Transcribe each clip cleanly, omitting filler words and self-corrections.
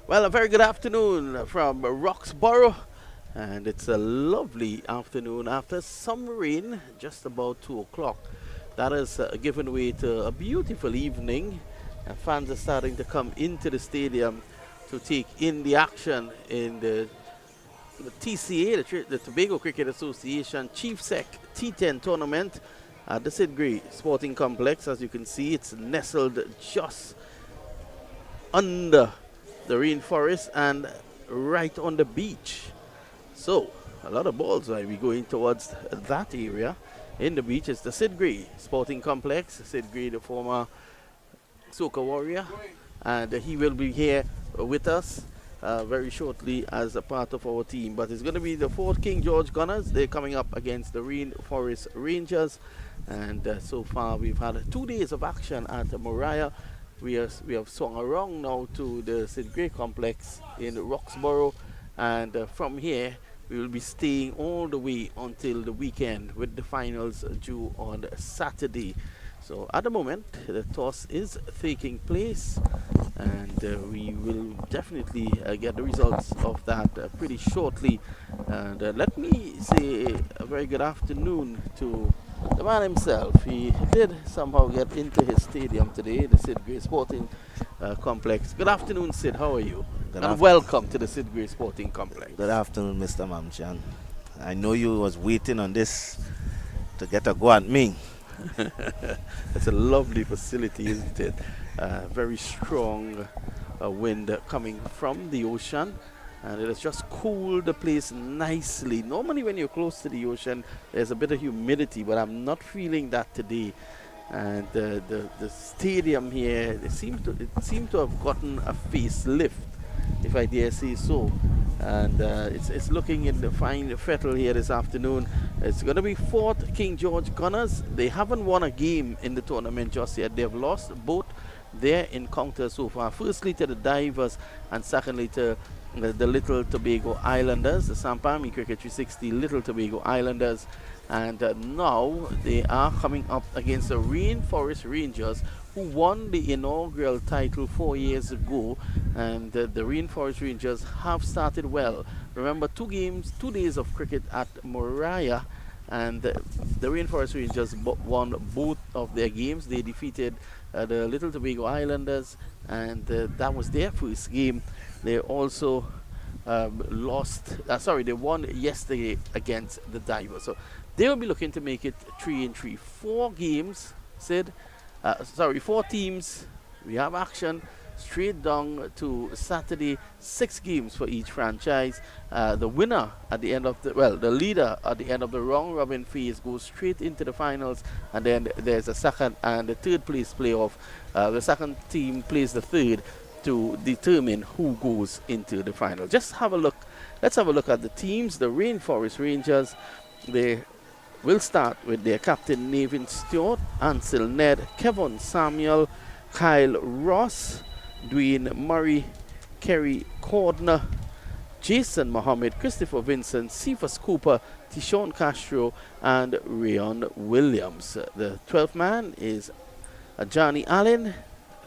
Well, a very good afternoon from Roxborough, and it's a lovely afternoon after some rain, just about 2 o'clock. That has given way to a beautiful evening. Fans are starting to come into the stadium to take in the action in the TCA, the Tobago Cricket Association Chief Sec T10 tournament at the Sid Gray Sporting Complex. As you can see, it's nestled just under the rainforest and right on the beach. So, a lot of balls will be going towards that area. In the beach is the Sid Gray Sporting Complex. Sid Gray, the former Soca warrior, and he will be here with us very shortly as a part of our team. But it's going to be the Fort King George Gunners. They're coming up against the Rainforest Rangers, and so far we've had 2 days of action at Moriah. We have swung around now to the St. Gray complex in Roxborough, and from here we will be staying all the way until the weekend with the finals due on Saturday. So at the moment the toss is taking place, and we will definitely get the results of that pretty shortly. And let me say a very good afternoon to the man himself. He did somehow get into his stadium today, the Sid Gray Sporting Complex. Good afternoon, Sid. How are you? And welcome to the Sid Gray Sporting Complex. Good afternoon, Mr. Mamchan. I know you was waiting on this to get a go at me. It's a lovely facility, isn't it? Very strong wind coming from the ocean, and it has just cooled the place nicely. Normally when you're close to the ocean there's a bit of humidity, but I'm not feeling that today. And the stadium here, it seemed to have gotten a facelift, if I dare say so. And it's looking in the fine fettle here this afternoon. It's going to be Fort King George Gunners. They haven't won a game in the tournament just yet. They've lost both their encounters so far. Firstly to the Divers, and secondly to the Little Tobago Islanders, the Sampami Cricket 360 Little Tobago Islanders. And now they are coming up against the Rainforest Rangers, who won the inaugural title 4 years ago. And the Rainforest Rangers have started well. Remember, 2 days of cricket at Moriah, and the Rainforest Rangers won both of their games. They defeated the Little Tobago Islanders, and that was their first game. They also they won yesterday against the Divers. So they will be looking to make it 3-3. 4 games, Sid. 4 teams. We have action straight down to Saturday. 6 games for each franchise. The winner at the end of the leader at the end of the round robin phase goes straight into the finals, and then there's a second and a third place playoff. The second team plays the third to determine who goes into the final. Just have a look. Let's have a look at the teams. The Rainforest Rangers, they will start with their captain Navin Stewart, Ansel Ned, Kevin Samuel, Kyle Ross, Dwayne Murray, Kerry Cordner, Jason Mohammed, Christopher Vincent, Cephas Cooper, Tishon Castro, and Rayon Williams. The 12th man is Johnny Allen,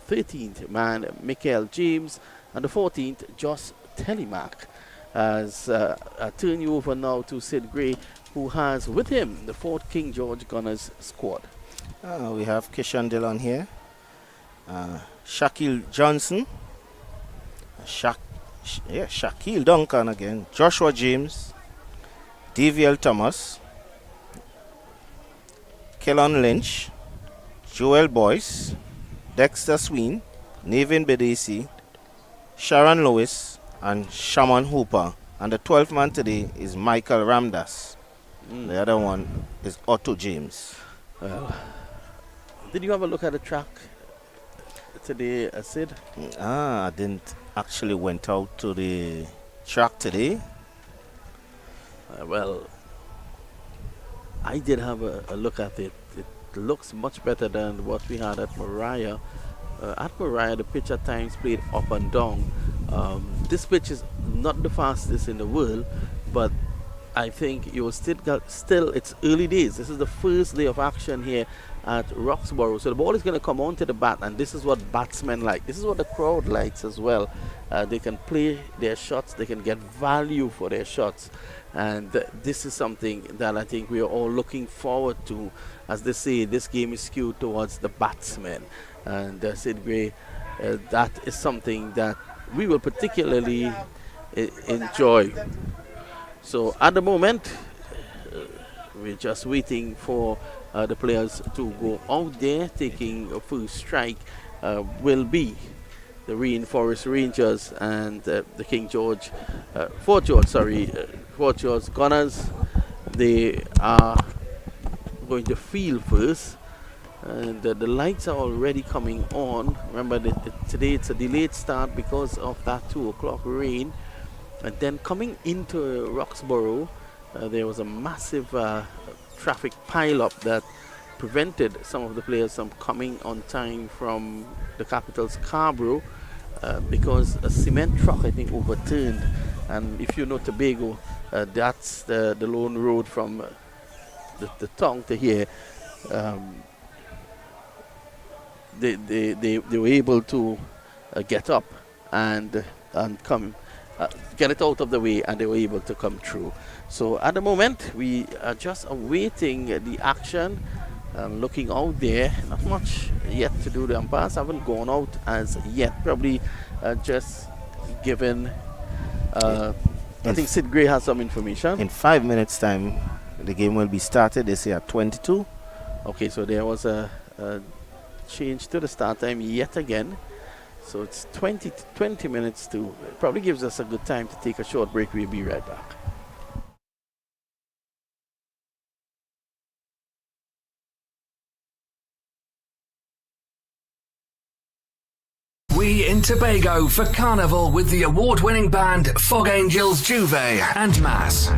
13th man Michael James, and the 14th Josh Telemack. As I turn you over now to Sid Gray, who has with him the Fort King George Gunners squad. We have Kishan Dillon here, Shaquille Johnson, Shaquille Duncan again, Joshua James, DVL Thomas, Kellon Lynch, Joel Boyce, Dexter Sween, Navin Bedesi, Sharon Lewis, and Shaman Hooper. And the 12th man today is Michael Ramdas. The other one is Otto James. Did you have a look at the track today, Sid? I didn't actually went out to the track today. Well, I did have a look at it. It looks much better than what we had at Moriah. At Moriah, the pitch at times played up and down. This pitch is not the fastest in the world, but I think you will still, it's early days. This is the first day of action here at Roxborough. So the ball is going to come onto the bat, and this is what batsmen like. This is what the crowd likes as well. They can play their shots, they can get value for their shots. And this is something that I think we are all looking forward to. As they say, this game is skewed towards the batsmen. And Sid Gray, that is something that we will particularly enjoy. So at the moment, we're just waiting for the players to go out there. Taking a first strike will be the Rainforest Rangers and the King George, Fort George Gunners. They are going to field first. And the lights are already coming on. Remember that today it's a delayed start because of that 2 o'clock rain. And then coming into Roxborough, there was a massive traffic pileup that prevented some of the players from coming on time from the capital Scarborough because a cement truck, I think, overturned. And if you know Tobago, that's the lone road from the town to here. They were able to get up and come. Get it out of the way, and they were able to come through. So at the moment, we are just awaiting the action, looking out there. Not much yet to do. The umpires haven't gone out as yet. Probably just given. I think Sid Gray has some information. In 5 minutes' time, the game will be started. They say at 22. Okay, so there was a change to the start time yet again. So it's 20 minutes to, probably gives us a good time to take a short break. We'll be right back. We in Tobago for Carnival with the award-winning band Fog Angels, Juve and Mass.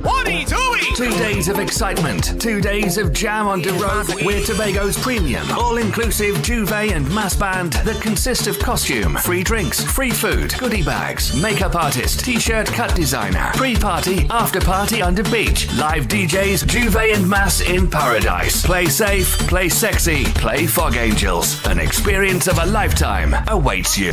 What are you doing? 2 days of excitement, 2 days of jam on the road. We're Tobago's premium, all-inclusive Juve and Mass band that consists of costume, free drinks, free food, goodie bags, makeup artist, t-shirt cut designer, pre-party, after-party under beach, live DJs, Juve and Mass in paradise. Play safe, play sexy, play Fog Angels. An experience of a lifetime awaits you.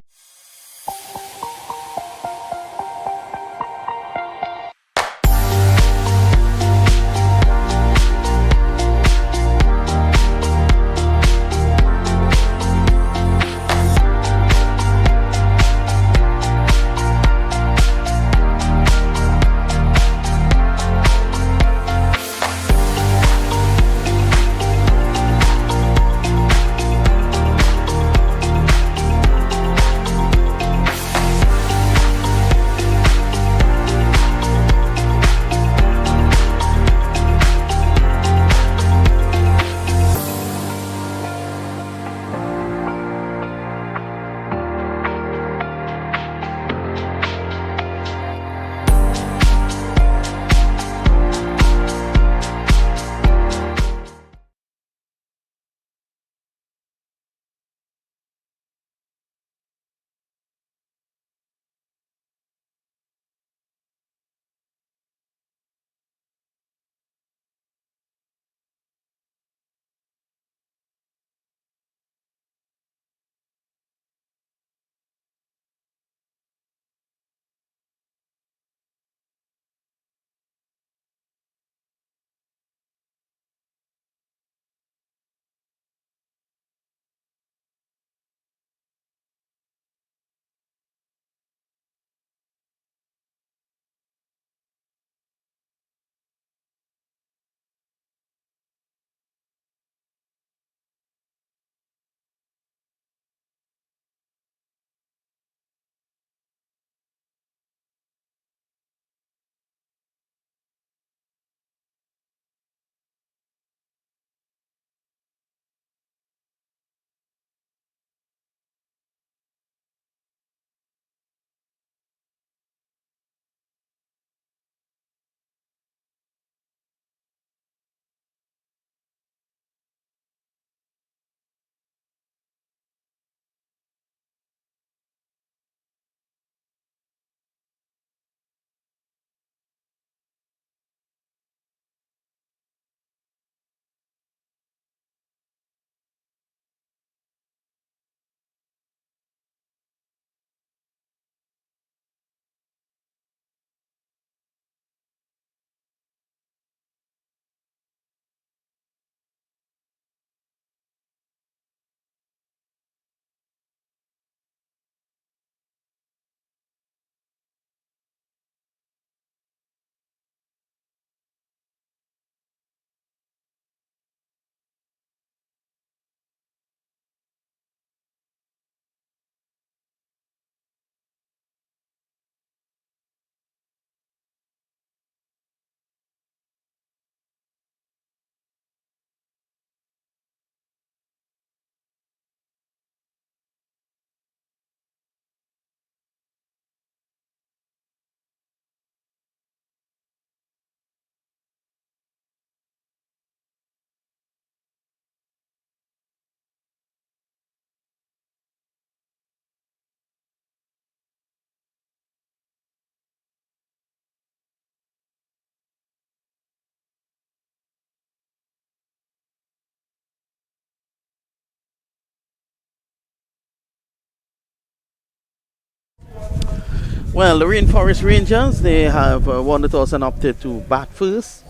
Well, the Rainforest Rangers, they have won the toss and opted to bat first.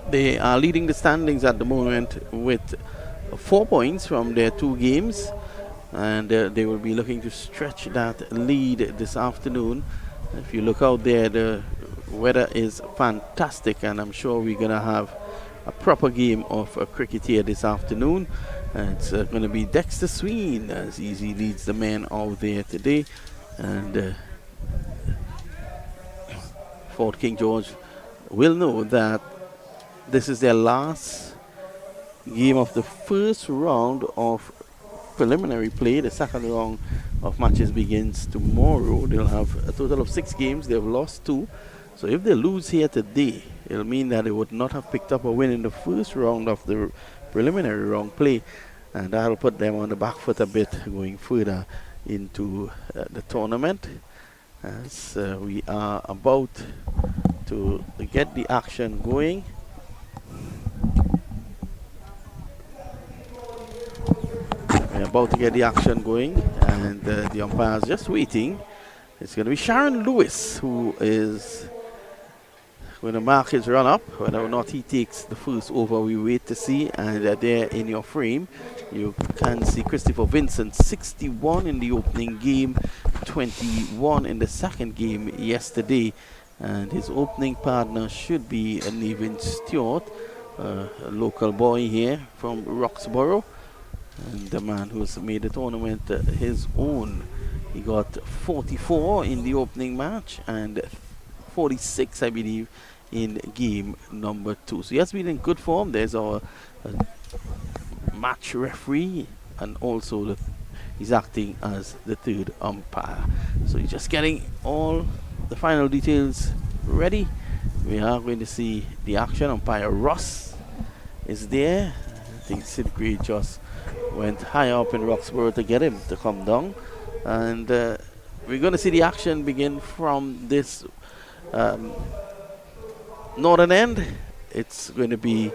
They are leading the standings at the moment with 4 points from their 2 games, and they will be looking to stretch that lead this afternoon. If you look out there, the weather is fantastic, and I'm sure we're going to have a proper game of cricket here this afternoon. It's going to be Dexter Sween as he leads the men out there today, and Fort King George will know that this is their last game of the first round of preliminary play. The second round of matches begins tomorrow. They'll have a total of 6 games. They've lost 2. So if they lose here today, it'll mean that they would not have picked up a win in the first round of the preliminary round play. And that'll put them on the back foot a bit going further into the tournament, as we are about to get the action going. We're about to get the action going, and the umpire's just waiting. It's going to be Sharon Lewis who is going to mark his run up. Whether or not he takes the first over, we wait to see. And there in your frame, you can see Christopher Vincent, 61 in the opening game, 21 in the second game yesterday. And his opening partner should be Nevin Stewart, a local boy here from Roxborough, and the man who's made the tournament his own. He got 44 in the opening match and 46, I believe, in game number 2. So he has been in good form. There's our match referee, and also he's acting as the third umpire. So he's just getting all the final details ready. We are going to see the action. Umpire Ross is there. I think Sid Gray just went high up in Roxborough to get him to come down. And we're going to see the action begin from this northern end. It's going to be,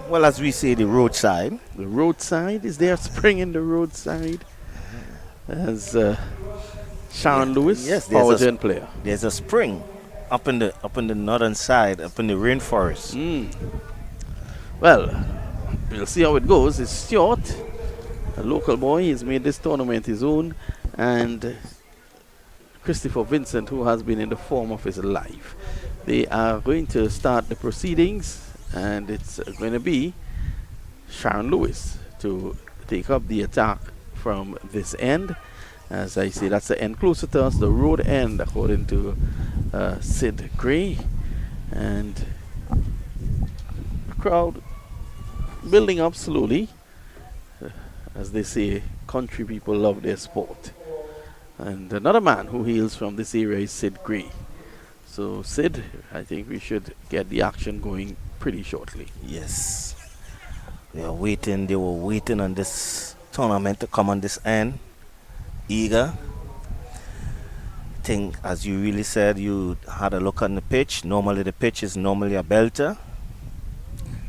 well, as we say, the roadside. The roadside. Is there a spring in the roadside? As Sharon Lewis, yes, power gen player. There's a spring up in the northern side, up in the rainforest. Well, we'll see how it goes. It's Stewart, a local boy. He's made this tournament his own, and Christopher Vincent, who has been in the form of his life. They are going to start the proceedings, and it's going to be Sharon Lewis to take up the attack from this end. As I say, that's the end closer to us, the road end, according to Sid Gray. And the crowd building up slowly. As they say, country people love their sport. And another man who hails from this area is Sid Gray. So Sid, I think we should get the action going pretty shortly. Yes. They were waiting on this tournament to come on this end. Eager. I think, as you really said, you had a look on the pitch. Normally the pitch is normally a belter.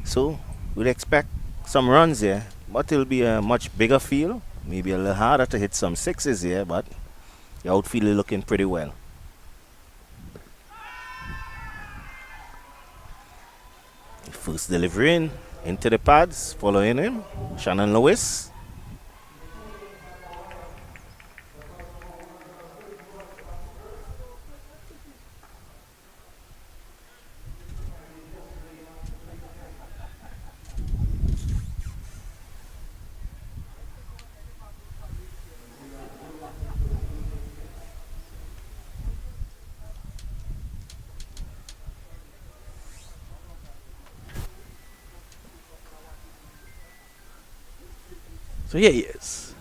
So we'd expect some runs here, but it'll be a much bigger field. Maybe a little harder to hit some sixes here, but the outfield is looking pretty well. First delivery into the pads, following him, Shannon Lewis. So here he is.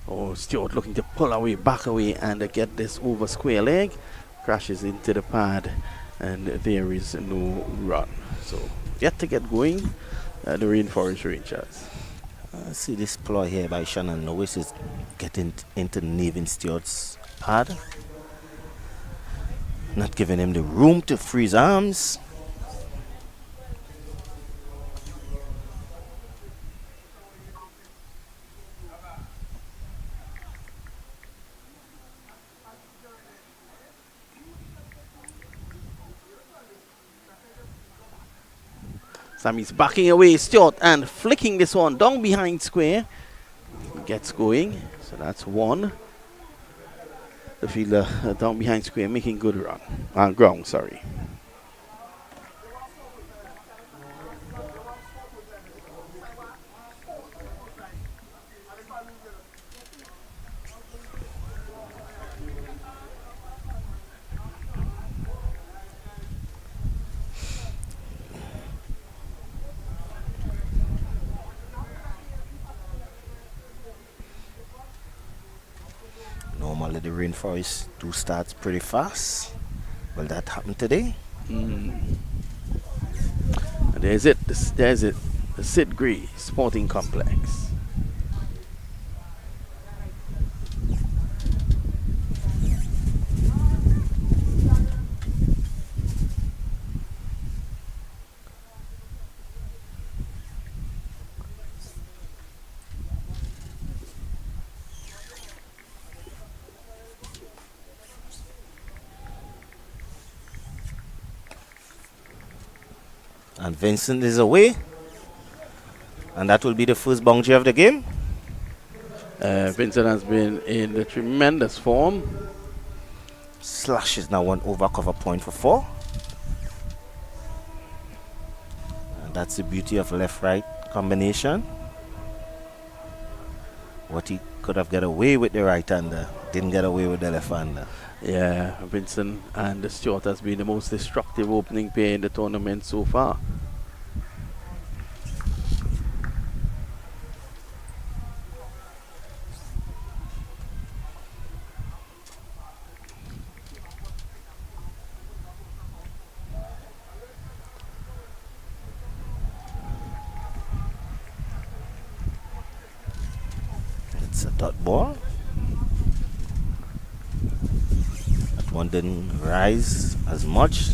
Oh, Stewart looking to pull away, back away, and get this over square leg. Crashes into the pad, and there is no run. So yet to get going, the Rainforest Rangers. See this ploy here by Shannon Lewis is getting into Nevin Stewart's pad. Not giving him the room to free his arms. Sammy's backing away, Stewart, and flicking this one down behind square. Gets going, so that's one. The fielder down behind square making good run. Ground, sorry. Normally the Rainforest do starts pretty fast. Will that happen today? And there's it. There's it. The Sid Gray Sporting Complex. And Vincent is away. And that will be the first boundary of the game. Vincent has been in a tremendous form. Slash is now one over cover point for 4. And that's the beauty of left-right combination. What he could have got away with the right-hander, didn't get away with the left-hander. Yeah, Vincent and Stewart has been the most destructive opening pair in the tournament so far. It's a dot ball. That one didn't rise as much.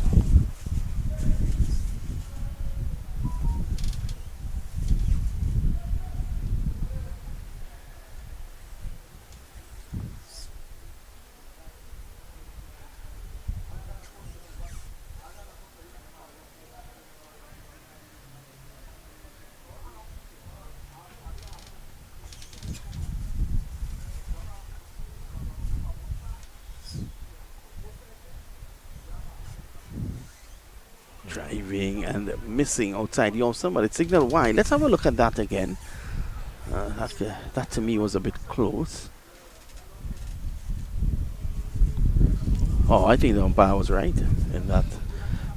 Driving and missing outside the off stump, but it's signaled wide. Let's have a look at that again. That to me was a bit close. Oh, I think the umpire was right in that.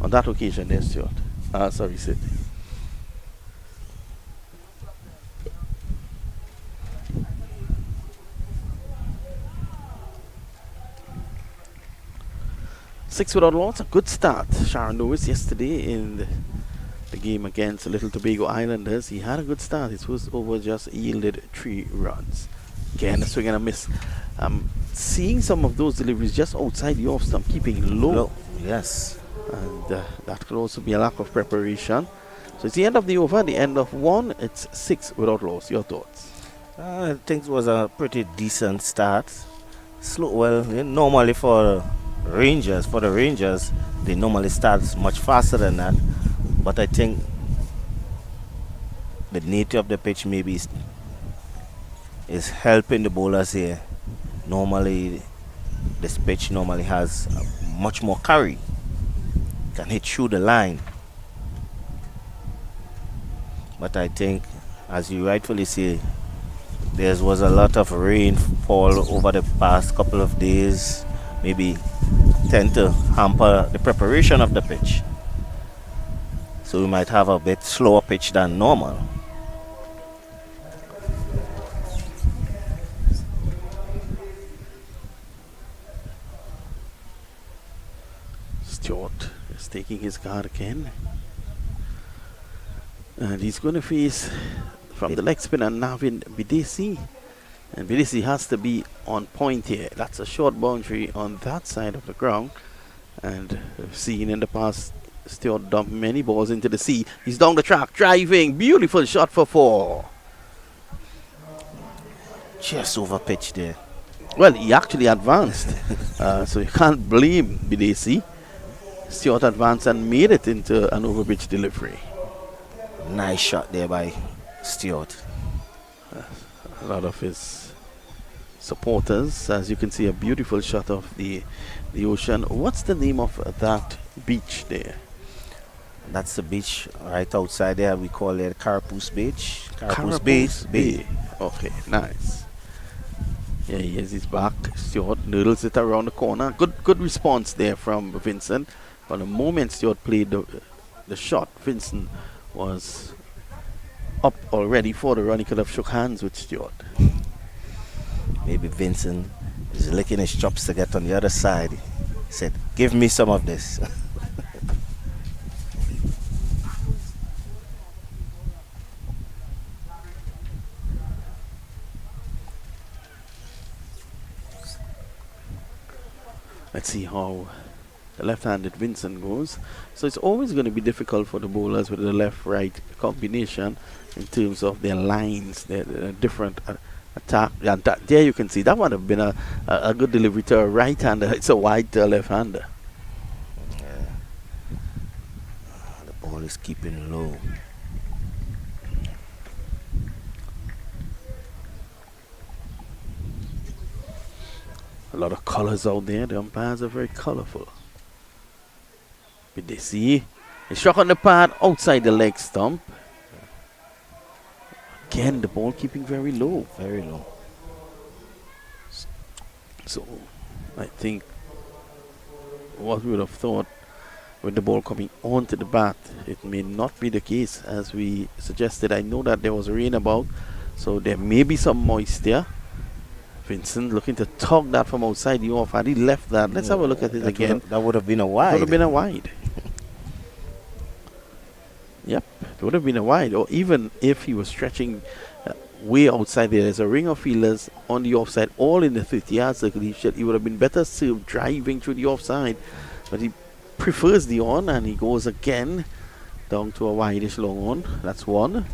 On that occasion there, Stuart. Sorry, Sid. Six without loss, a good start. Sharon Lewis yesterday in the game against the Little Tobago Islanders. He had a good start. His first over just yielded 3 runs. Again, a swing and a miss. Seeing some of those deliveries just outside the off stump, keeping low. Yes. And that could also be a lack of preparation. So it's the end of the over, the end of 1. It's 6 without loss. Your thoughts? I think it was a pretty decent start. Slow, well, normally for the Rangers, they normally start much faster than that. But I think the nature of the pitch maybe is helping the bowlers here. Normally, this pitch normally has much more carry. Can hit through the line. But I think, as you rightfully say, there was a lot of rainfall over the past couple of days. Maybe tend to hamper the preparation of the pitch. So we might have a bit slower pitch than normal. Stewart is taking his card again. And he's going to face from the leg spinner Navin Bidesi. And Bidesi has to be on point here. That's a short boundary on that side of the ground. And we've seen in the past Stewart dump many balls into the sea. He's down the track, driving. Beautiful shot for 4. Just over pitch there. Well, he actually advanced. So you can't blame Bidesi. Stewart advanced and made it into an overpitch delivery. Nice shot there by Stewart. A lot of his supporters, as you can see, a beautiful shot of the ocean. What's the name of that beach there? That's the beach right outside there. We call it Carapace Beach. Carapace Bay. Okay, nice. Yeah, here's his back. Stewart noodles it around the corner. Good response there from Vincent. But the moment Stewart played the shot, Vincent was up already for the run. He could have shook hands with Stewart. Maybe Vincent is licking his chops to get on the other side. He said, "Give me some of this." Let's see how the left-handed Vincent goes. So it's always going to be difficult for the bowlers with the left-right combination in terms of their lines, their different attack. And there you can see that would have been a good delivery to a right-hander. It's a wide to a left-hander. Yeah. The ball is keeping low. A lot of colors out there. The umpires are very colorful. But they see he struck on the pad outside the leg stump. Again, the ball keeping very low. Very low. So, I think what we would have thought with the ball coming onto the bat, it may not be the case as we suggested. I know that there was rain about, so there may be some moisture. Vincent looking to tug that from outside the off, and he left that. Let's have a look at it again. That would have been a wide. Would have been a wide. Yep, it would have been a wide. Or even if he was stretching way outside there's a ring of fielders on the offside, all in the 50-yard circle. He would have been better served driving through the offside, but he prefers the on, and he goes again down to a wideish long on. That's one.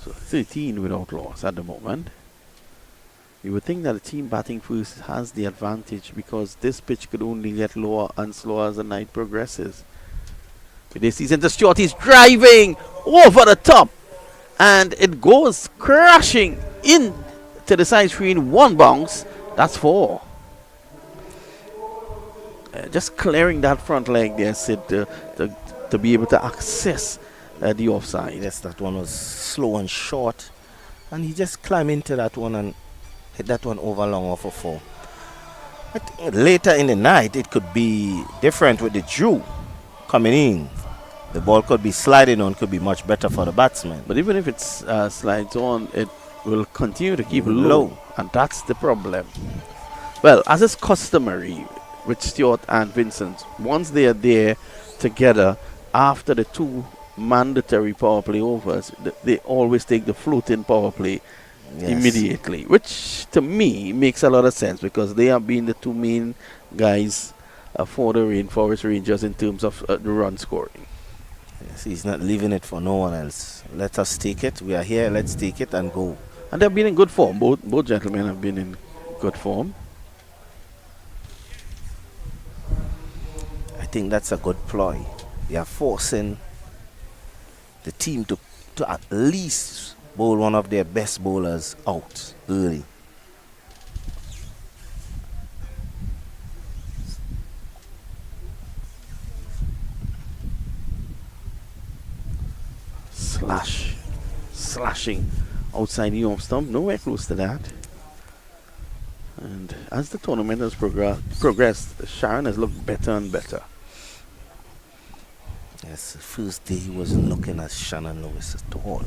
So 13 without loss at the moment. You would think that the team batting first has the advantage because this pitch could only get lower and slower as the night progresses. With this season, the Stewart is driving over the top, and it goes crashing in to the side screen. One bounce. That's four. Just clearing that front leg there, Sid, to be able to access the offside. Yes, that one was slow and short, and he just climbed into that one and hit that one over long off a four. I think later in the night it could be different with the dew coming in. The ball could be sliding on, could be much better for the batsman. But even if it slides on, it will continue to keep low, and that's the problem. Well, as is customary with Stewart and Vincent, once they are there together after the two mandatory power play overs, they always take the floating power play. Yes. Immediately, which to me makes a lot of sense because they have been the two main guys for the Rainforest Rangers in terms of the run scoring. Yes, he's not leaving it for no one else. Let us take it. We are here. Let's take it and go. And they've been in good form. Both gentlemen have been in good form. I think that's a good ploy. They are forcing the team to at least bowl one of their best bowlers out early. Slashing outside the off stump, nowhere close to that. And as the tournament has progressed, Sharon has looked better and better. Yes, the first day he wasn't looking at Shannon Lewis at all.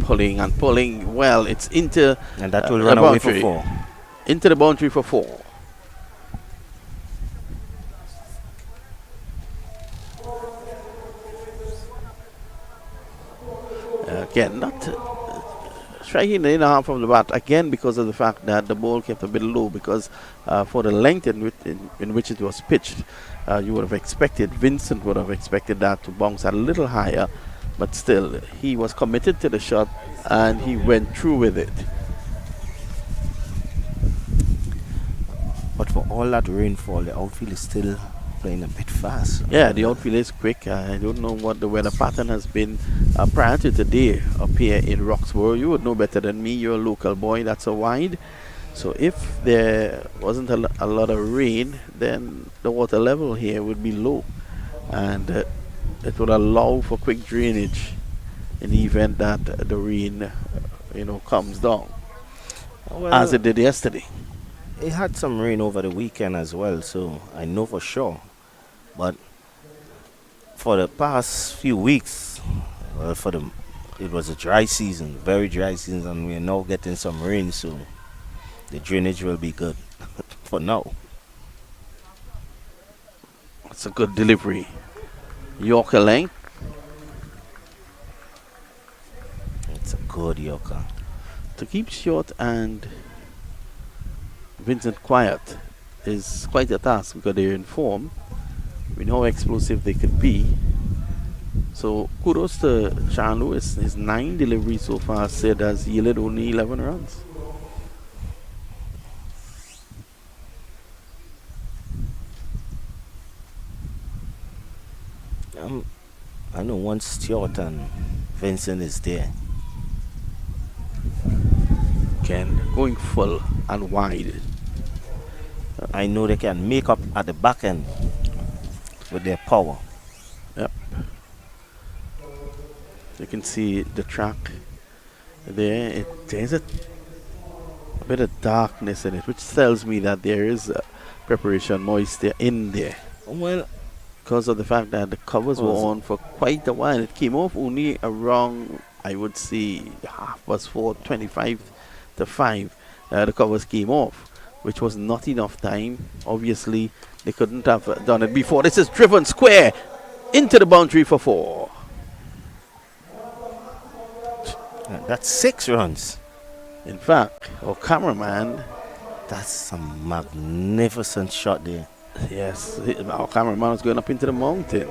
Pulling and pulling. Well, it's into and that will run away for four. Into the boundary for four. Again, not striking the inner half of the bat again because of the fact that the ball kept a bit low because for the length in which it was pitched, you would have expected, Vincent would have expected that to bounce a little higher, but still, he was committed to the shot and he went through with it. But for all that rainfall, the outfield is still playing a bit fast. Yeah, the outfield is quick. I don't know what the weather pattern has been prior to today up here in Roxborough. You would know better than me. You're a local boy. That's a wide. So if there wasn't a lot of rain, then the water level here would be low. And it would allow for quick drainage in the event that the rain, comes down. Well, as it did yesterday. It had some rain over the weekend as well, so I know for sure. But for the past few weeks, it was a dry season, very dry season, and we're now getting some rain, so the drainage will be good for now. It's a good delivery. Yorker length. It's a good Yorker. To keep short and Vincent quiet is quite a task because they're in form. We know how explosive they could be. So kudos to Sean Lewis. His 9 deliveries so far said has yielded only 11 runs. I know once Stewart and Vincent is there. Again, going full and wide. I know they can make up at the back end with their power. Yep. You can see the track there. There's a bit of darkness in it, which tells me that there is preparation moisture in there. Well, because of the fact that the covers were on for quite a while. It came off only around, I would say, 4:25 25 to 5. The covers came off, which was not enough time. Obviously, they couldn't have done it before. This is driven square into the boundary for 4. That's 6 runs. In fact, our cameraman, that's a magnificent shot there. yes, our cameraman was going up into the mountains.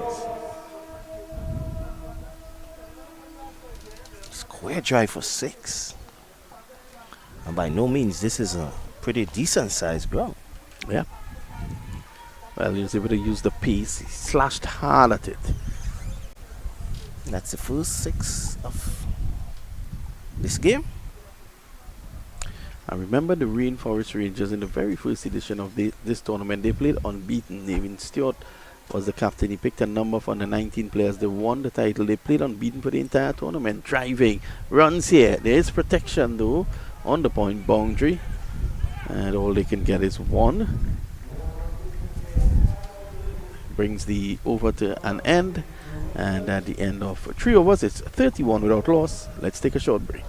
Square drive for 6. And by no means, this is a pretty decent sized ground. Yeah. Well, he was able to use the piece. He slashed hard at it. That's the first 6 of this game. I remember the Rainforest Rangers in the very first edition of this tournament. They played unbeaten. Even Stewart was the captain. He picked a number from the 19 players. They won the title. They played unbeaten for the entire tournament. Driving runs here. There is protection though on the point boundary. And all they can get is 1. Brings the over to an end. And at the end of 3 overs, it's 31 without loss. Let's take a short break.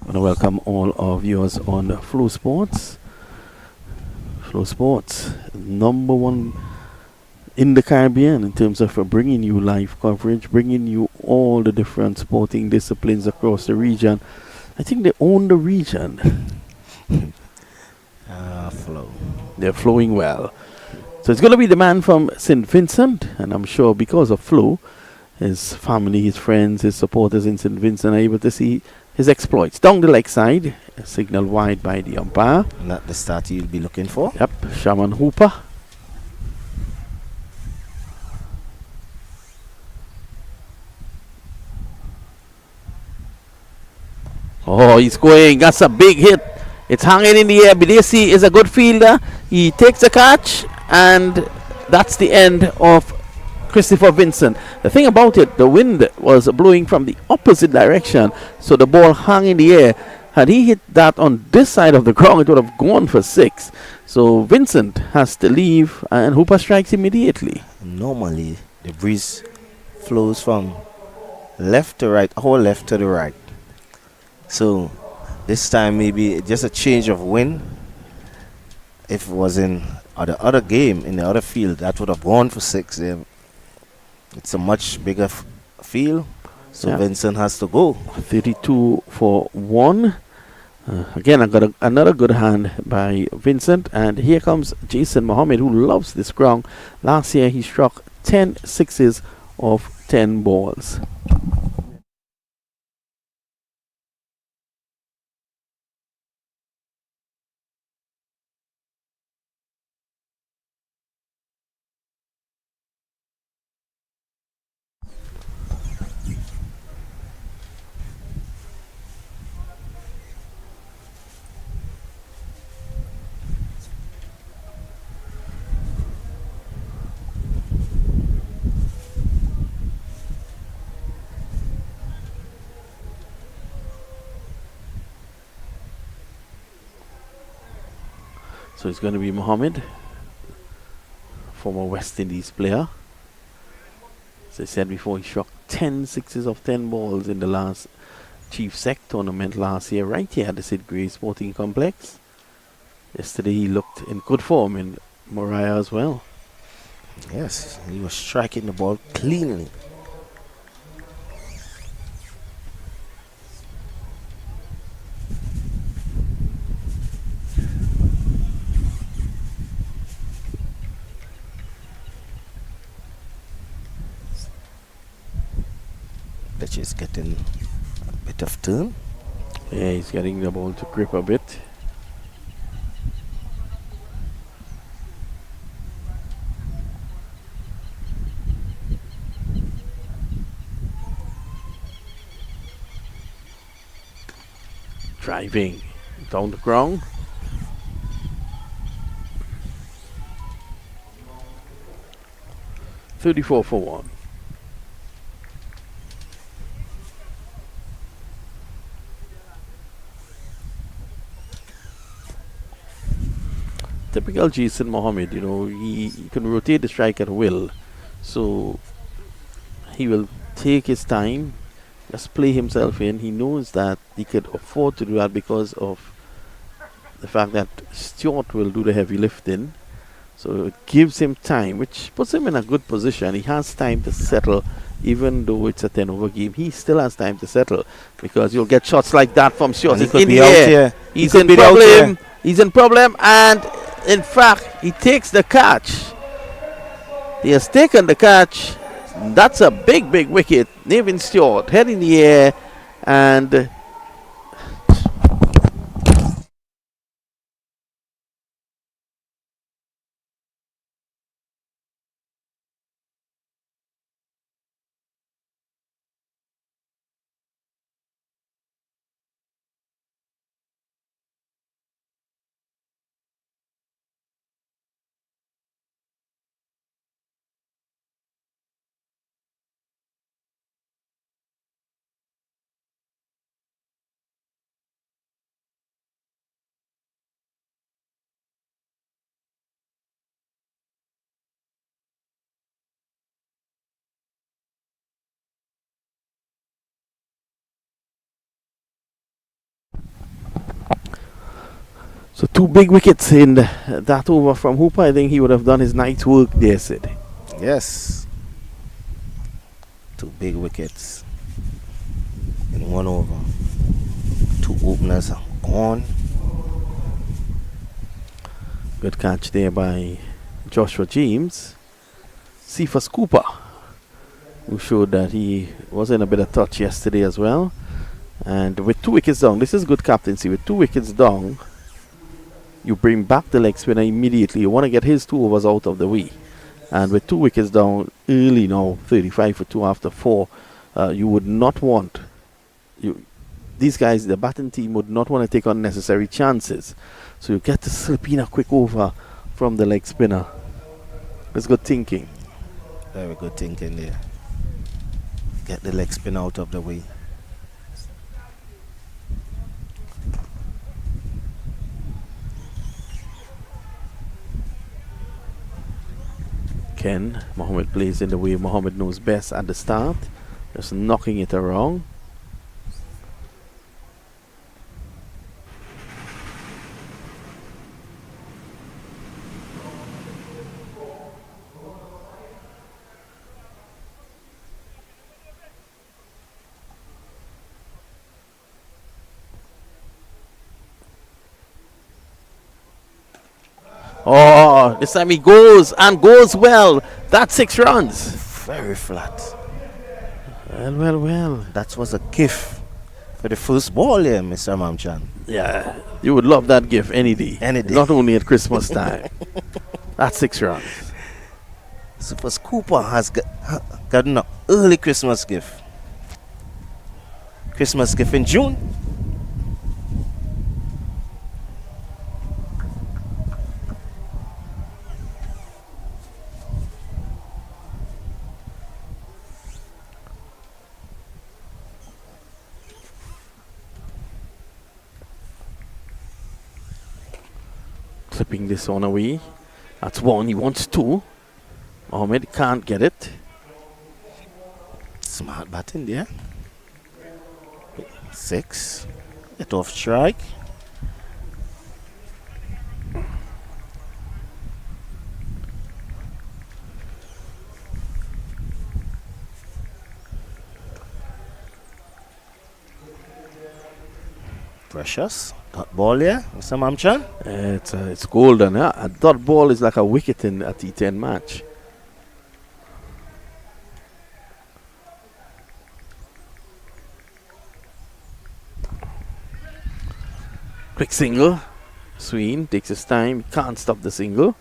Welcome all our viewers on Flow Sports. Flow Sports, number 1 in the Caribbean in terms of bringing you live coverage, bringing you all the different sporting disciplines across the region. I think they own the region. Flow. They're flowing well. So it's going to be the man from St. Vincent, and I'm sure because of Flow, his family, his friends, his supporters in St. Vincent are able to see his exploits. Down the leg side, a signal wide by the umpire. Not the start you'll be looking for. Yep, Shaman Hooper. Oh, he's going. That's a big hit. It's hanging in the air. Bidesi is a good fielder. He takes a catch, and that's the end of Christopher Vincent. The thing about it, the wind was blowing from the opposite direction, so the ball hung in the air. Had he hit that on this side of the ground, it would have gone for 6. So Vincent has to leave, and Hooper strikes immediately. Normally, the breeze flows from left to right, whole left to the right. So this time maybe just a change of wind. If it was in the other game, in the other field, that would have gone for 6. It's a much bigger field, so Yeah. Vincent has to go. 32 for 1. Again, I got another good hand by Vincent, and here comes Jason Mohammed, who loves this ground. Last year he struck 10 sixes of 10 balls. So it's going to be Mohammed, former West Indies player. As I said before, he struck 10 sixes of 10 balls in the last Chief Sec tournament last year, right here at the Sid Gray Sporting Complex. Yesterday he looked in good form in Moriah as well. Yes, he was striking the ball cleanly. That is getting a bit of turn. Yeah, he's getting the ball to grip a bit. Driving down the ground. $34 for 1. Typical Jason Mohammed, he can rotate the strike at will. So he will take his time, just play himself in. He knows that he could afford to do that because of the fact that Stewart will do the heavy lifting. So it gives him time, which puts him in a good position. He has time to settle, even though it's a 10-over game. He still has time to settle because you'll get shots like that from Stewart. And he It's could in be the out air. here. He's He could in be out problem. here. He's in problem, and in fact, he takes the catch. He has taken the catch. That's a big, big wicket. Nevin Stewart, head in the air, and so 2 big wickets in that over from Hooper. I think he would have done his night's work there, Sid. Yes. 2 big wickets in 1 over. 2 openers are gone. Good catch there by Joshua James. Cephas Cooper, who showed that he was in a bit of touch yesterday as well. And with 2 wickets down, this is good captaincy. With 2 wickets down, you bring back the leg spinner immediately. You want to get his 2 overs out of the way. And with 2 wickets down early now, 35 for 2 after 4, you would not want these guys, the batting team, would not want to take unnecessary chances. So you get to slip in a quick over from the leg spinner. That's good thinking. Very good thinking there. Get the leg spin out of the way. Ken, Mohammed plays in the way Mohammed knows best at the start. Just knocking it around. Oh, this time he goes and goes well. That's 6 runs. Very flat. Well. That was a gift for the first ball here, Mr. Mamchan. Yeah, you would love that gift any day. Any day. Not only at Christmas time. That's 6 runs. Super Cooper has gotten an early Christmas gift. Christmas gift in June. Clipping this one away. That's 1. He wants 2. Mohammed can't get it. Smart batting there. 6. Get off strike. Precious. Dot ball here, Mr. Mamchan. It's golden. Huh? A dot ball is like a wicket in a T10 match. Quick single. Sween takes his time. Can't stop the single.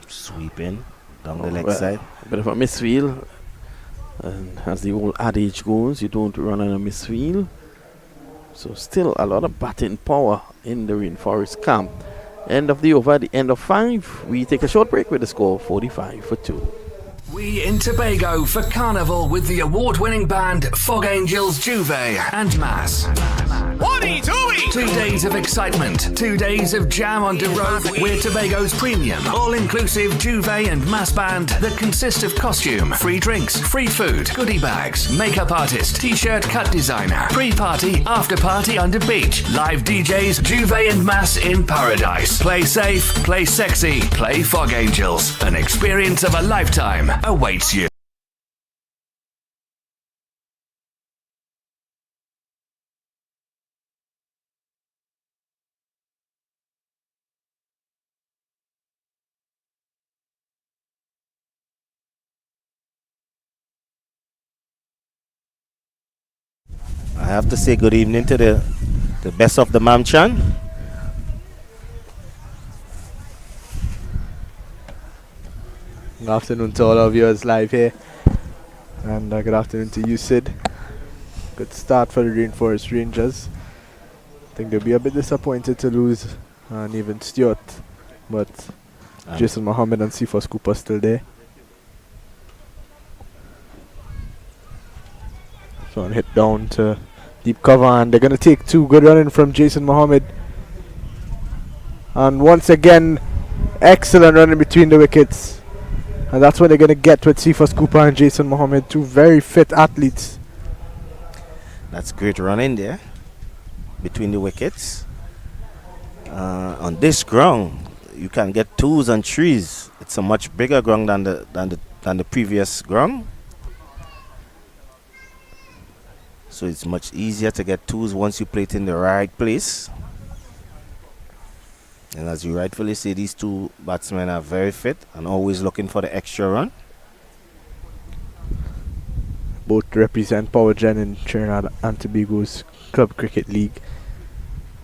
Sweeping down the leg side. A bit of a misfield. And as the old adage goes, you don't run on a misfield. So still a lot of batting power in the Rainforest camp. End of the over, the end of 5. We take a short break with the score 45-2. We in Tobago for Carnival with the award-winning band Fog Angels, Juve and Mass. What are you doing? 2 days of excitement, 2 days of jam on the road. We're Tobago's premium, all-inclusive Juve and Mass band that consist of costume, free drinks, free food, goodie bags, makeup artist, t-shirt cut designer, pre-party, after-party under beach, live DJs, Juve and Mass in paradise. Play safe, play sexy, play Fog Angels. An experience of a lifetime awaits you. I have to say good evening to the best of the Mamchan. Good afternoon to all our viewers live here, and good afternoon to you, Sid. Good start for the Rainforest Rangers. I think they'll be a bit disappointed to lose even Stewart, but Jason Mohammed and Cephas Cooper still there. So one hit down to deep cover, and they're going to take 2. Good running from Jason Mohammed. And once again, excellent running between the wickets. And that's what they're going to get with Cephas Cooper and Jason Mohammed, 2 very fit athletes. That's great running there between the wickets. On this ground, you can get 2s and 3s. It's a much bigger ground than the previous ground. So it's much easier to get 2s once you play it in the right place. And as you rightfully say, these two batsmen are very fit and always looking for the extra run. Both represent Power Gen in Trinidad and Tobago's Club Cricket League.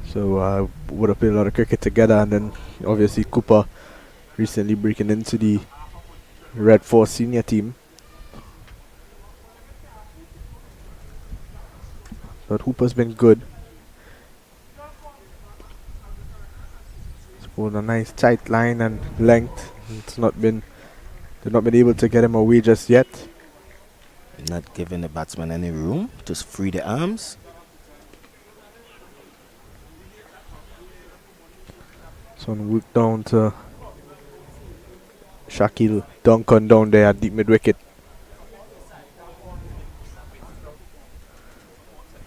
So would have played a lot of cricket together, and then obviously Cooper recently breaking into the Red Force senior team. But Hooper's been good. It's been a nice tight line and length. They've not been able to get him away just yet. Not giving the batsman any room to free the arms. So work down to Shakil Duncan down there at deep mid wicket.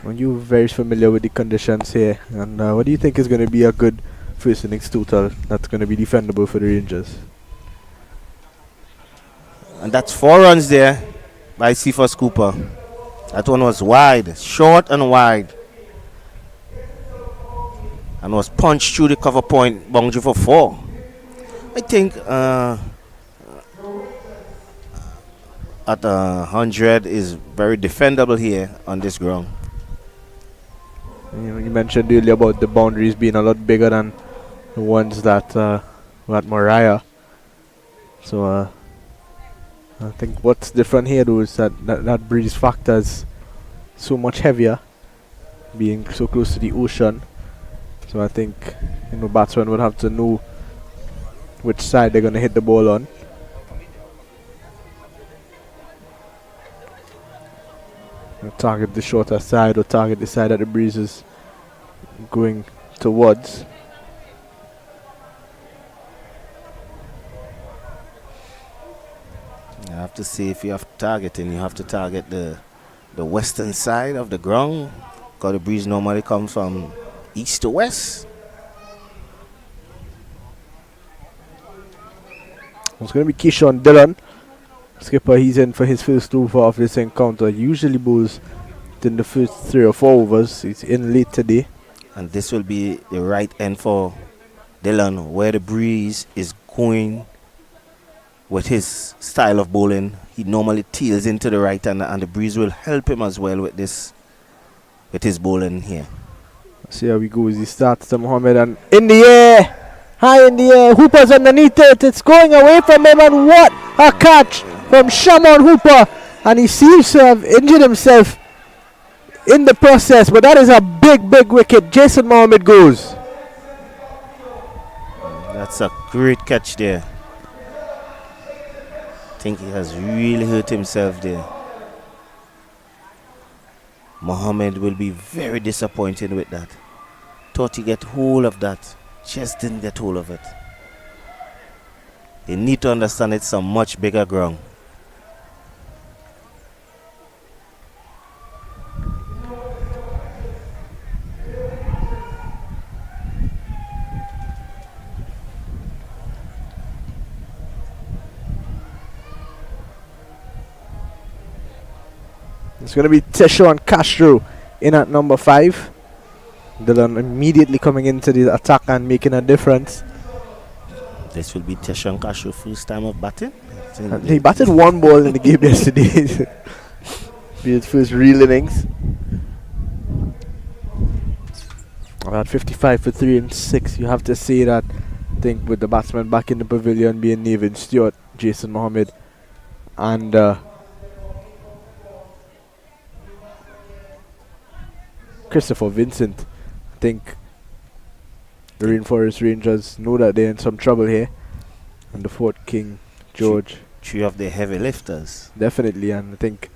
Are you very familiar with the conditions here? And what do you think is going to be a good first innings total that's going to be defendable for the Rangers? And that's 4 runs there by Cephas Cooper. That one was wide, short and wide. And was punched through the cover point, boundary for 4. I think at 100 is very defendable here on this ground. You mentioned earlier about the boundaries being a lot bigger than the ones that were at Mariah. So I think what's different here though is that breeze factor is so much heavier, being so close to the ocean. So I think batsmen would have to know which side they're going to hit the ball on. Target the shorter side or target the side that the breeze is going towards. I have to say, if you have targeting, you have to target the western side of the ground, because the breeze normally comes from east to west. It's going to be Keyshawn Dillon. Skipper, he's in for his first over of this encounter. Usually bowls in the first 3 or 4 overs. He's in late today. And this will be the right end for Dillon, where the breeze is going with his style of bowling. He normally teals into the right hand, and the breeze will help him as well with his bowling here. See how he goes. He starts to Mohammed and in the air. High in the air. Hooper's underneath it. It's going away from him, and what a catch from Shamon Hooper. And he seems to have injured himself in the process, but that is a big, big wicket. Jason Mohammed goes. That's a great catch there. I think he has really hurt himself there. Mohammed will be very disappointed with that. Thought he get hold of that. Just didn't get hold of it. They need to understand it's a much bigger ground. It's going to be Teshon Castro in at number 5. Dillon immediately coming into the attack and making a difference. This will be Teshon Cashew first time of batting. He batted 1 ball in the game yesterday. Be his first real innings. At 55 for 3 and 6, you have to say that. I think with the batsman back in the pavilion being Nevin Stewart, Jason Mohammed, and Christopher Vincent. I think the Rainforest Rangers know that they're in some trouble here. And the fourth King George. 3 of the heavy lifters. Definitely, and I think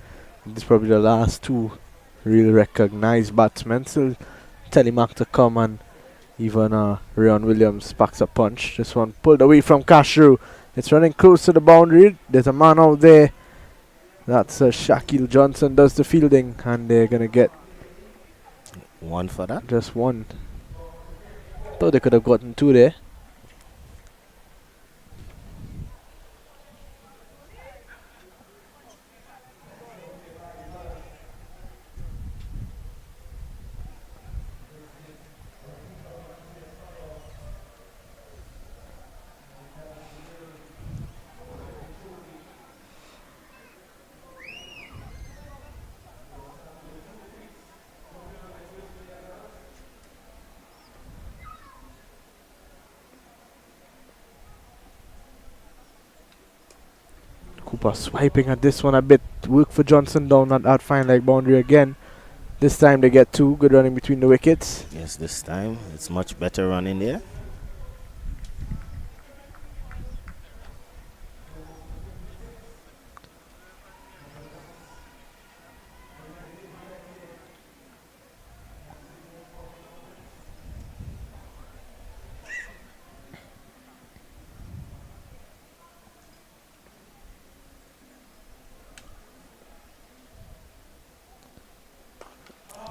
this is probably the last 2 real recognized batsmen. Still Telemark to come, and even Ryan Williams packs a punch. This one pulled away from Castro. It's running close to the boundary. There's a man out there. That's Shaquille Johnson does the fielding, and they're going to get 1 for that. just 1. Thought they could have gotten 2 there. Cooper swiping at this one a bit. Work for Johnson down at that fine leg boundary again. This time they get 2. Good running between the wickets. Yes, this time it's much better running there.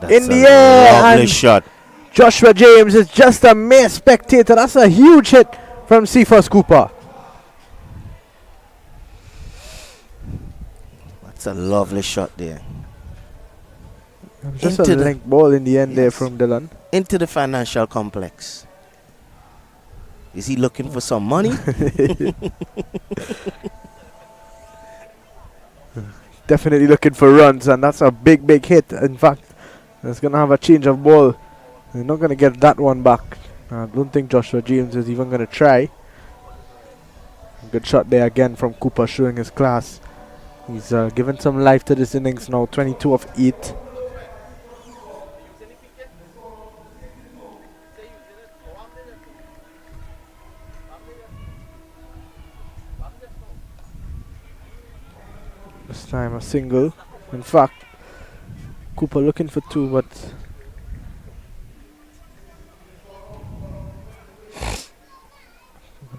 That's In the air, lovely and shot. Joshua James is just a mere spectator. That's a huge hit from Cephas Cooper. That's a lovely shot there. Just Into a the- length ball in the end there Yes. from Dylan. Into the financial complex. Is he looking for some money? Definitely looking for runs, and that's a big, big hit. In fact, it's going to have a change of ball. They're not going to get that one back. I don't think Joshua James is even going to try. Good shot there again from Cooper, showing his class. He's given some life to this innings now, 22 of 8. This time a single. In fact, Cooper looking for 2, but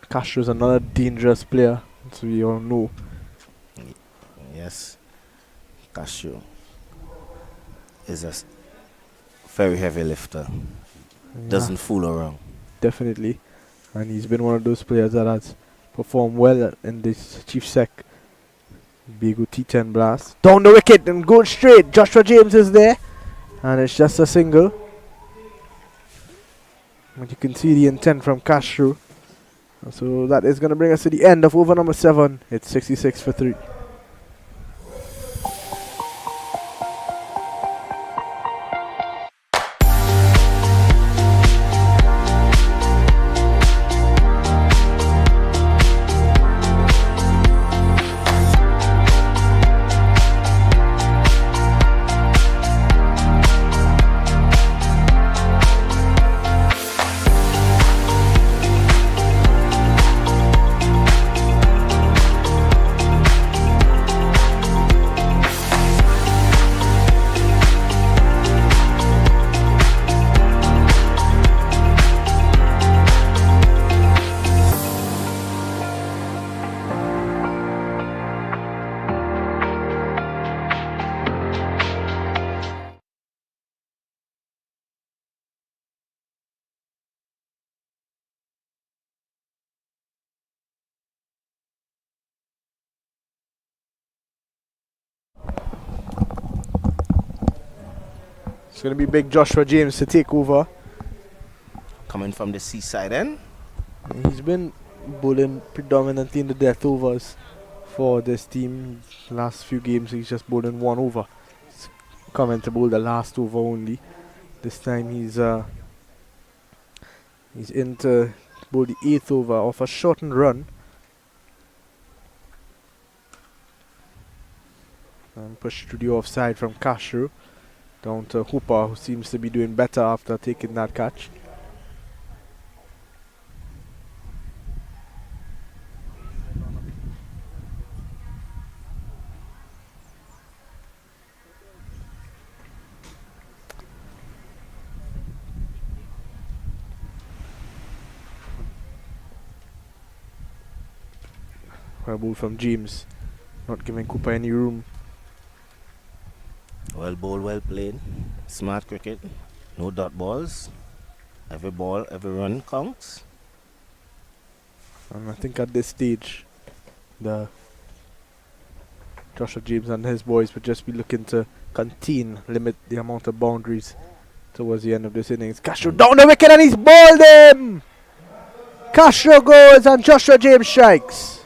Castro's another dangerous player, as we all know. Yes. Cashew is a very heavy lifter. Yeah, Doesn't fool around. definitely. And he's been one of those players that has performed well in this Chief Sec BAGO T10 blast. Down the wicket and going straight. Joshua James is there. And it's just a single. And you can see the intent from Castro. So that is going to bring us to the end of over number 7. It's 66 for 3. It's going to be big Joshua James to take over. Coming from the seaside end. He's been bowling predominantly in the death overs for this team. Last few games he's just bowled in 1 over. He's coming to bowl the last over only. This time he's in to bowl the 8th over off a shortened run. And push to the offside from Castro. Down to Hooper, who seems to be doing better after taking that catch. A ball from James, not giving Cooper any room. Well bowled, well played. Smart cricket. No dot balls. Every ball, every run counts. And I think at this stage, the Joshua James and his boys would just be looking to limit the amount of boundaries towards the end of this innings. Castro down the wicket and he's bowled him! Castro goes and Joshua James strikes.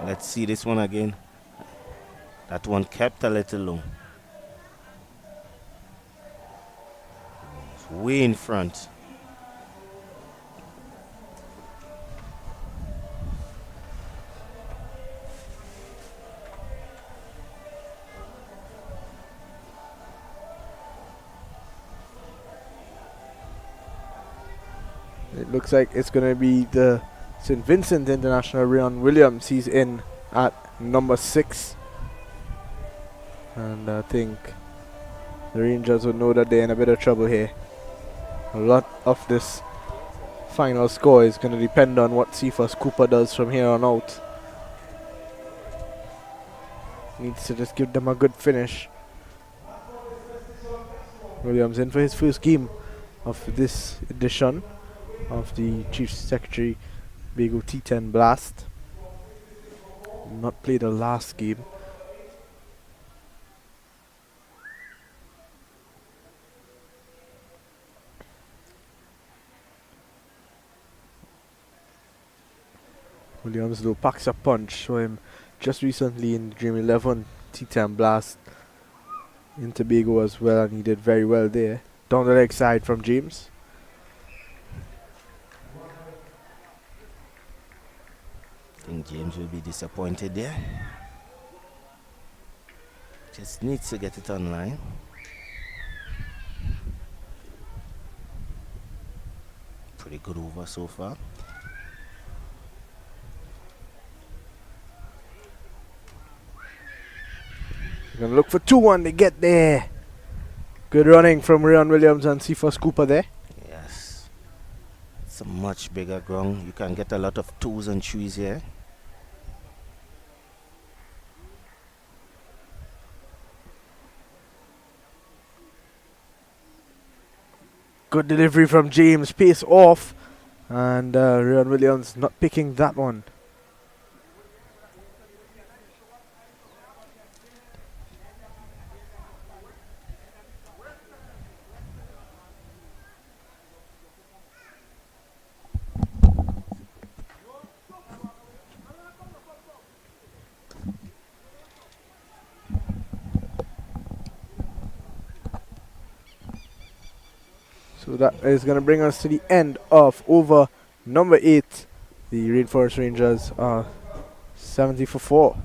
Let's see this one again. That one kept a little low. It's way in front. It looks like it's going to be the St. Vincent international Ryan Williams. He's in at number 6. And I think the Rangers would know that they're in a bit of trouble here. A lot of this final score is going to depend on what Cephas Cooper does from here on out. Needs to just give them a good finish. Williams in for his first game of this edition of the Chief Secretary BAGO T10 Blast. Not played the last game. Williams though packs a punch. Saw him just recently in the Dream 11 T10 Blast in Tobago as well, and he did very well there. Down the leg side from James. I think James will be disappointed there. Just needs to get it online. Pretty good over so far. Gonna look for 2-1 to get there. Good running from Ryan Williams and Cephas Cooper there. Yes. It's a much bigger ground. You can get a lot of 2s and 3s here. Good delivery from James. Pace off. And Ryan Williams not picking that one. So that is going to bring us to the end of over number 8. The Rainforest Rangers are 70 for 4.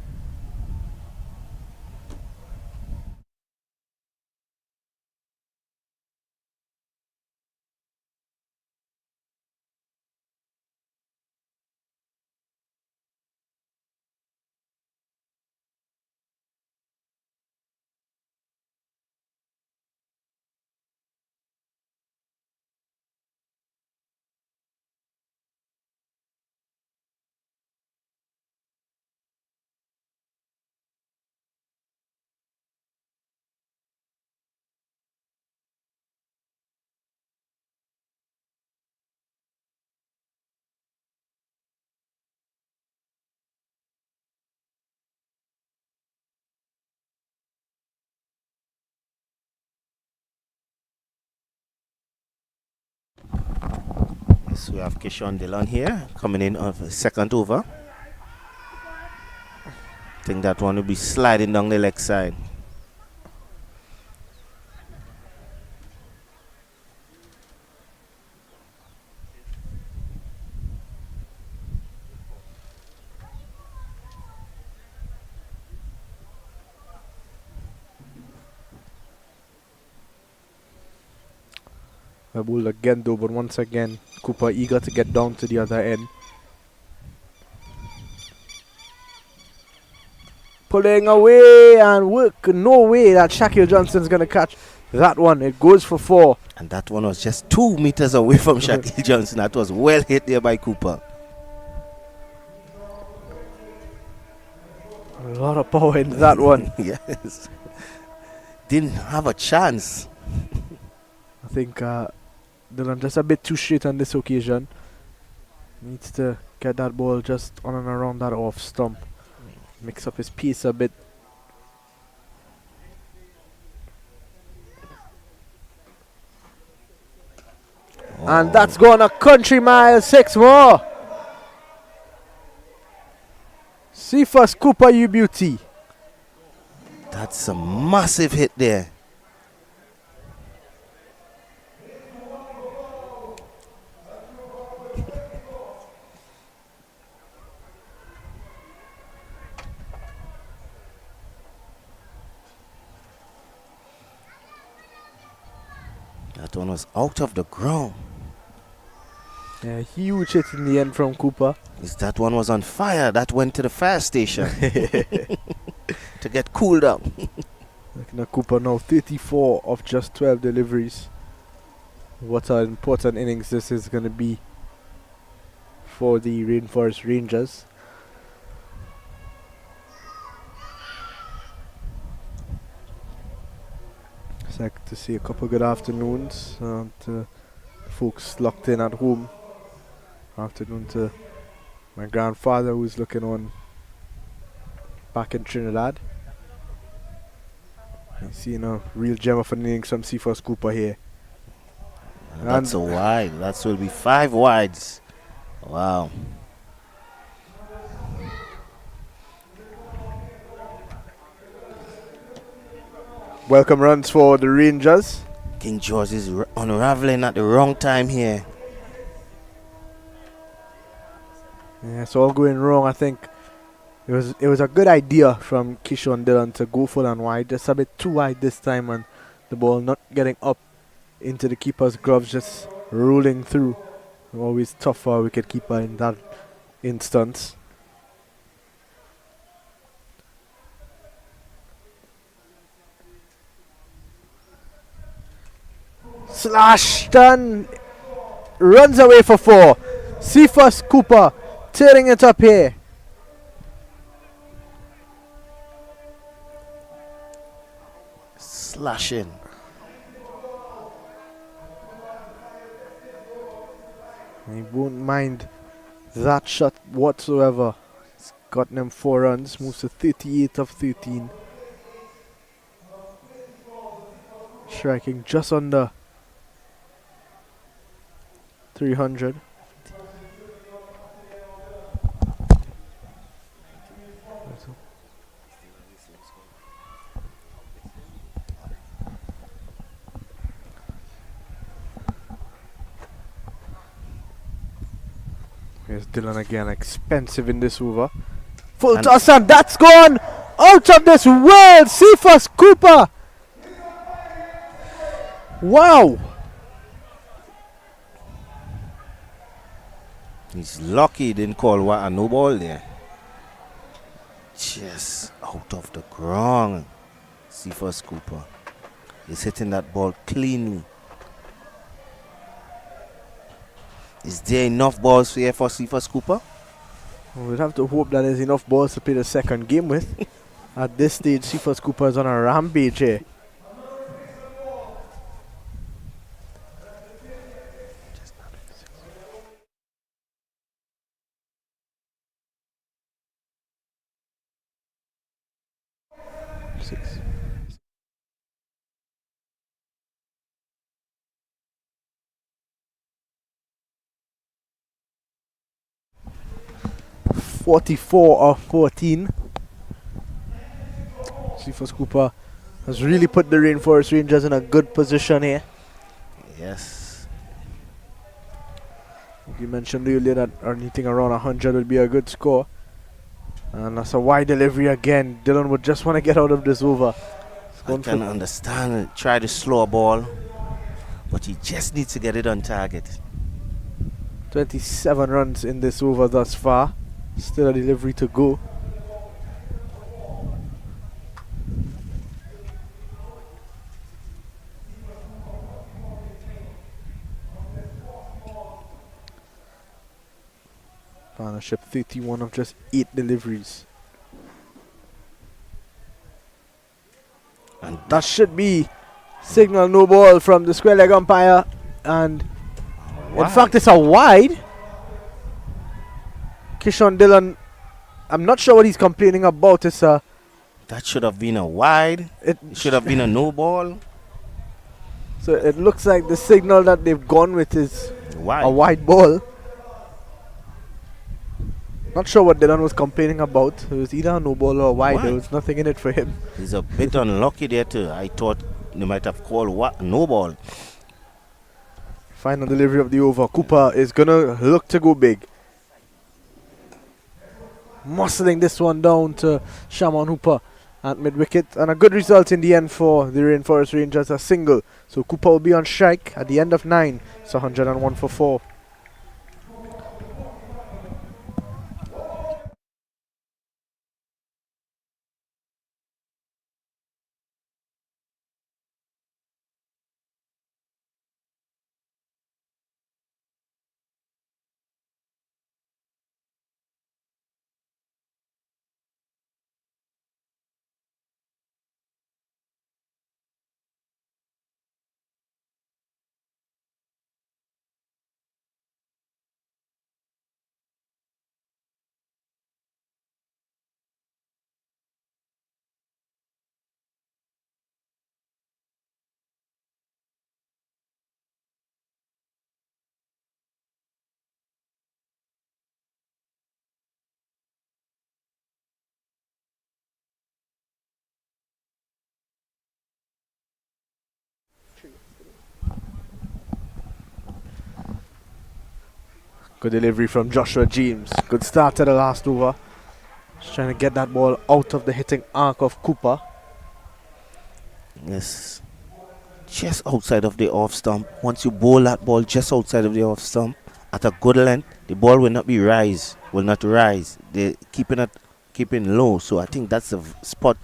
Yes, we have Kishon Dillon here coming in of the second over. I think that one will be sliding down the leg side. A ball again though, but once again Cooper eager to get down to the other end. Pulling away and work. No way that Shaquille Johnson's going to catch that one. It goes for 4. And that one was just 2 meters away from Shaquille Johnson. That was well hit there by Cooper. A lot of power in that one. Yes. Didn't have a chance. I think Dylan just a bit too straight on this occasion. Needs to get that ball just on and around that off stump. Mix up his piece a bit. And that's going a country mile 6 more. Cephas Cooper, you beauty. That's a massive hit there. That one was out of the ground. Yeah, huge hit in the end from Cooper. That one was on fire. That went to the fire station to get cooled up. Looking at Cooper now, 34 of just 12 deliveries. What an important innings this is going to be for the Rainforest Rangers. It's like to see a couple good afternoons to folks locked in at home. Afternoon to my grandfather who's looking on back in Trinidad. I'm seeing a real gem of an innings from Cephas Cooper here. And that's a wide. That will be 5 wides. Wow. Welcome runs for the Rangers. King George is unraveling at the wrong time here. Yeah, it's all going wrong. I think it was a good idea from Kishon Dillon to go full and wide. Just a bit too wide this time, and the ball not getting up into the keeper's gloves, just rolling through. Always tough for a wicket keeper in that instance. Slash done. Runs away for 4. Cephas Cooper tearing it up here. Slashing. He won't mind that shot whatsoever. It's gotten him 4 runs, moves to 38 of 13. Striking just under 300. Here's Dillon again, expensive in this over. Full toss and that's gone out of this world. Cephas Cooper. Wow. He's lucky he didn't call a no ball there. Just out of the ground. Cephas Cooper is hitting that ball cleanly. Is there enough balls here for Cephas Cooper? We'd have to hope that there's enough balls to play the second game with. At this stage, Cephas Cooper is on a rampage here. Six. 44 of 14. Cephas Cooper has really put the Rainforest Rangers in a good position here. Yes. You mentioned earlier that anything around 100 would be a good score. And that's a wide delivery again. Dillon would just want to get out of this over. I can understand. Try to slow a ball, but he just needs to get it on target. 27 runs in this over thus far. Still a delivery to go. Partnership 31 of just 8 deliveries. And that should be signal no ball from the square leg umpire. And in fact, it's a wide. Kishon Dillon, I'm not sure what he's complaining about. It's a That should have been a wide. It should have been a no ball. So it looks like the signal that they've gone with is Wide. a wide ball. Not sure what Dillon was complaining about. It was either a no ball or a wide. There was nothing in it for him. He's a bit unlucky there too. I thought they might have called no ball. Final delivery of the over. Cooper is going to look to go big. Muscling this one down to Shaman Hooper at mid-wicket. And a good result in the end for the Rainforest Rangers, a single. So Cooper will be on strike at the end of 9. It's 101 for 4. Good delivery from Joshua James. Good start to the last over. Just trying to get that ball out of the hitting arc of Cooper. Yes. Just outside of the off stump. Once you bowl that ball just outside of the off stump at a good length, the ball will not rise. They're keeping low. So I think that's the spot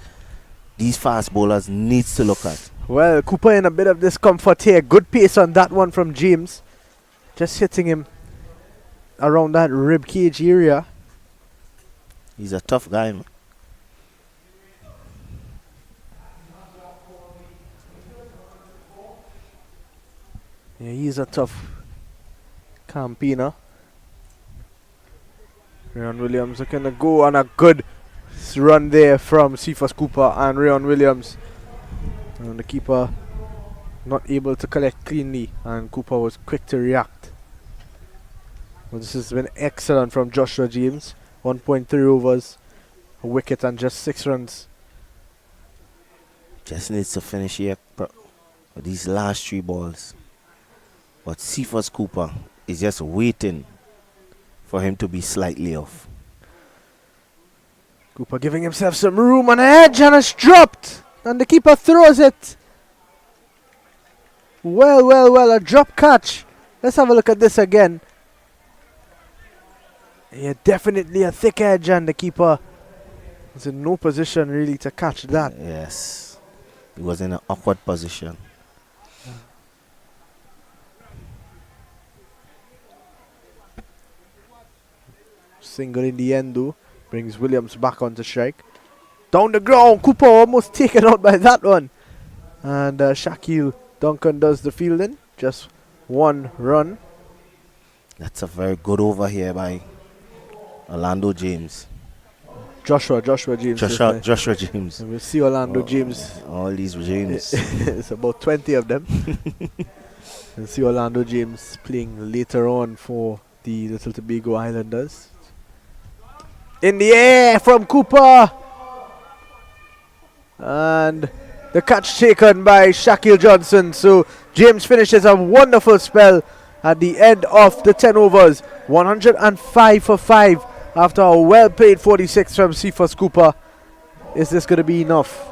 these fast bowlers needs to look at. Well, Cooper in a bit of discomfort here. Good pace on that one from James. Just hitting him around that rib cage area. He's a tough guy, man. Yeah, he's a tough campaigner. Rayon Williams looking to go on a good run there from Cephas Cooper and Rayon Williams. And the keeper not able to collect cleanly, and Cooper was quick to react. Well, this has been excellent from Joshua James. 1.3 overs, a wicket and just 6 runs. Just needs to finish here with these last 3 balls. But Cephas Cooper is just waiting for him to be slightly off. Cooper giving himself some room on the edge, and it's dropped. And the keeper throws it. Well, a drop catch. Let's have a look at this again. Yeah, definitely a thick edge, and the keeper was in no position really to catch that. Yes. He was in an awkward position. Single in the end though, brings Williams back onto strike. Down the ground, Cooper almost taken out by that one. And Shaquille Duncan does the fielding. Just 1 run. That's a very good over here by Orlando James. Joshua James. Joshua James. And we'll see Orlando James. All these James. It's about 20 of them. We'll see Orlando James playing later on for the Little Tobago Islanders. In the air from Cooper. And the catch taken by Shaquille Johnson. So James finishes a wonderful spell at the end of the 10 overs. 105 for 5 after a well played 46 from Cephas Cooper. Is this going to be enough?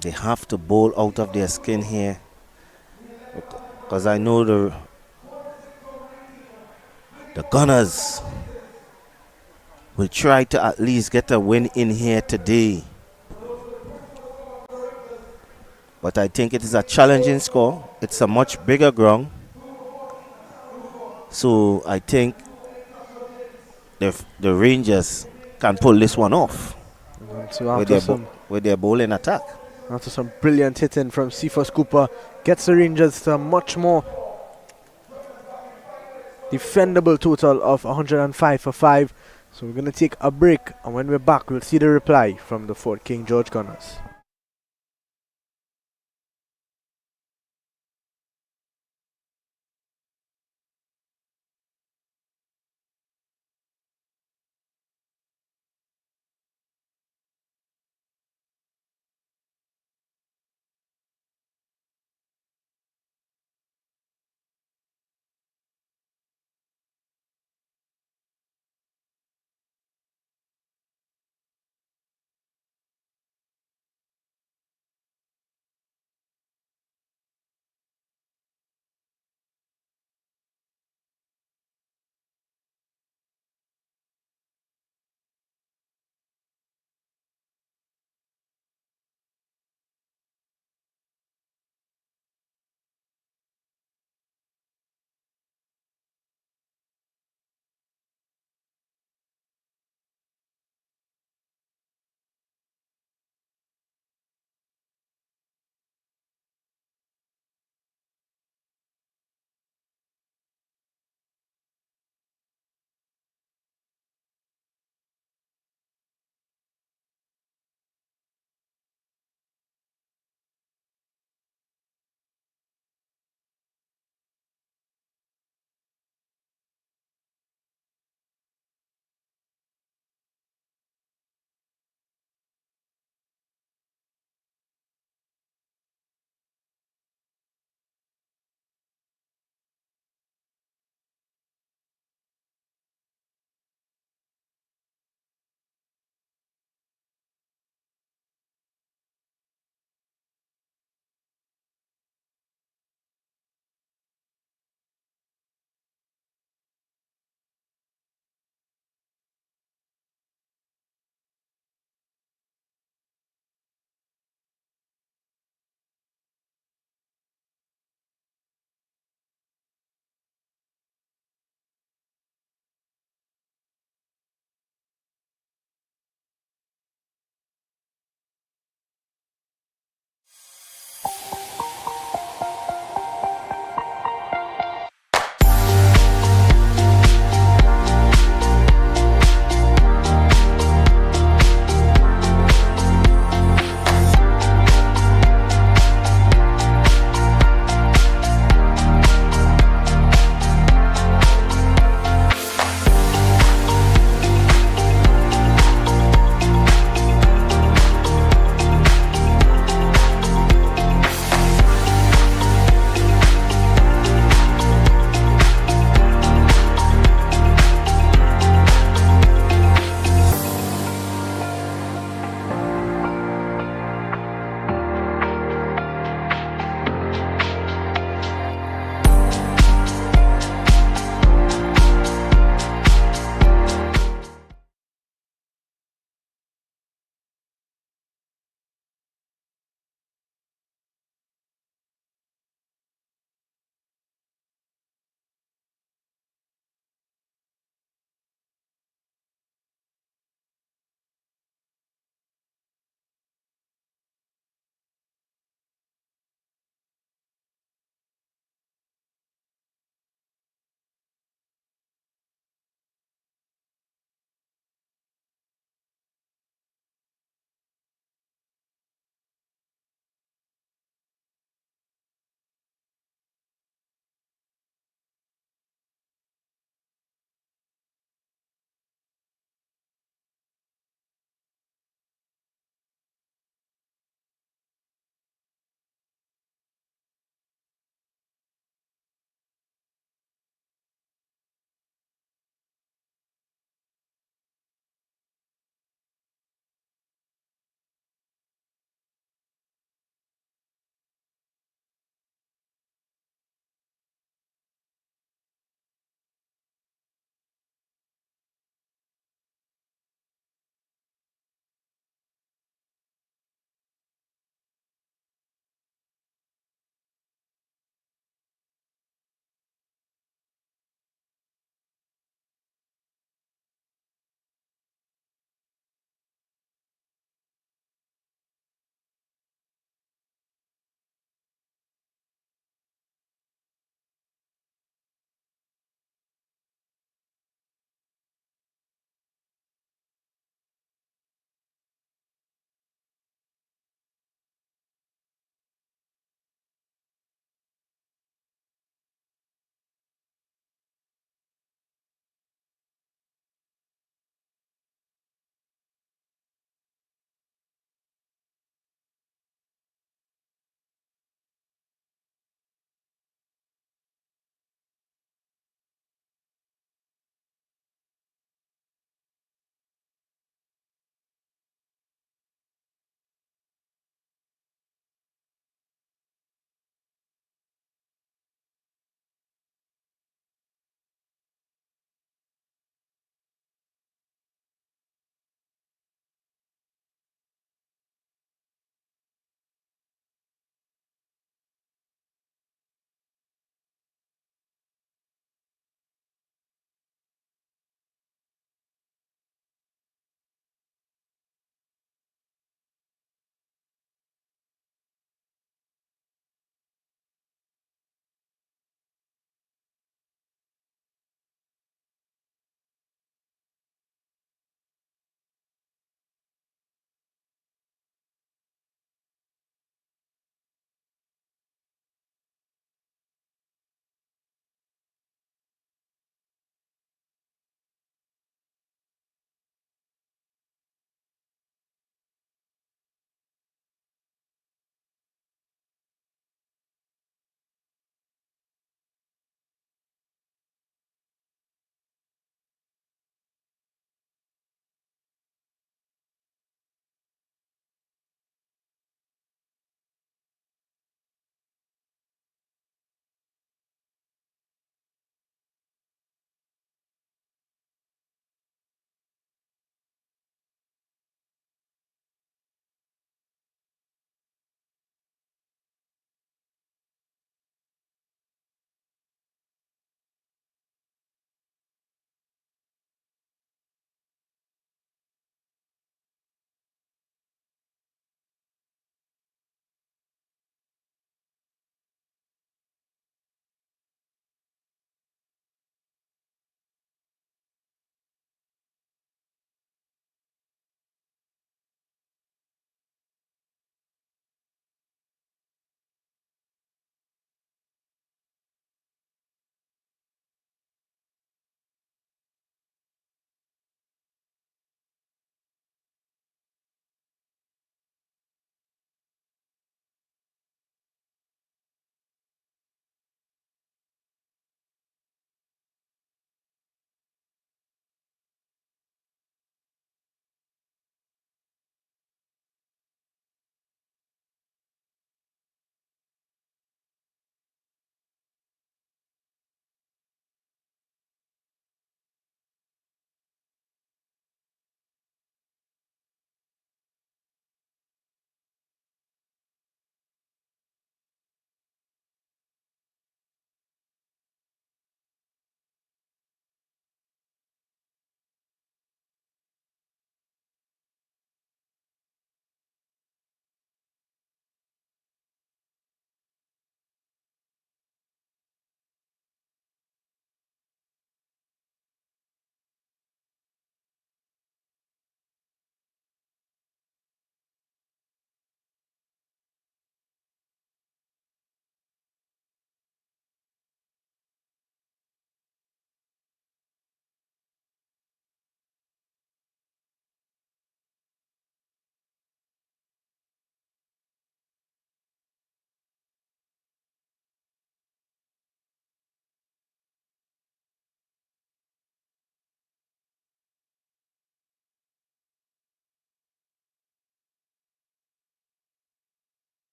They have to bowl out of their skin here, because I know the Gunners will try to at least get a win in here today. But I think it is a challenging score. It's a much bigger ground. So I think the Rangers can pull this one off So with their bowling attack. after some brilliant hitting from Cephas Cooper, gets the Rangers to a much more defendable total of 105 for 5. So we're going to take a break, and when we're back, we'll see the reply from the Fort King George Gunners.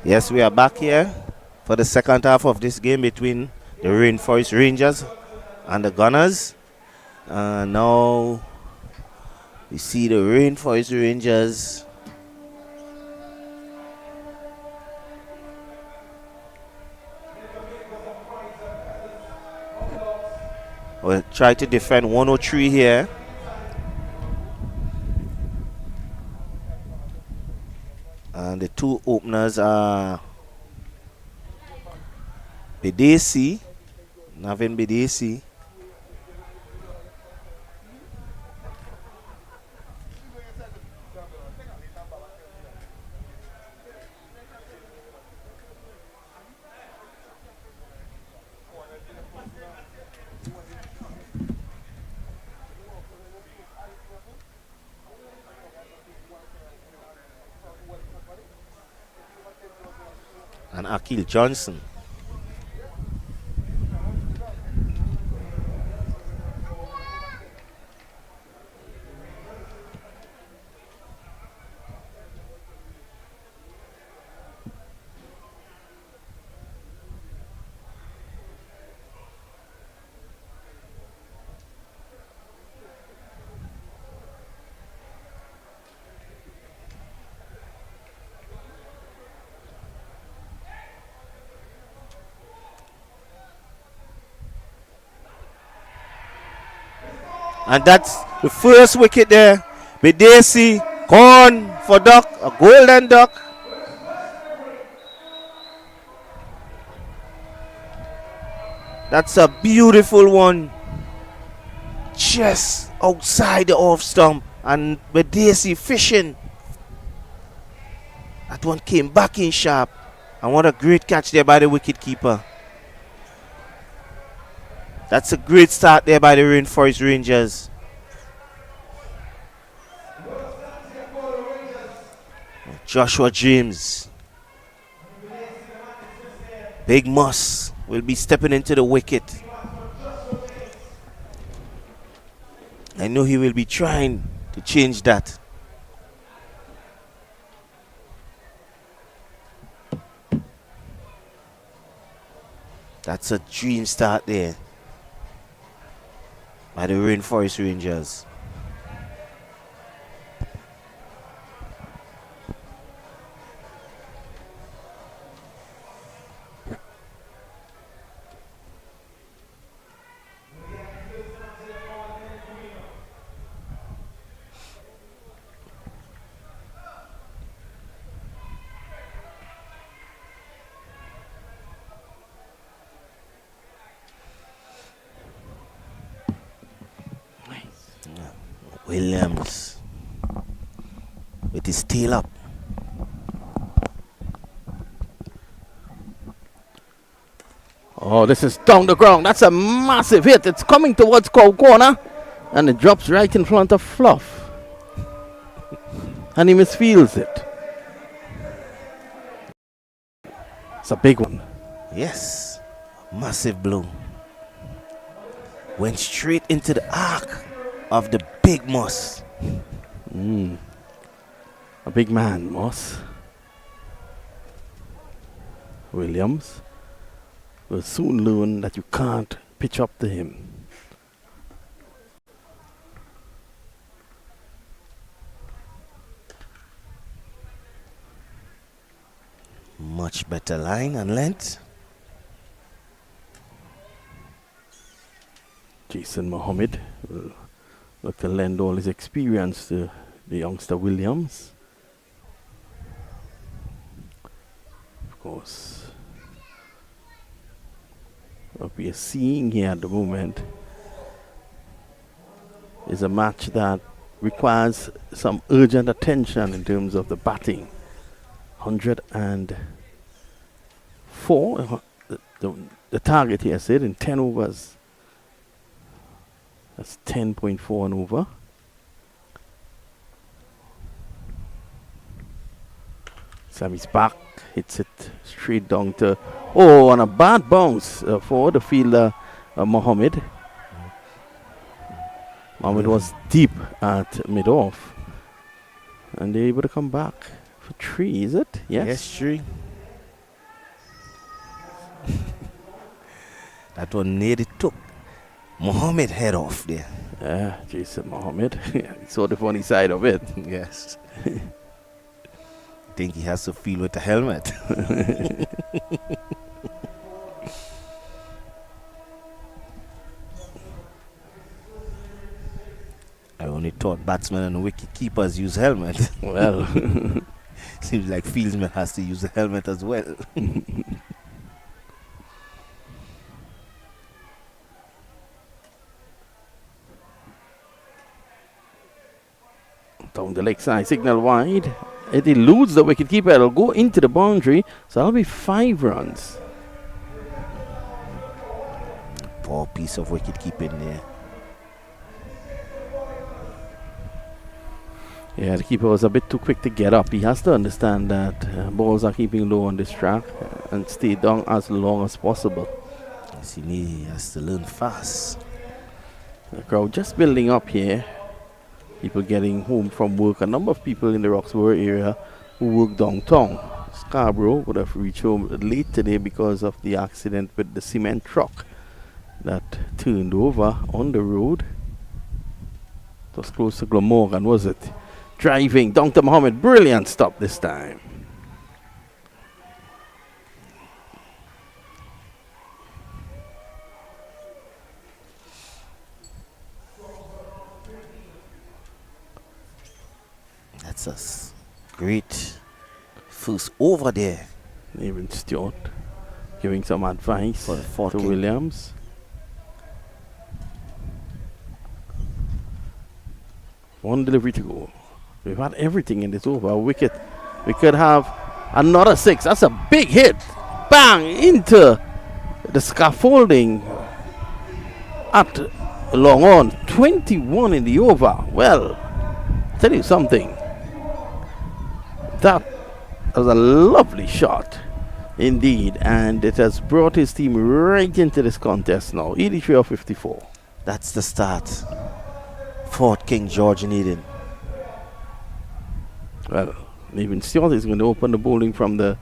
Yes, we are back here for the second half of this game between the Rainforest Rangers and the Gunners. Now we see the Rainforest Rangers will try to defend 103 here. And the two openers are Bedesi, Navin Bedesi, and Akil Johnson. And that's the first wicket there. Bedesi gone for duck, a golden duck. That's a beautiful one. Just outside the off stump. And Bedesi fishing. That one came back in sharp. And what a great catch there by the wicket keeper. That's a great start there by the Rainforest Rangers. Joshua James. Big Moss will be stepping into the wicket. I know he will be trying to change that. That's a dream start there by the Rainforest Rangers. Williams with his tail up. Oh, this is down the ground. That's a massive hit. It's coming towards Cow Corner. And it drops right in front of Fluff. And he misfields it. It's a big one. Yes, massive blow. Went straight into the arc of the big Moss. A big man, Moss. Williams will soon learn that you can't pitch up to him. Much better line and length. Jason Mohammed will look to lend all his experience to the youngster Williams. Of course, what we are seeing here at the moment is a match that requires some urgent attention in terms of the batting. 104, the target here said in 10 overs. That's 10.4 and over. Sammy's back, hits it straight down to, on a bad bounce for the fielder Mohammed. Mohammed was deep at mid-off. And they're able to come back for 3, is it? Yes. Yes, 3. That one nearly took Mohammed head off there. Jason Mohammed. He saw the funny side of it. Yes. Think he has to feel with the helmet. I only thought batsmen and wicket keepers use helmet. Well, Seems like fieldsman has to use the helmet as well. down the leg side, signal wide. It eludes the wicket keeper. It'll go into the boundary. So that'll be 5 runs. Poor piece of wicket keeping there. Yeah, the keeper was a bit too quick to get up. He has to understand that balls are keeping low on this track and stay down as long as possible. Yes, he has to learn fast. The crowd just building up here. People getting home from work. A number of people in the Roxborough area who work downtown. Scarborough would have reached home late today because of the accident with the cement truck that turned over on the road. It was close to Glamorgan, was it? Driving, Dr. Mohammed, brilliant stop this time. That's a great first over there. Even Stewart giving some advice For the fourth to king. Williams. One delivery to go. We've had everything in this over. A wicket. We could have another 6. That's a big hit. Bang! Into the scaffolding at long on. 21 in the over. Well, I'll tell you something. That was a lovely shot indeed. And it has brought his team right into this contest now. 83 of 54. That's the start. Fort King George needed. Well, even Stewart is going to open the bowling from the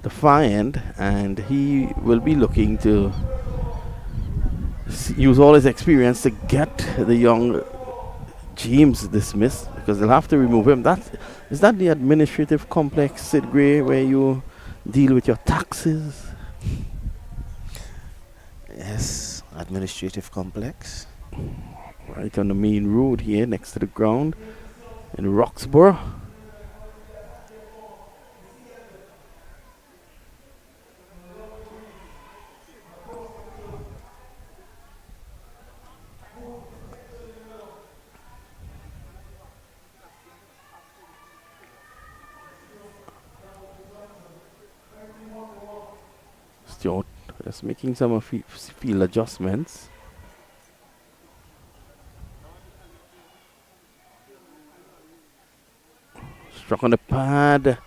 far end, and he will be looking to use all his experience to get the young James dismissed, because they'll have to remove him. Is that the administrative complex, Sid Gray, where you deal with your taxes? Yes, administrative complex. Right on the main road here, next to the ground in Roxborough. Stewart just making some of field adjustments. Struck on the pad,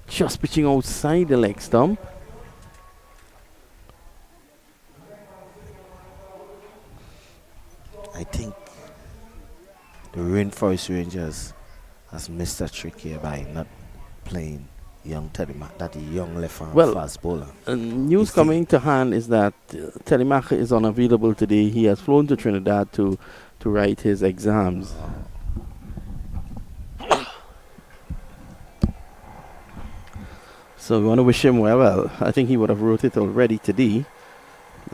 just pitching outside the leg stump. I think the Rainforest Rangers has missed a trick here by not playing young that young left-arm Well, fast bowler. News see- coming to hand is that Telemacher is unavailable today. He has flown to Trinidad to write his exams. So we want to wish him well. I think he would have wrote it already today.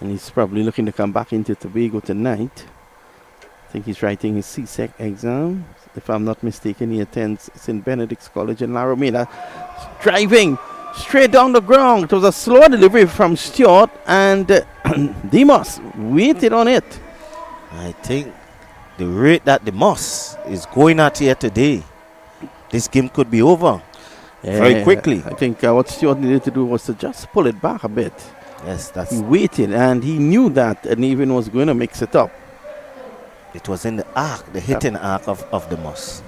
And he's probably looking to come back into Tobago tonight. I think he's writing his CSEC exam. If I'm not mistaken, he attends St. Benedict's College in Laramina. Driving straight down the ground. It was a slow delivery from Stewart, and Demas waited on it. I think the rate that the Moss is going at here today, this game could be over very quickly. I think what Stewart needed to do was to just pull it back a bit. Yes, He waited, and he knew that, and even was going to mix it up. it was in the arc, the hitting arc of the Moss.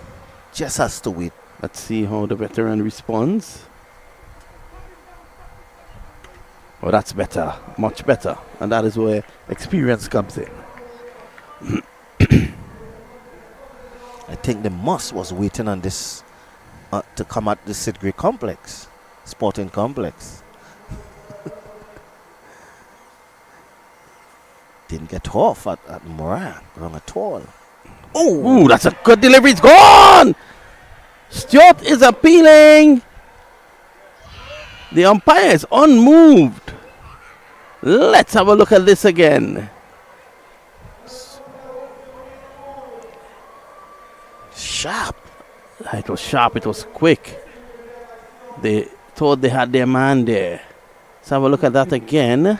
Just has to wait. Let's see how the veteran responds. Oh, that's better, much better, and that is where experience comes in. I think the Moss was waiting on this to come at the Sidgray complex, sporting complex. Didn't get off at Moran. Wrong at all. Oh, that's a good delivery. It's gone. Stewart is appealing. The umpire is unmoved. Let's have a look at this again. Sharp. It was sharp. It was quick. They thought they had their man there. Let's have a look at that again.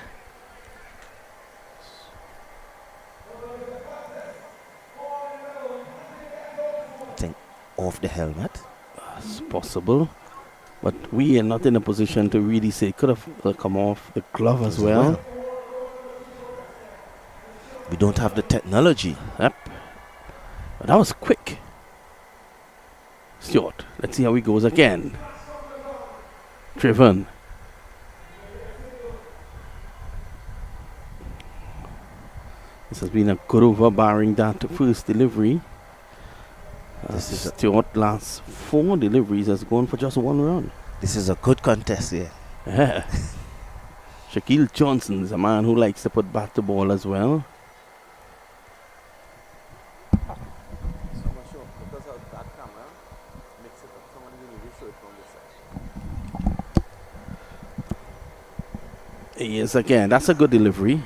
I think off the helmet. It's possible. But we are not in a position to really say. It could have come off the glove as well. We don't have the technology. Yep. But that was quick. Stewart, let's see how he goes again. Driven. This has been a good over, barring that first delivery. This is Stewart last 4 deliveries has gone for just 1 run. This is a good contest here. Yeah. Shaquille Johnson is a man who likes to put bat to ball as well. Yes, again, that's a good delivery.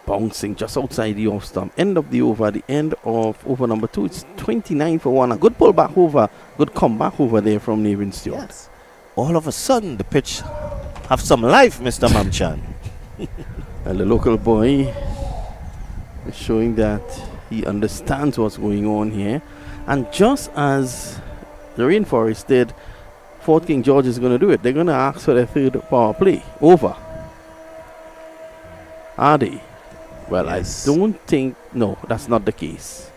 Bouncing just outside the off stump. End of the over, the end of over number 2. It's 29 for 1. A good pull back over, good comeback over there from Nevin Stewart. Yes. All of a sudden, the pitch have some life, Mr. Mamchan. And the local boy is showing that he understands what's going on here. And just as the Rainforest did, Fort King George is going to do it. They're going to ask for their 3rd power play. Over. Are they? Well, yes. I don't think... No, that's not the case.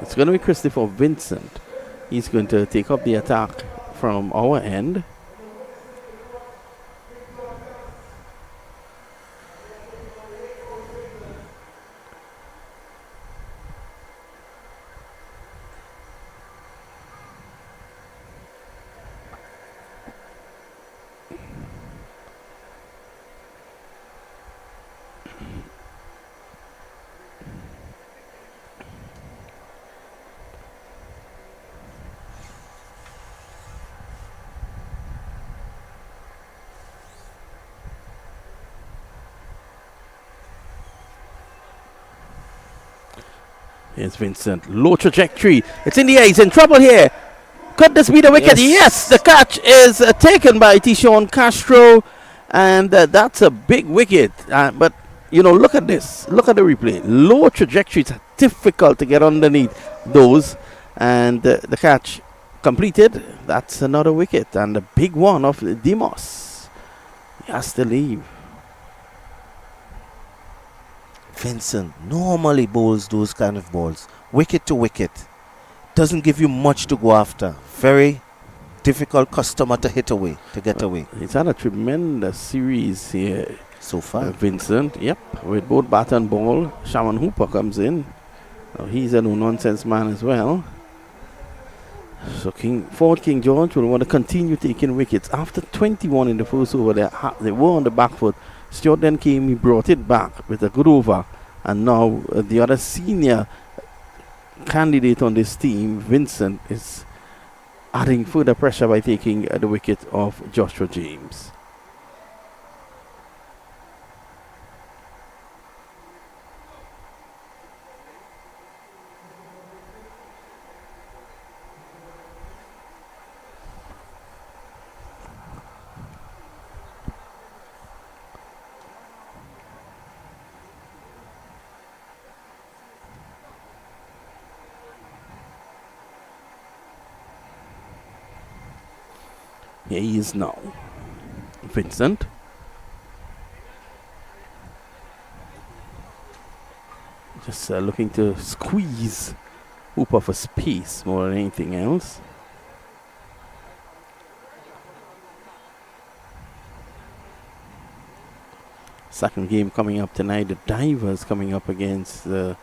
It's going to be Christopher Vincent. He's going to take up the attack from our end. Here's Vincent. Low trajectory. It's in the air. He's in trouble here. Could this be the wicket? Yes, the catch is taken by Tishon Castro. And that's a big wicket. But, you know, look at this. Look at the replay. Low trajectory. It's difficult to get underneath those. And the catch completed. That's another wicket. And the big one of Demos. He has to leave. Vincent normally bowls those kind of balls. Wicket to wicket. Doesn't give you much to go after. Very difficult customer to hit away, to get away. He's had a tremendous series here. So far. Vincent, yep. With both bat and ball. Shaman Hooper comes in. Now he's a no-nonsense man as well. So Fort King George will want to continue taking wickets. After 21 in the first over, they were on the back foot. Stewart then came, he brought it back with a good over. And now the other senior candidate on this team, Vincent, is adding further pressure by taking the wicket of Joshua James. Here he is now. Vincent. Just looking to squeeze Hooper for space more than anything else. Second game coming up tonight. The Divers coming up against the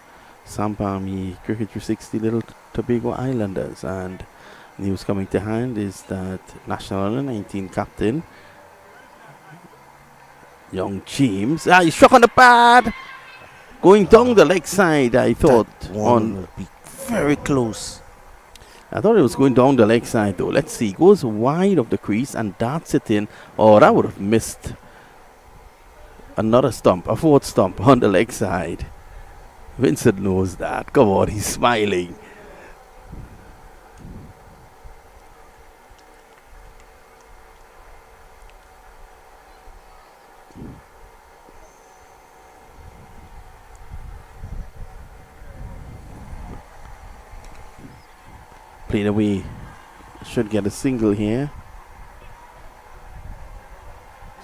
Sampami Cricket 360 Little Tobago Islanders. And news coming to hand is that National Under 19 captain Young James. He struck on the pad. Going down the leg side, I thought. That one will be very close. I thought it was going down the leg side though. Let's see. Goes wide of the crease and darts it in. Oh, that would have missed. Another stump, a fourth stump on the leg side. Vincent knows that. Come on, he's smiling. Played away. Should get a single here.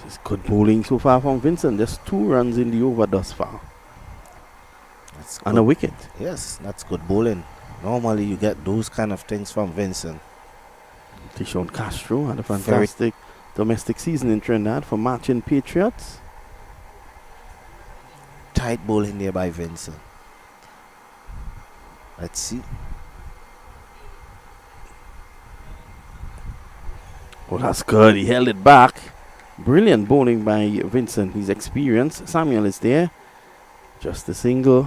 This is good bowling so far from Vincent. There's 2 runs in the over thus far. That's And a wicket. Yes, that's good bowling. Normally you get those kind of things from Vincent. Tishon Castro had a fantastic domestic season in Trinidad for matching Patriots. Tight bowling there by Vincent. Let's see. Oh, that's good. He held it back. Brilliant bowling by Vincent. He's experienced. Samuel is there. Just a single.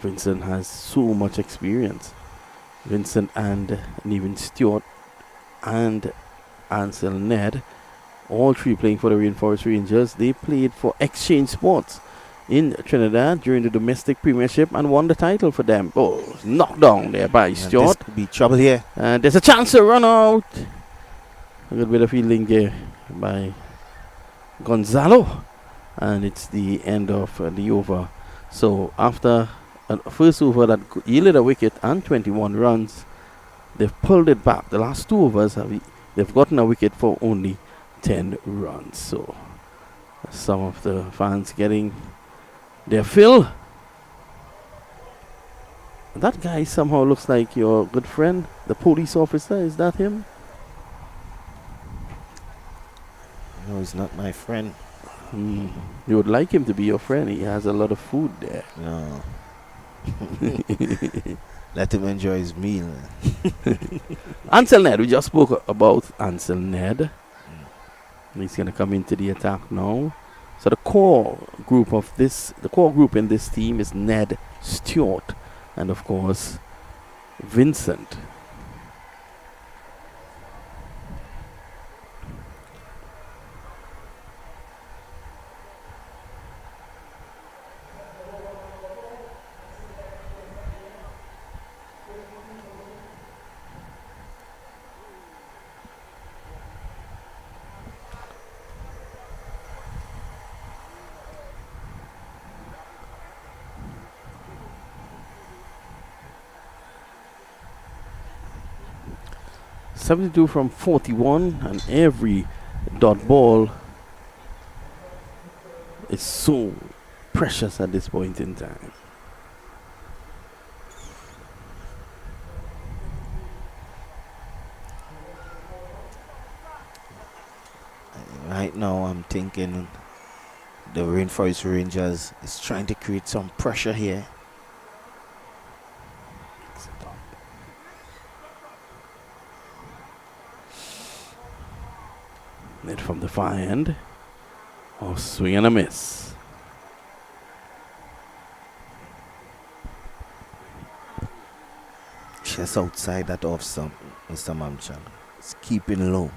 Vincent has so much experience. Vincent and Nevin Stewart and Ansel Ned, all 3 playing for the Rainforest Rangers. They played for Exchange Sports in Trinidad during the domestic premiership and won the title for them. Oh, knocked down there by Stewart. This could be trouble here. And there's a chance to run out. A good bit of fielding there by Gonzalo. And it's the end of the over. So after a first over that yielded a wicket and 21 runs, they've pulled it back. The last 2 overs, they've gotten a wicket for only 10 runs. So some of the fans getting their fill. That guy somehow looks like your good friend, the police officer. Is that him? No, he's not my friend. You would like him to be your friend. He has a lot of food there. No. Let him enjoy his meal. Ansel Ned, we just spoke about Ansel Ned. He's going to come into the attack now. So the core group in this team is Ned, Stewart, and of course Vincent. .72 from 41, and every dot ball is so precious at this point in time. Right now I'm thinking the Rainforest Rangers is trying to create some pressure here. Net from the far end. Oh, swing and a miss. Just outside that off stump, Mr. Mamchan. It's keeping low.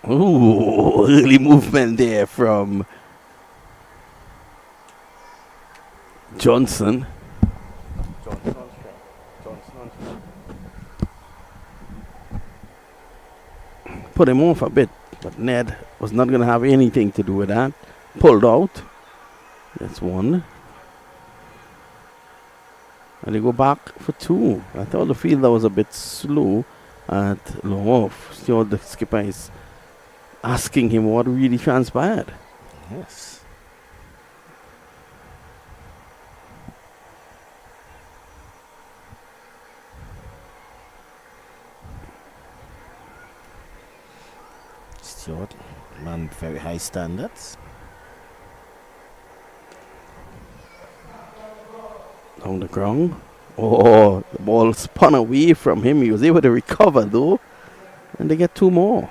Ooh, early movement there from Johnson. Put him off a bit, but Ned was not going to have anything to do with that. Pulled out. That's 1. And they go back for 2. I thought the fielder was a bit slow at low off. Still, the skipper is asking him what really transpired. Yes. Stewart, man, very high standards. Down the ground. Oh, the ball spun away from him. He was able to recover though. And they get 2 more.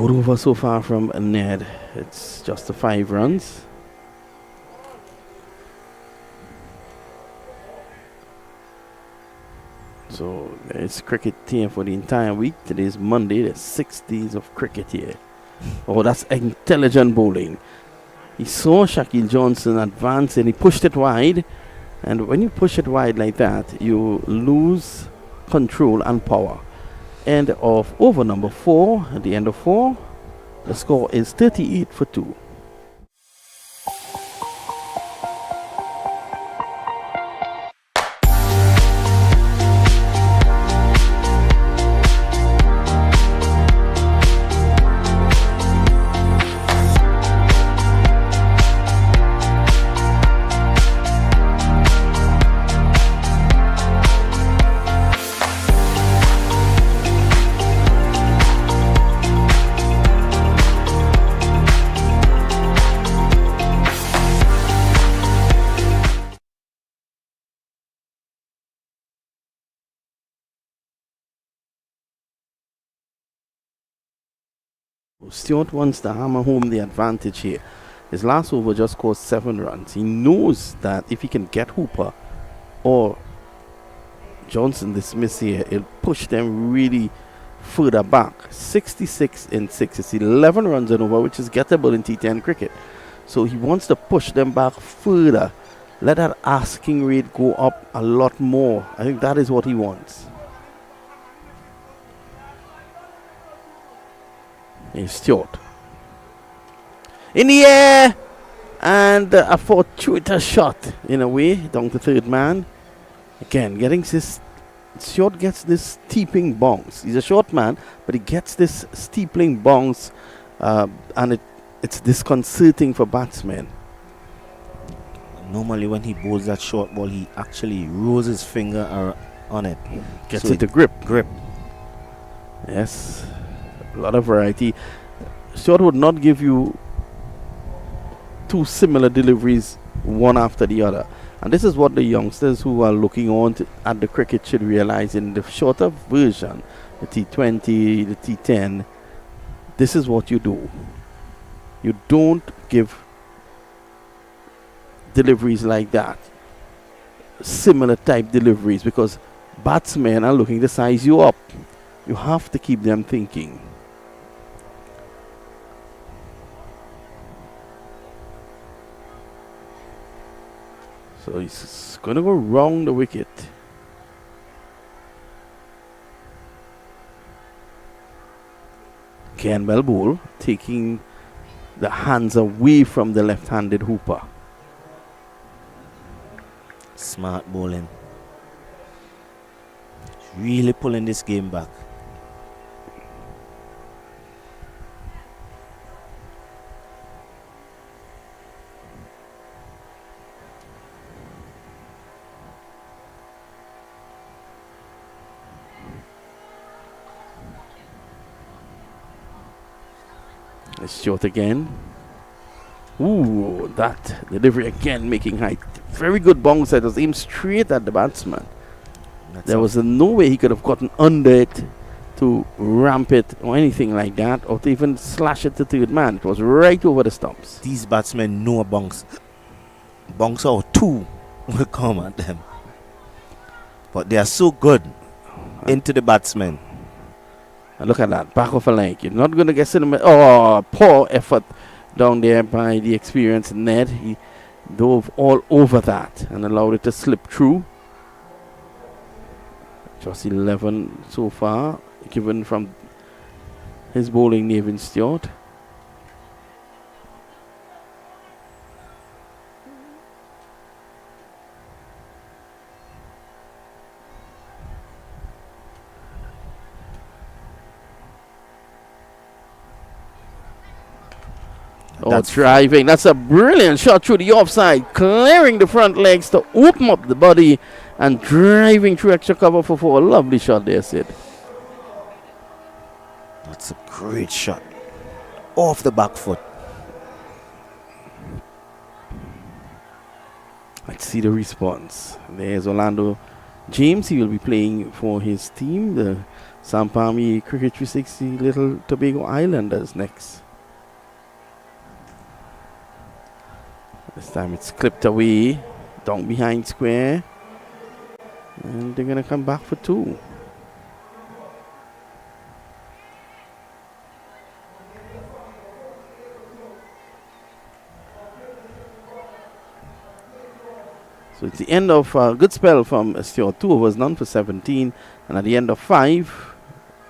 Good over so far from Ned. It's just the 5 runs. So it's cricket here for the entire week. Today is Monday. There's 6 days of cricket here. Oh, that's intelligent bowling. He saw Shaquille Johnson advance and he pushed it wide. And when you push it wide like that, you lose control and power. End of over number 4. At the end of 4, the score is 38 for 2. Stewart wants to hammer home the advantage here. His last over just scored 7 runs. He knows that if he can get Hooper or Johnson dismissed here, it'll push them really further back. 66 in 6. It's 11 runs and over, which is gettable in T10 cricket. So he wants to push them back further. Let that asking rate go up a lot more. I think that is what he wants. Here's Stewart. In the air! And a fortuitous shot in a way down to third man. Again, getting this. Stewart gets this steeping bounce. He's a short man, but he gets this steepling bounce, and it's disconcerting for batsmen. Normally, when he bowls that short ball, he actually rolls his finger on it. Gets it to grip. Grip. Yes. A lot of variety. Stewart would not give you 2 similar deliveries one after the other. And this is what the youngsters who are looking on at the cricket should realize in the shorter version, the T20, the T10. This is what you do. You don't give deliveries like that. Similar type deliveries, because batsmen are looking to size you up. You have to keep them thinking. So he's going to go round the wicket. Campbell Bowl taking the hands away from the left-handed Hooper. Smart bowling. Really pulling this game back. It's short again. Ooh, that delivery again making height. Very good bounce. It was aimed straight at the batsman. There was no way he could have gotten under it to ramp it or anything like that, or to even slash it to third man. It was right over the stumps. These batsmen know a bounce or 2 will come at them. But they are so good into the batsmen. And look at that, back of a leg. You're not going to get cinnamon. Oh, poor effort down there by the experienced Ned. He dove all over that and allowed it to slip through. Just 11 so far, given from his bowling, Nathan Stewart. That's driving. That's a brilliant shot through the offside, clearing the front legs to open up the body and driving through extra cover for 4. A lovely shot there, Sid. That's a great shot. Off the back foot. Let's see the response. There's Orlando James. He will be playing for his team, the Sampami Cricket 360 Little Tobago Islanders, next. This time it's clipped away, down behind square, and they're going to come back for 2. So it's the end of a good spell from Stuart. 2 overs, none for 17. And at the end of 5,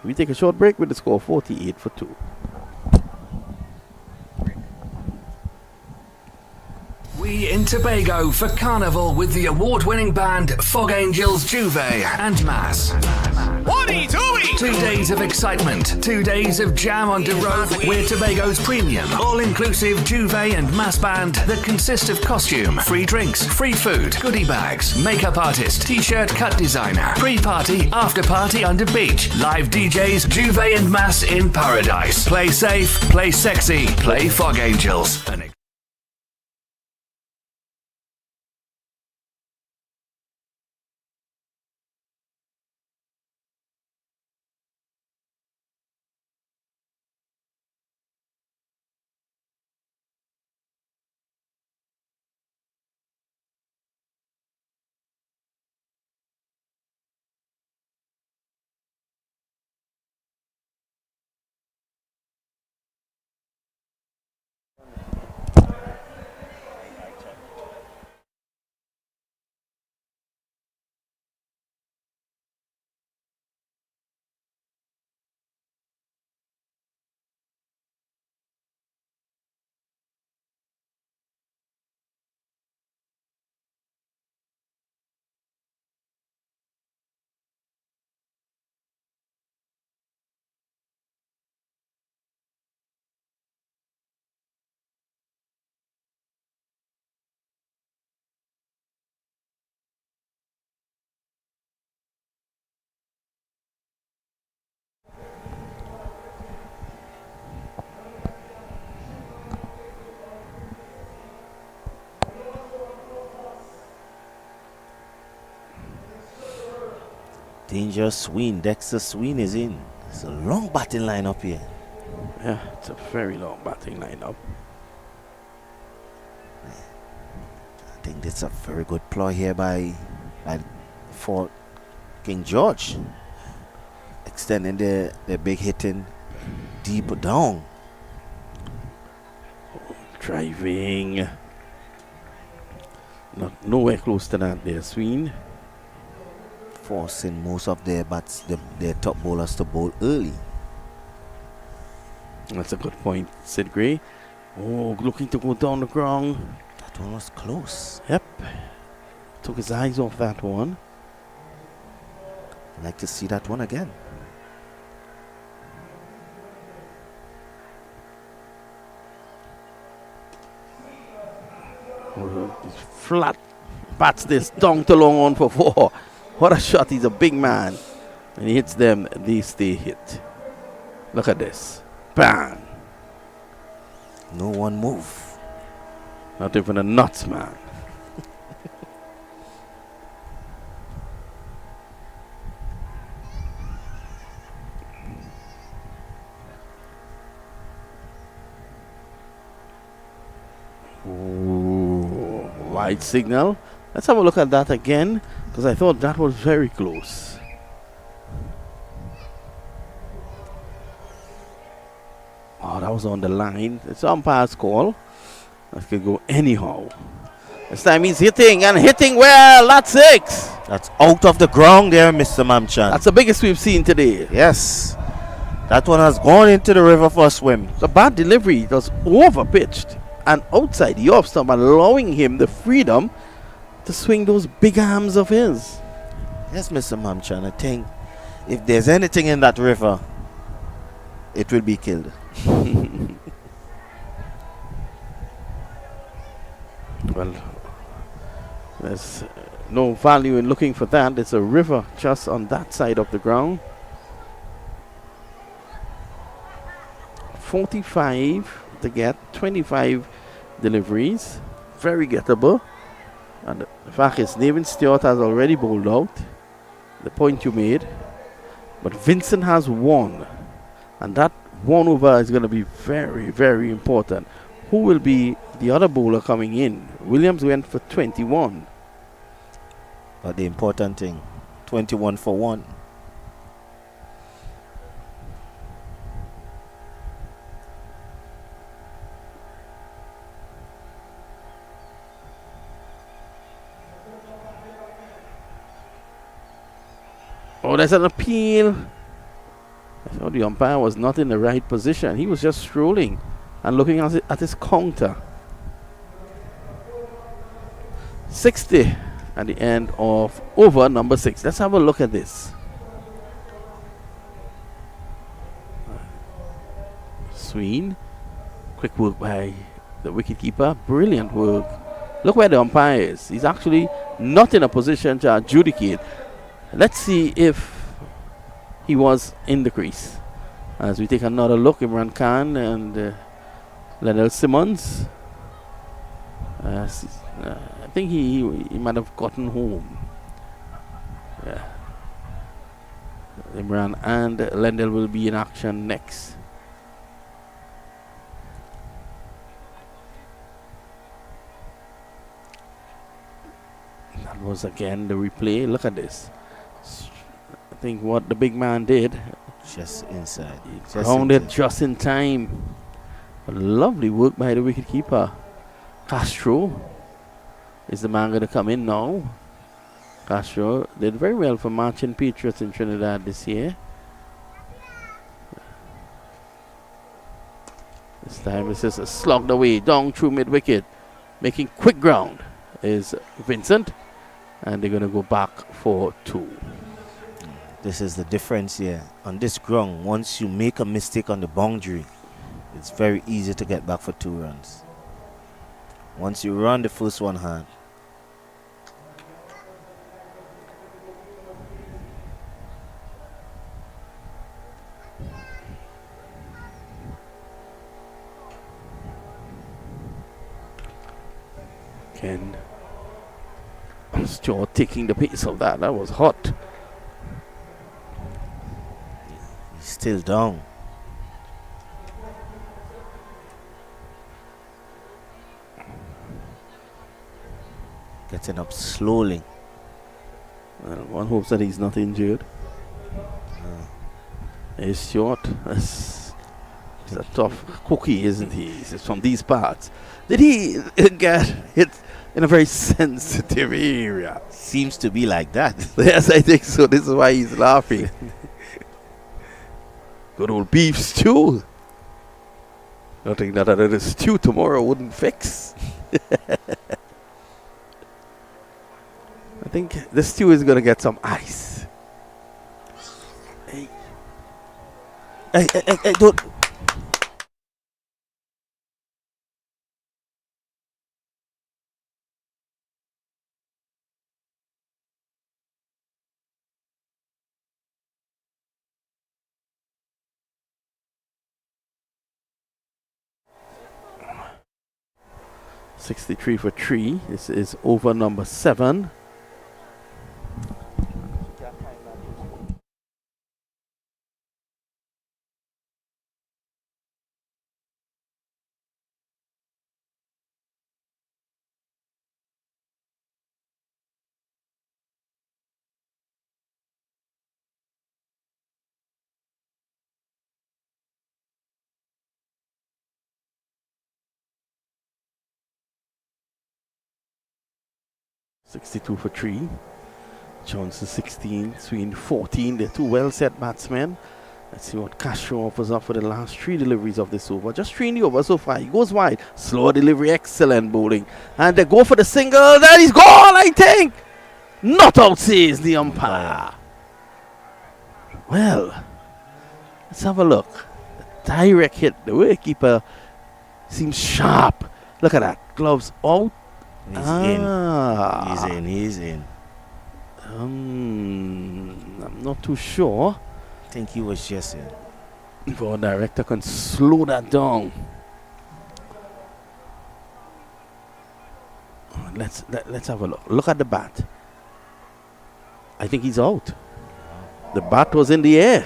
we take a short break with the score 48 for 2. We in Tobago for Carnival with the award-winning band Fog Angels, Juve and Mass. What are you doing? 2 days of excitement, 2 days of jam on the road. We're Tobago's premium, all-inclusive Juve and Mass band that consist of costume, free drinks, free food, goodie bags, makeup artist, t-shirt cut designer, pre-party, after-party under beach, live DJs, Juve and Mass in paradise. Play safe, play sexy, play Fog Angels. Danger Sween. Dexter Sween is in. It's a long batting line up here. Yeah, it's a very long batting lineup. I think that's a very good ploy here by for King George. Extending the big hitting deep down. Driving. Nowhere close to that there, Sween. Forcing most of their bats, their top bowlers to bowl early. That's a good point, Sid Gray. Oh, looking to go down the ground. That one was close. Yep. Took his eyes off that one. I'd like to see that one again. Flat bats this down to long on for 4. What a shot. He's a big man. And he hits them, they stay hit. Look at this. Bang. No one move. Not even a nuts man. Ooh, wide signal. Let's have a look at that again, because I thought that was very close. Oh, that was on the line. It's umpire's call. That could go anyhow. This time he's hitting, and hitting well. That's 6. That's out of the ground there, Mr. Mamchan. That's the biggest we've seen today. Yes. That one has gone into the river for a swim. The bad delivery. It was over pitched and outside the off stump, allowing him the freedom to swing those big arms of his. Yes, Mr. Mamchan. I think if there's anything in that river, it will be killed. Well, there's no value in looking for that. It's a river just on that side of the ground. 45 to get, 25 deliveries. Very gettable. And the fact is, Nathan Stewart has already bowled out. the point you made. But Vincent has one. And that one over is going to be very, very important. Who will be the other bowler coming in? Williams went for 21. But the important thing, 21 for 1. Oh, there's an appeal. I thought the umpire was not in the right position. He was just strolling and looking at his counter. 60 at the end of over number 6. Let's have a look at this. Sween. Quick work by the wicketkeeper. Brilliant work. Look where the umpire is. He's actually not in a position to adjudicate. Let's see if he was in the crease. As we take another look, Imran Khan and Lionel Simmons. I think he might have gotten home. Yeah. Imran and Lendl will be in action next. That was again the replay. Look at this. I think what the big man did, Just inside. grounded just in time. A lovely work by the wicketkeeper. Castro is the man going to come in now. Castro did very well for Marching Patriots in Trinidad this year. This time it's just slugged away down through mid-wicket. Making quick ground is Vincent. And they're going to go back for 2. This is the difference here. On this ground, once you make a mistake on the boundary, it's very easy to get back for 2 runs. Once you run the first one hard, Ken Stewart taking the pace of that. That was hot. he's still down. Getting up slowly. Well, one hopes that he's not injured. He's Stewart. He's a tough cookie, isn't he? He's from these parts. Did he get hit in a very sensitive area? Seems to be like that. Yes, I think so. This is why he's laughing. Good old beef stew. Nothing that a stew tomorrow wouldn't fix. I think the stew is going to get some ice. Hey. Hey, don't. $63 for 3. This is over number 7. $62 for 3. Johnson 16, Sween 14. They're 2 well set batsmen. Let's see what Castro offers up for the last 3 deliveries of this over. Just 3 in the over so far. He goes wide. Slow delivery, excellent bowling. And they go for the single. There he's gone, I think. Not out, says the umpire. Well, let's have a look. Direct hit. The wicketkeeper seems sharp. Look at that. Gloves out. He's in. I'm not too sure. I think he was just in. If our director can slow that down. Let's have a look. Look at the bat. I think he's out. The bat was in the air.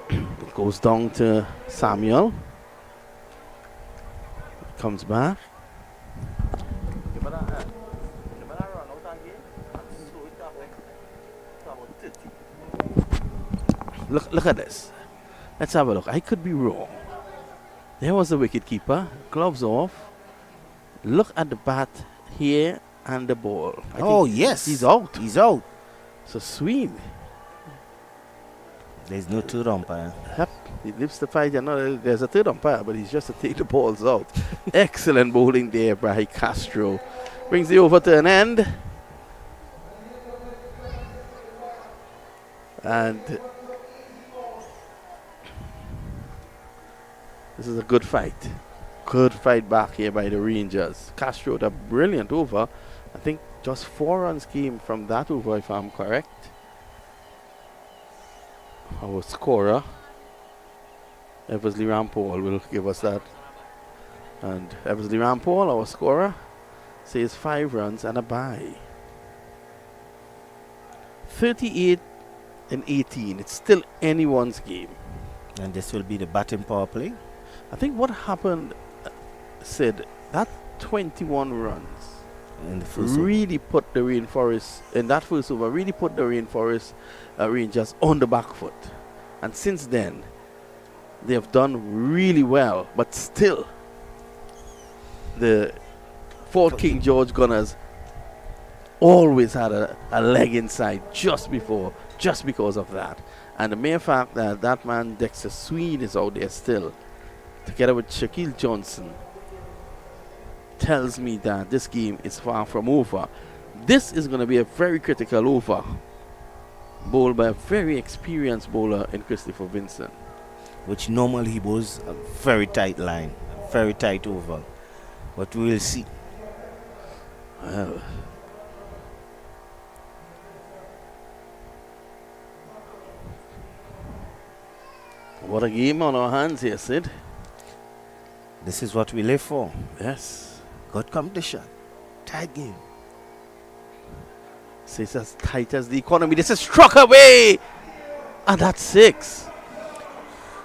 It goes down to Samuel. Comes back. Look at this. Let's have a look. I could be wrong. There was the wicketkeeper. Gloves off. Look at the bat here and the ball. I think yes. he's out. He's out. So Sween. There's no third umpire. Yep. He lives to fight. There's a third umpire, but he's just to take the balls out. Excellent bowling there by Castro. Brings the over to an end. And this is a good fight. Good fight back here by the Rangers. Castro with a brilliant over. I think just 4 runs came from that over, if I'm correct. Our scorer, Eversley Rampole, will give us that. And Eversley Rampole, our scorer, says 5 runs and a bye. 38 and 18. It's still anyone's game. And this will be the batting power play. I think what happened, Sid, that 21 runs In the first really put the Rainforest, in that first over, really put the Rainforest Rangers on the back foot. And since then, they have done really well. But still, the Fort King George Gunners always had a leg inside just because of that. And the mere fact that that man Dexter Sween is out there still, together with Shaquille Johnson, tells me that this game is far from over. This is going to be a very critical over, bowled by a very experienced bowler in Christopher Vincent. which normally he bowls a very tight line, a very tight over. But we will see. Well, what a game on our hands here, Sid. This is what we live for. Yes. Good competition. Tight game. So it's as tight as the economy. This is struck away. And that's 6.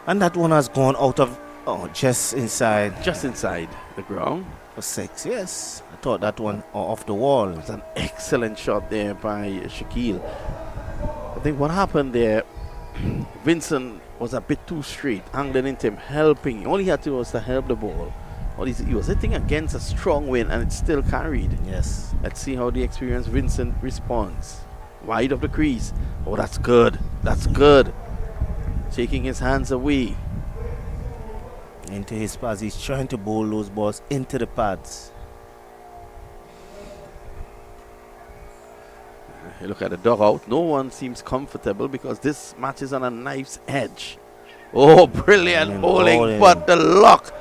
And that one has gone out of, just inside. Just inside the ground. For 6, yes. I thought that one off the wall. It's an excellent shot there by Shaquille. I think what happened there, Vincent was a bit too straight, angling into him, helping. All he had to do was to help the ball. He was hitting against a strong wind and it still carried. Yes. Let's see how the experienced Vincent responds. Wide of the crease. Oh, that's good. That's good. Taking his hands away. Into his pads. He's trying to bowl those balls into the pads. You look at the dugout. No one seems comfortable because this match is on a knife's edge. Oh, brilliant bowling. But the luck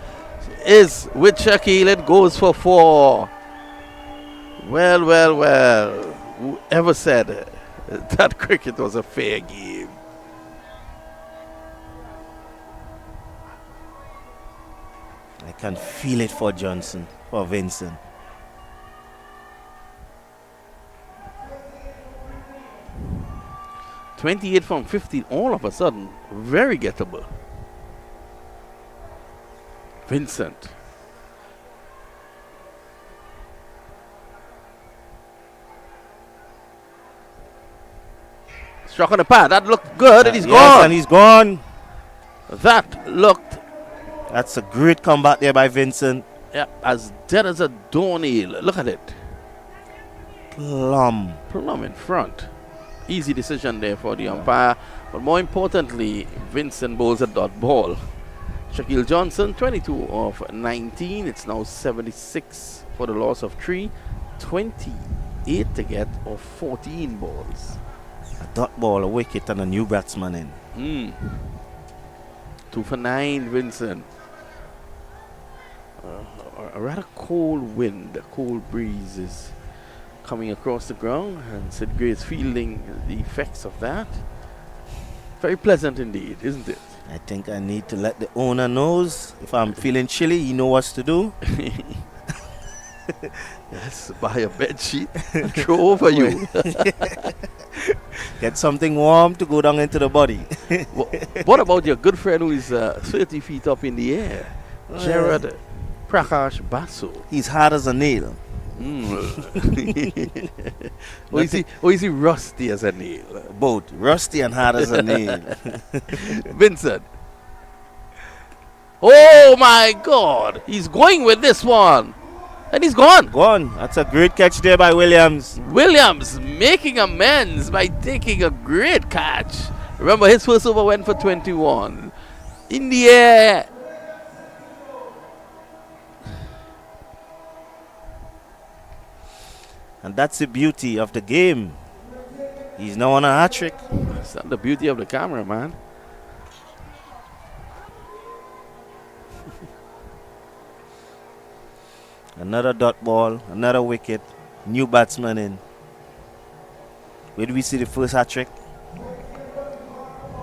is with Shaquille. It goes for 4. Well, well, well. Whoever said that cricket was a fair game? I can feel it for Johnson, for Vincent. "28 from 15, all of a sudden, very gettable. Vincent. Struck on the pad. That looked good, and he's gone. And he's gone. That looked, That's a great comeback there by Vincent. as dead as a doornail. Look at it. Plum. Plum in front. Easy decision there for the umpire. But more importantly, Vincent bowls a dot ball. Shaquille Johnson, 22 of 19. It's now 76 for the loss of 3. 28 to get of 14 balls. A dot ball, a wicket, and a new batsman in. 2 for 9, Vincent. A rather cold wind, a cold breeze is coming across the ground, and Sid Gray is feeling the effects of that. Very pleasant indeed, isn't it? I think I need to let the owner knows if I'm feeling chilly, he knows what to do. Yes, buy a bed sheet and throw over you. Get something warm to go down into the body. What about your good friend who is 30 feet up in the air? Gerard Prakash Basu. He's hard as a nail. Or is he rusty as a nail? Both rusty and hard as a nail. Vincent. Oh my God! He's going with this one. And he's gone. Gone. That's a great catch there by Williams. Williams making amends by taking a great catch. Remember, his first over went for 21. In the air. And that's the beauty of the game. He's now on a hat trick. That's not the beauty of the camera, man. Another dot ball, another wicket, new batsman in. Where do we see the first hat trick?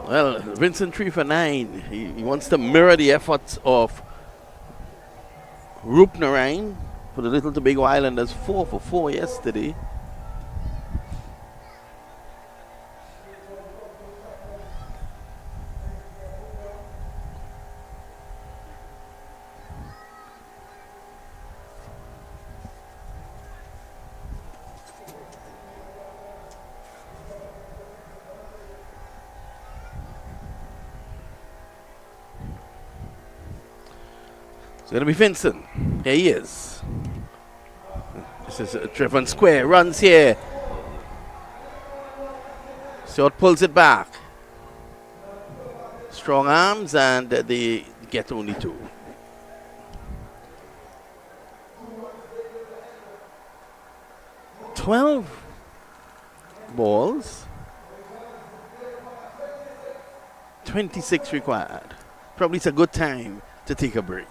Well, Vincent 3 for 9. He wants to mirror the efforts of Roop Narain for the Little Tobago Islanders. 4 for 4 yesterday. It's going to be Vincent. Here he is. This is a driven square. Runs here. Stewart pulls it back. Strong arms, and they get only 2. $12 balls. 26 required. Probably it's a good time to take a break.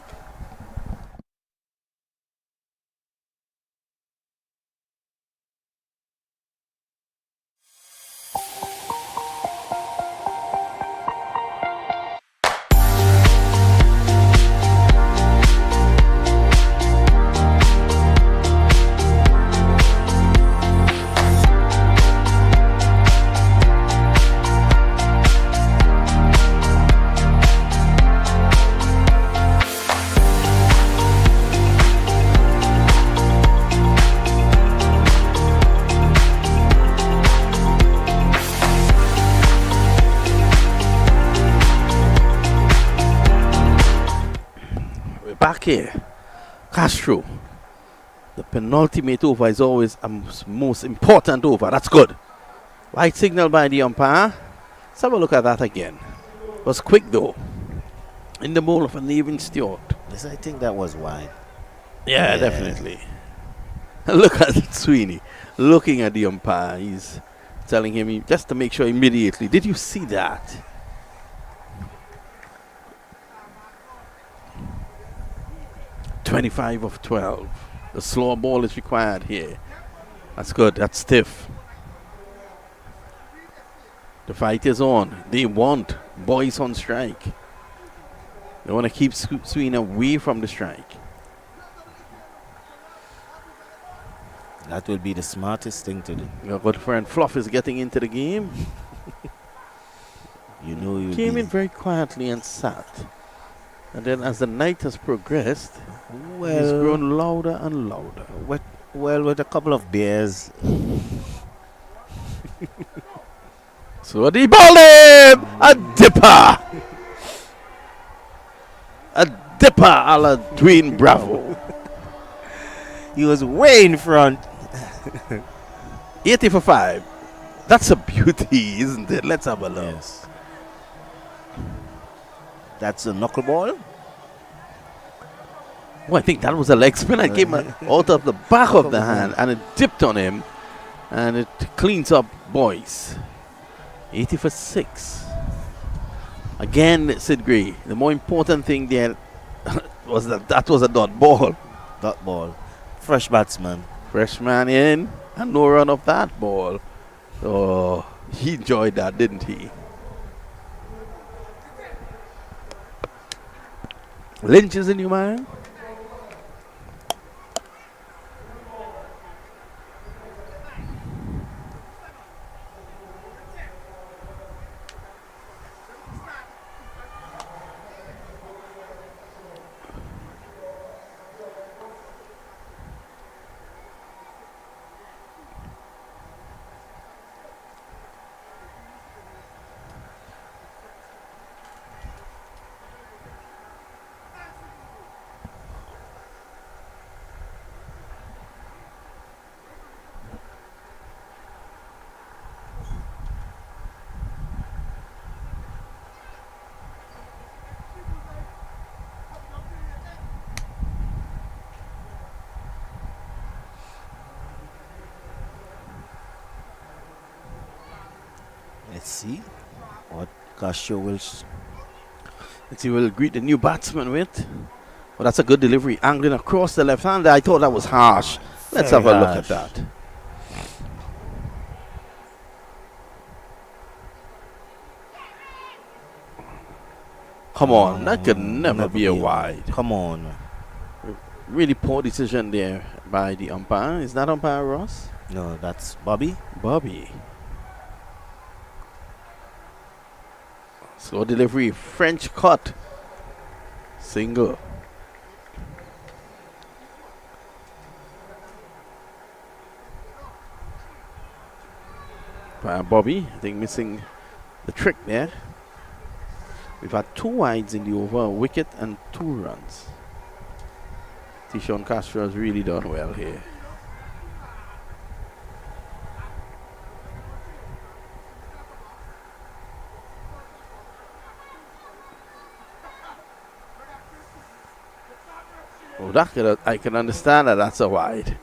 Back here, Castro. The penultimate over is always a most important over. That's good. White signal by the umpire. Let's have a look at that again. It was quick though. In the bowl of a Nathan Stewart. Yes, I think that was wide. Yeah, definitely. Look at Sweeney looking at the umpire. He's telling him just to make sure immediately. Did you see that? $25 of 12. The slower ball is required here. That's good. That's stiff. The fight is on. They want boys on strike. They want to keep Sweeney away from the strike. That will be the smartest thing to do. Your good friend Fluff is getting into the game. You know you Came in very quietly and sat. And then as the night has progressed, he's grown louder and louder. With a couple of beers. So he balled him! A dipper! A dipper a la Dwayne Bravo. He was way in front. 80 for 5. That's a beauty, isn't it? Let's have a look. Yes. That's a knuckleball. Oh, I think that was a leg spin. It came out of the back of the hand and it dipped on him. And it cleans up boys. 80 for 6. Again, Sid Gray. The more important thing there was that was a dot ball. Dot ball. Fresh batsman. Fresh man in and no run of that ball. Oh, he enjoyed that, didn't he? Lynch is in your mind? Let's see what Castro will. Let's see, we'll greet the new batsman with. Well, that's a good delivery. Angling across the left hand. I thought that was harsh. Let's Very have a look harsh. at that. Come on, that could never be a wide. Come on. Really poor decision there by the umpire. Is that umpire Ross? No, that's Bobby. Bobby. Slow delivery, French cut. Single. Bobby, I think missing the trick there. We've had 2 wides in the over, a wicket and 2 runs. Tishon Castro has really done well here. Oh, I can understand that that's a wide.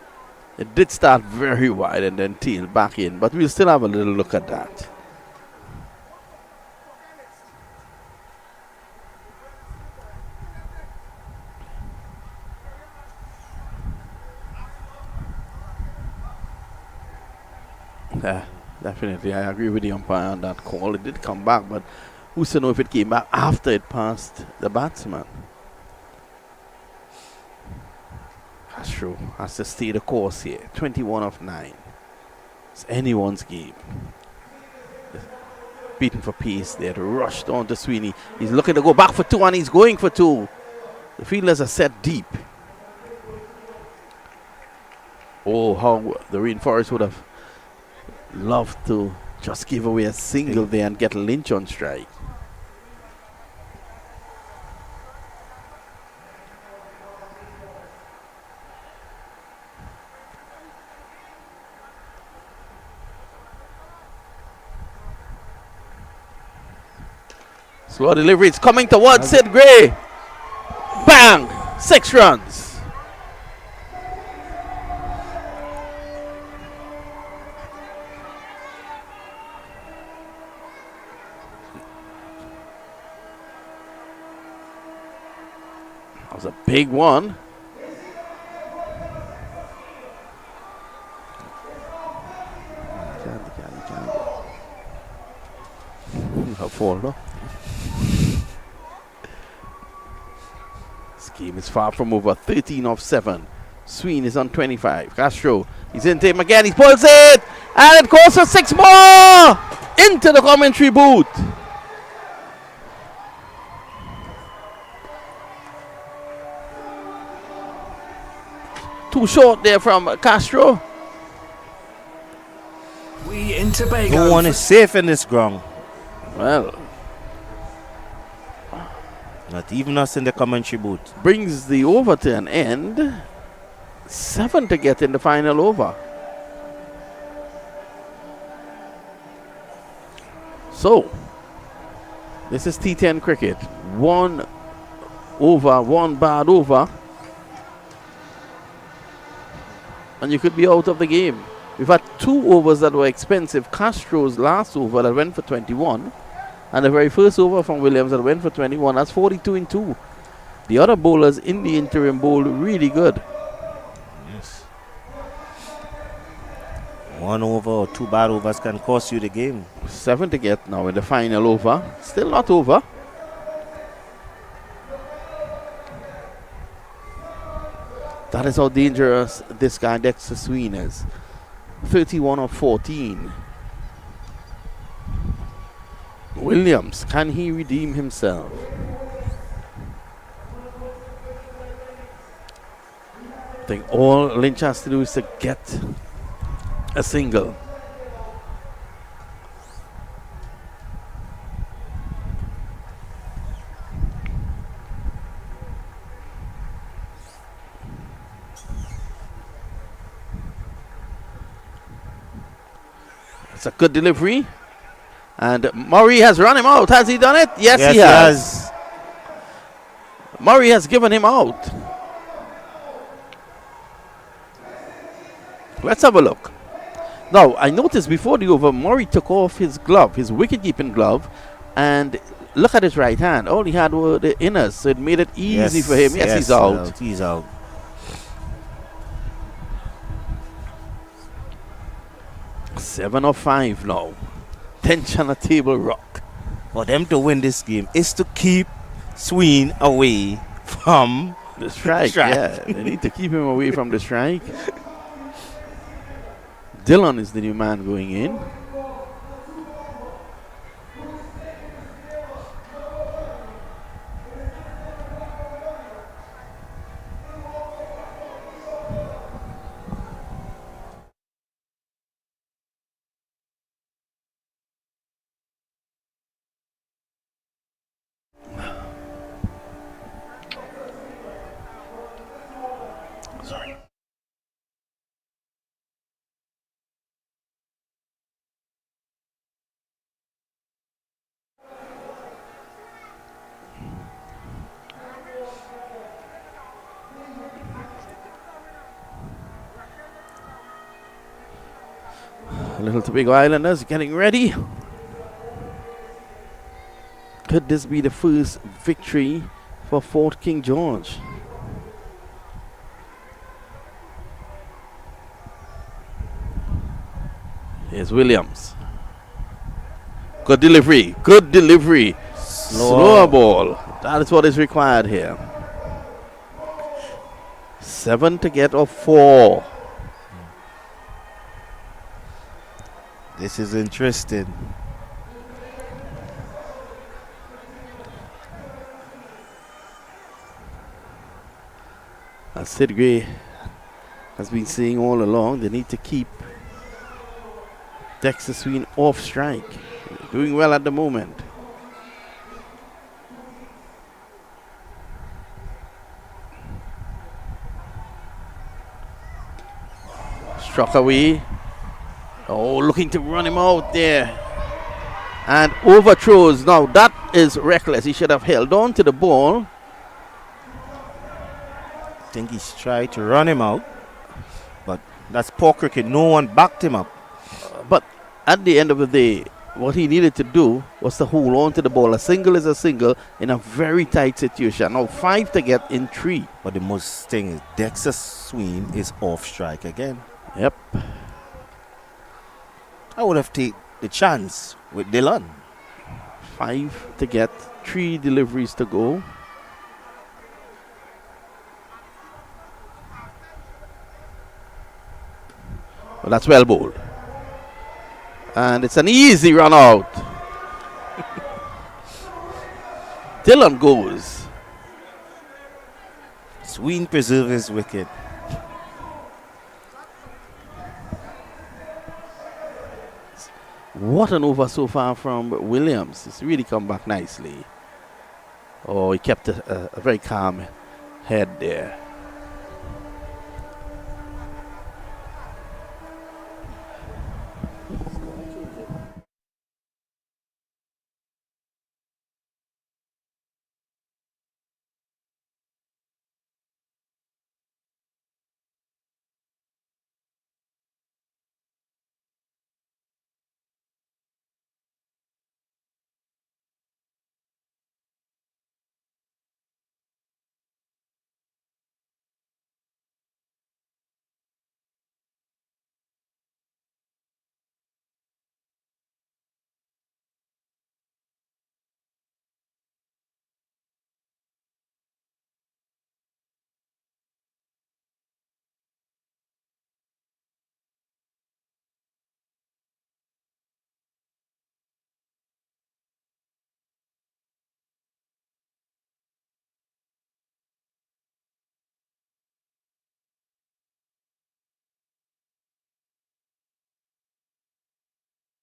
It did start very wide and then tailed back in, but we'll still have a little look at that. Definitely, I agree with the umpire on that call. It did come back, but who's to know if it came back after it passed the batsman? Castro has to stay the course here. 21 of 9. It's anyone's game. Beaten for pace there. Rushed on to Sweeney. He's looking to go back for 2 and he's going for 2. The fielders are set deep. Oh, how the Rainforest would have loved to just give away a single there and get Lynch on strike. Slow delivery, it's coming towards Sid Gray. Bang! 6 runs. That was a big one. Can't fall, no? This game is far from over. 13 of 7. Sween is on 25. Castro, he's into him again. He pulls it, and it goes for 6 more into the commentary booth. Too short there from Castro. We in Tobago. No one is safe in this ground. Well, Not even us in the commentary booth. brings the over to an end. 7 to get in the final over. So, this is T10 cricket. 1 over, 1 bad over, and you could be out of the game. We've had 2 overs that were expensive. Castro's last over that went for 21, and the very first over from Williams that went for 21. That's 42 in 2. The other bowlers in the interim bowl really good. Yes. 1 over or 2 bad overs can cost you the game. 7 to get now in the final over. Still not over. That is how dangerous this guy Dexter Sween is. 31 of 14. Williams, can he redeem himself? I think all Lynch has to do is to get a single. It's a good delivery. And Murray has run him out. Has he done it? Yes, he has. Murray has given him out. Let's have a look. Now, I noticed before the over, Murray took off his glove, his wicket-keeping glove, and look at his right hand. All he had were the inners, so it made it easy for him. Yes, he's out. He's out. 7 of 5 now. Tension on Table Rock. For them to win this game is to keep Sween away from the strike. Yeah, they need to keep him away from the strike. Dillon is the new man going in. Little Tobago Islanders getting ready. Could this be the first victory for Fort King George? Here's Williams. Good delivery. Good delivery. Slower ball. That is what is required here. 7 to get or 4. This is interesting. As Sid Gray has been saying all along, they need to keep Dexter Sween off strike. Doing well at the moment. Struck away. Oh, looking to run him out there. And overthrows. Now that is reckless. He should have held on to the ball. I think he's tried to run him out. But that's poor cricket. No one backed him up. But at the end of the day, what he needed to do was to hold on to the ball. A single is a single in a very tight situation. Now 5 to get in 3. But the most thing is Dexter Sween is off strike again. Yep. I would have taken the chance with Dillon. 5 to get, 3 deliveries to go. Well, that's well bowled. And it's an easy run out. Dillon goes. Sween preserves his wicket. What an over so far from Williams. It's really come back nicely. Oh, he kept a very calm head there.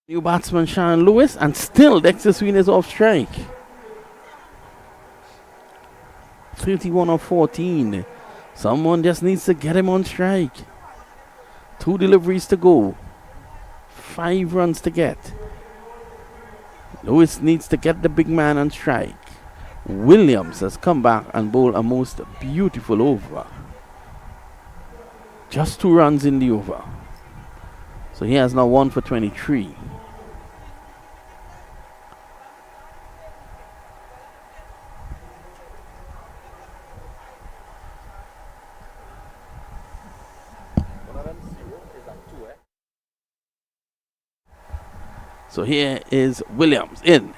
New batsman Sharon Lewis, and still Dexter Sween is off strike. 31 of 14. Someone just needs to get him on strike. 2 deliveries to go. 5 runs to get. Lewis needs to get the big man on strike. Williams has come back and bowled a most beautiful over. Just 2 runs in the over. So he has now 1 for 23. So here is Williams in.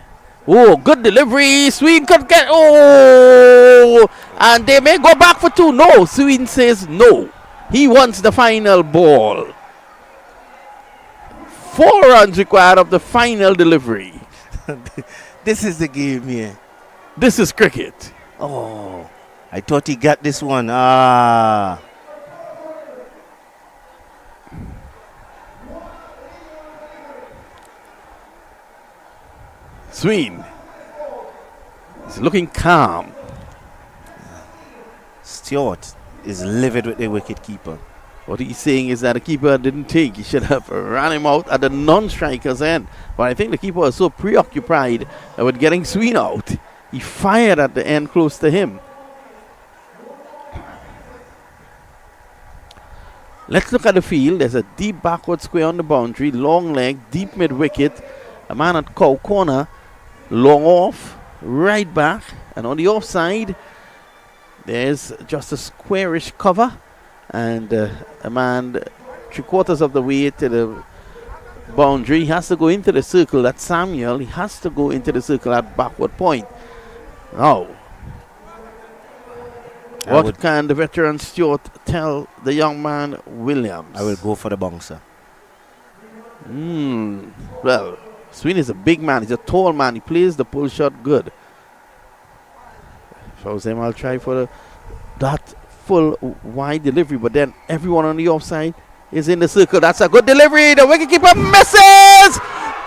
Oh, good delivery. Sween could get. Oh, and they may go back for 2. No, Sween says no. He wants the final ball. 4 runs required of the final delivery. This is the game here. This is cricket. Oh, I thought he got this one. Ah. Sween is looking calm. Stewart is livid with the wicket-keeper. What he's saying is that the keeper didn't take. He should have ran him out at the non-striker's end. But I think the keeper was so preoccupied with getting Sween out. He fired at the end close to him. Let's look at the field. There's a deep backward square on the boundary. Long leg, deep mid-wicket. A man at cow corner. Long off, right back. And on the offside, there's just a squarish cover. And a man 3/4 of the way to the boundary. He has to go into the circle. That's Samuel. He has to go into the circle at backward point. Now, what can the veteran Stewart tell the young man Williams? I will go for the bouncer. Well, Sween is a big man. He's a tall man. He plays the pull shot good. If I was him, I'll try for that full wide delivery, but then everyone on the offside is in the circle. That's a good delivery. The wicketkeeper misses.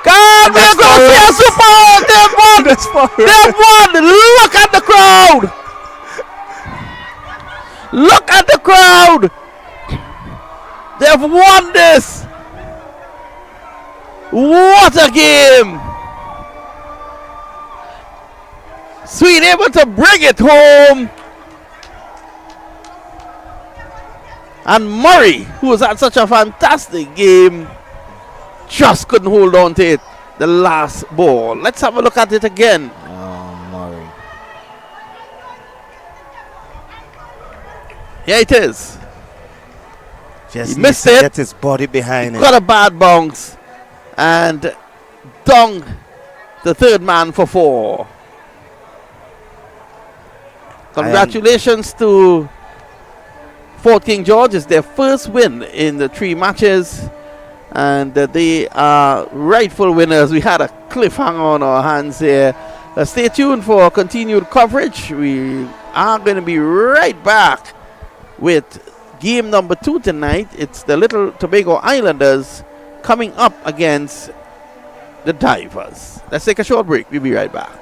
God, we're going to see a support. They've won. They've won. Look at the crowd. Look at the crowd. They've won this. What a game. Sween able to bring it home. And Murray, who was at such a fantastic game, just couldn't hold on to it. The last ball. Let's have a look at it again. Oh, Murray. Here it is. Just he missed it. Get his body behind it. Got a bad bounce. And Dong, the third man for 4. Congratulations to Fort King George. It's their first win in the 3 matches. And they are rightful winners. We had a cliffhanger on our hands here. Stay tuned for continued coverage. We are going to be right back with game number 2 tonight. It's the Little Tobago Islanders coming up against the Divers. Let's take a short break. We'll be right back.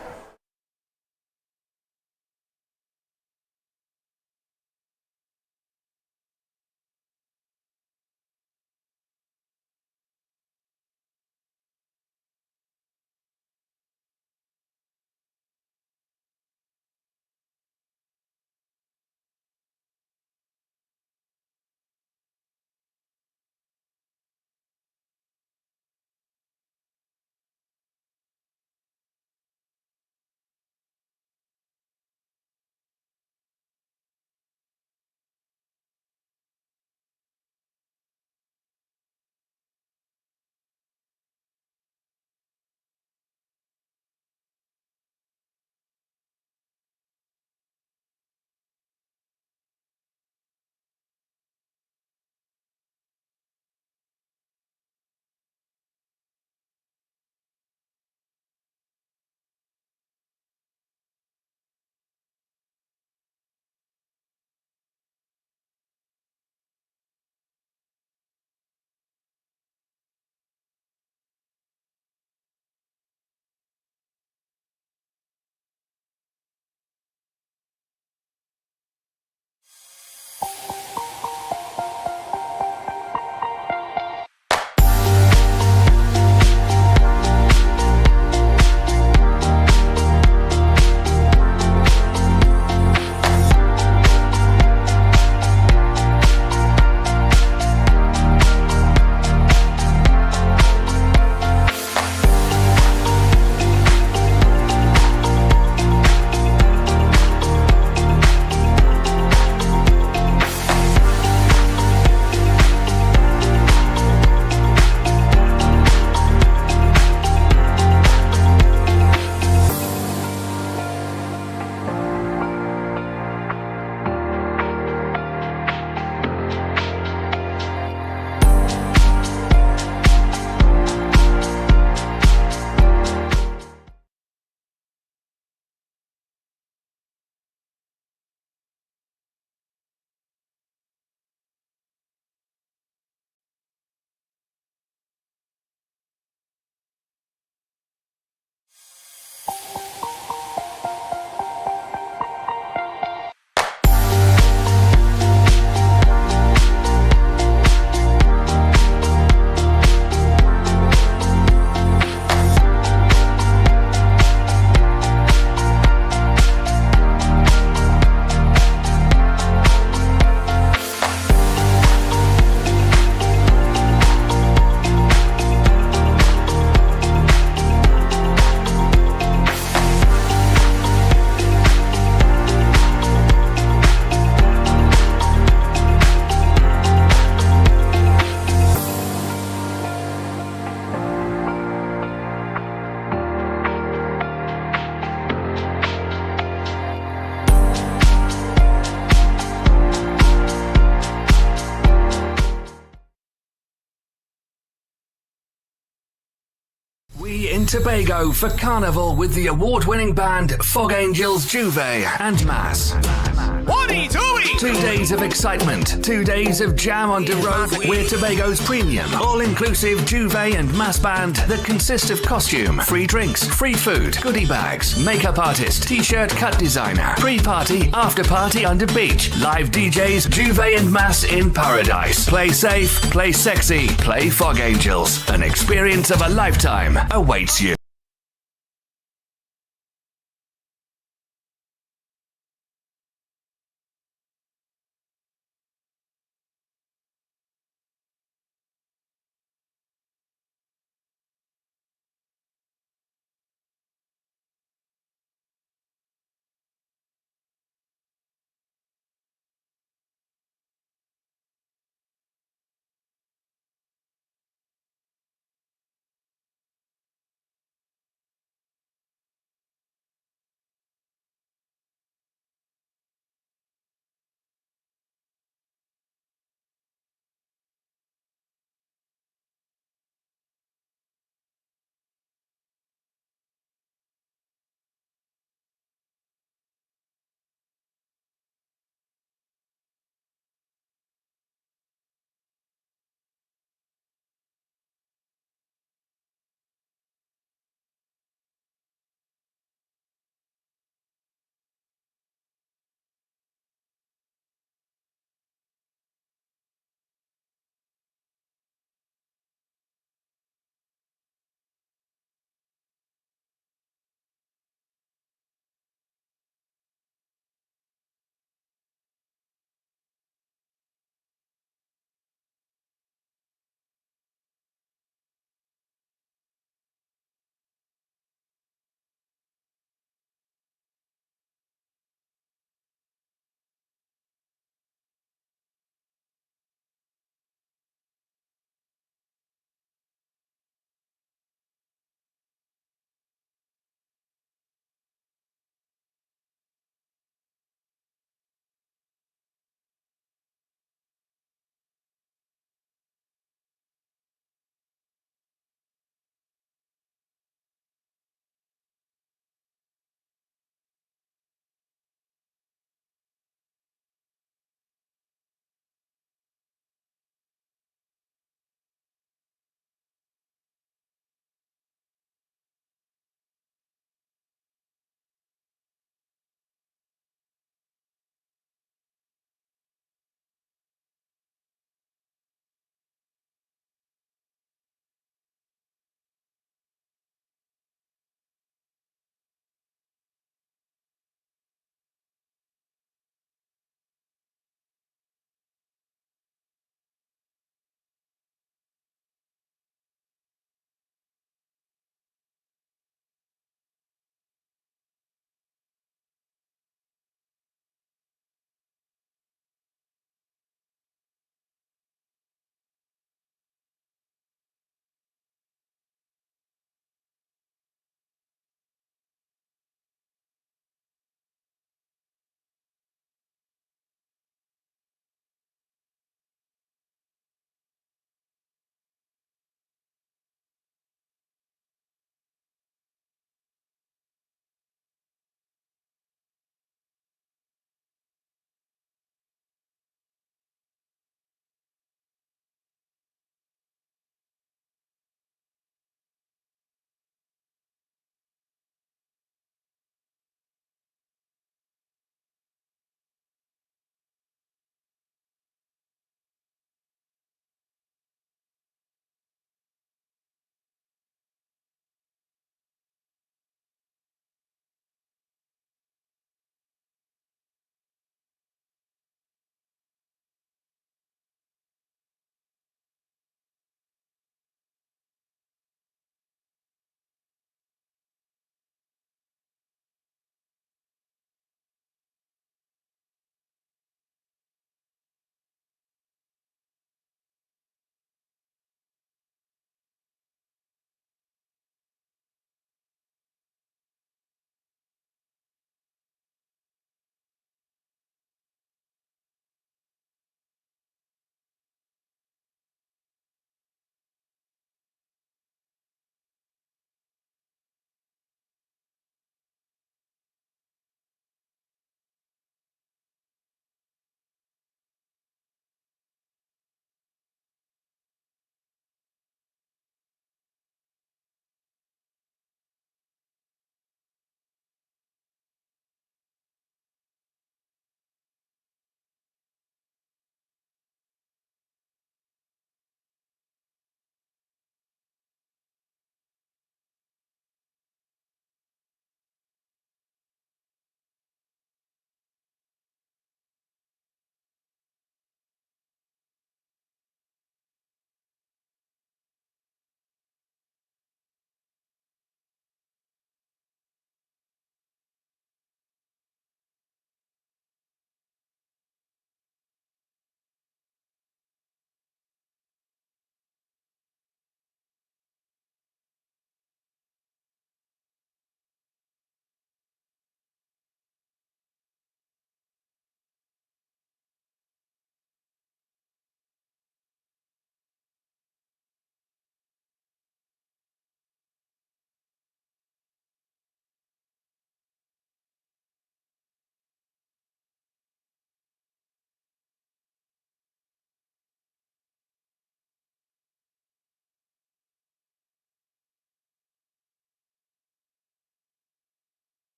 We in Tobago for Carnival with the award-winning band Fog Angels, Juve and Mass. What are you doing? 2 days of excitement, 2 days of jam on the road. We're Tobago's premium, all-inclusive Juve and Mass band that consist of costume, free drinks, free food, goodie bags, makeup artist, t-shirt cut designer, pre-party, after-party under beach, live DJs, Juve and Mass in paradise. Play safe, play sexy, play Fog Angels. An experience of a lifetime awaits you.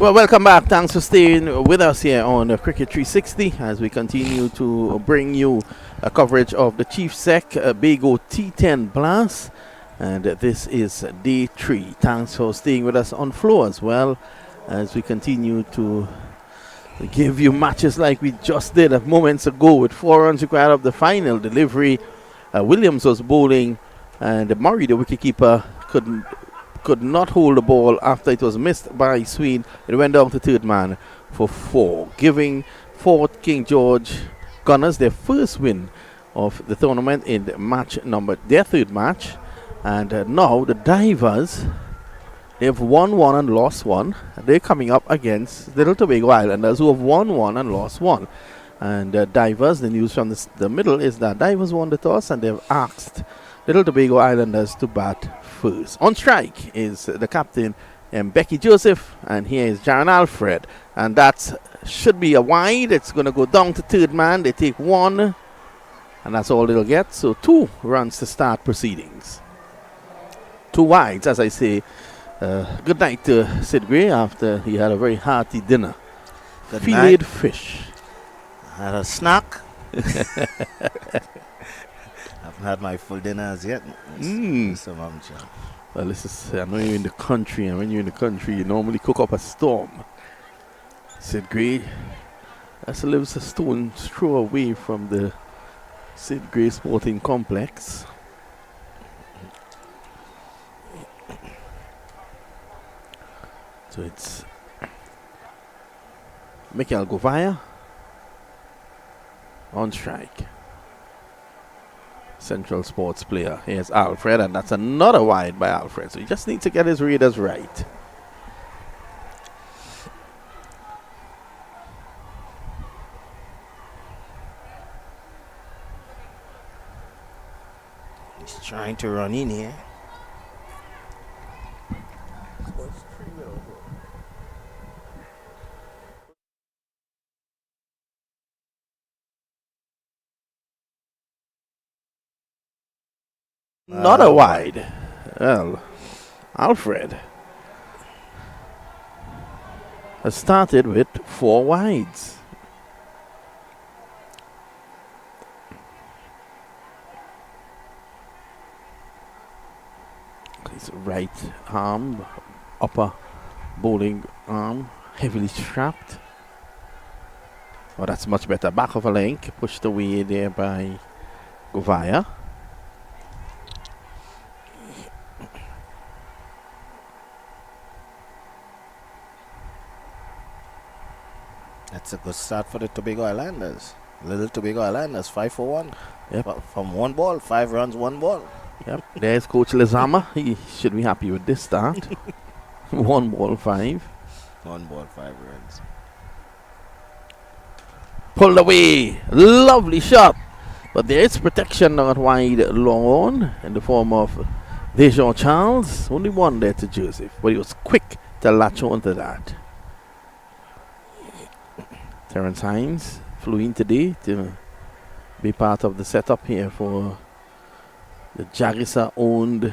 Well, welcome back. Thanks for staying with us here on Cricket 360 as we continue to bring you a coverage of the Chief Sec BAGO T10 Blast. And this is day 3. Thanks for staying with us on floor as well as we continue to give you matches like we just did moments ago with 4 runs required of the final delivery. Williams was bowling and Murray, the wicketkeeper, could not hold the ball after it was missed by Sween. It went down to third man for 4, giving Fort King George Gunners their first win of the tournament in their third match. And now the Divers, they've won 1 and lost 1. They're coming up against Little Tobago Islanders, who have won 1 and lost 1. And Divers, the news from the middle is that Divers won the toss and they've asked Little Tobago Islanders to bat first. On strike is the captain, Becky Joseph, and here is Jaron Alfred. And that should be a wide. It's going to go down to third man. They take 1, and that's all they'll get. So 2 runs to start proceedings. 2 wides, as I say. Good night to Sid Gray after he had a very hearty dinner. Good Filleted night. fish. Had a snack. Haven't had my full dinner as yet. So, Well, this is, I know you're in the country, and when you're in the country, you normally cook up a storm. Sid Gray, that lives a stone's throw away from the Sid Gray Sporting Complex. So it's Mikael Govaya on strike. Central Sports player. Here's Alfred, and that's another wide by Alfred. So he just needs to get his readers right. He's trying to run in here. Not a wide. Well, Alfred has started with 4 wides. His right arm, upper bowling arm, heavily strapped. Oh, that's much better. Back of a link, pushed away there by Govaya. That's a good start for the Tobago Islanders. Little Tobago Islanders, 5 for 1. Yep. From 1 ball, 5 runs, 1 ball. Yep. There's Coach Lezama. He should be happy with this start. 1 ball, 5. 1 ball, 5 runs. Pulled away. Lovely shot. But there is protection on wide lawn in the form of Dejan Charles. Only 1 there to Joseph. But he was quick to latch on to that. Terence Hines flew in today to be part of the setup here for the Jagisa owned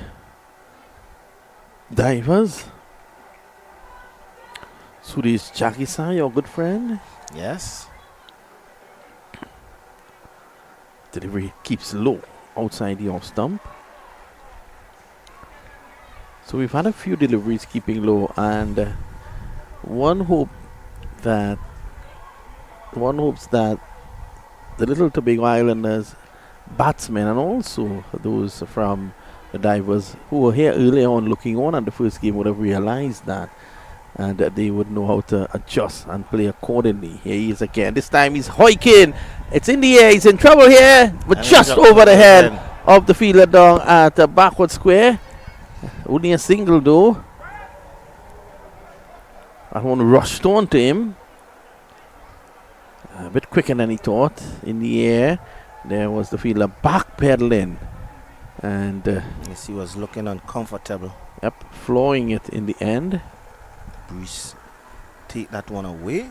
Divers. Suresh Jagisa, your good friend. Yes. Delivery keeps low outside the off stump. So we've had a few deliveries keeping low, and one hopes that the Little Tobago Islanders batsmen and also those from the Divers who were here earlier on looking on at the first game would have realized that, and that they would know how to adjust and play accordingly. Here he is again. This time he's hoiking. It's in the air. He's in trouble here, but And just over the head of the fielder down at the backward square. Only a single though. That one rushed on to him. A bit quicker than he thought. In the air, there was the fielder backpedaling. And Yes, he was looking uncomfortable. yep, flowing it in the end. Bruce take that one away.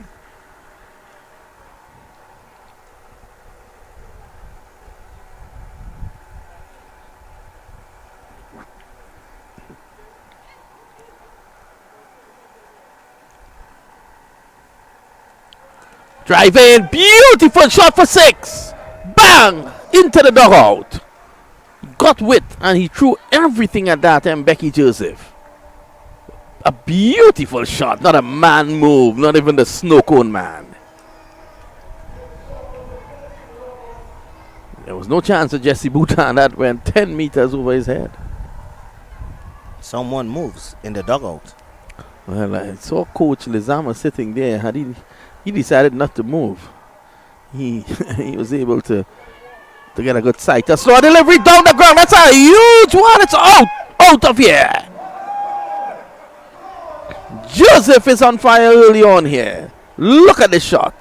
Drive in. Beautiful shot for 6. Bang! Into the dugout. Got width and he threw everything at that and Becky Joseph. A beautiful shot. Not a man move. Not even the snow cone man. There was no chance of Jesse Boutin. That went 10 meters over his head. Someone moves in the dugout. Well, I saw Coach Lizama sitting there. He decided not to move. He was able to get a good sight. A slow delivery down the ground. That's a huge one. It's out of here. Joseph is on fire early on here. Look at this shot.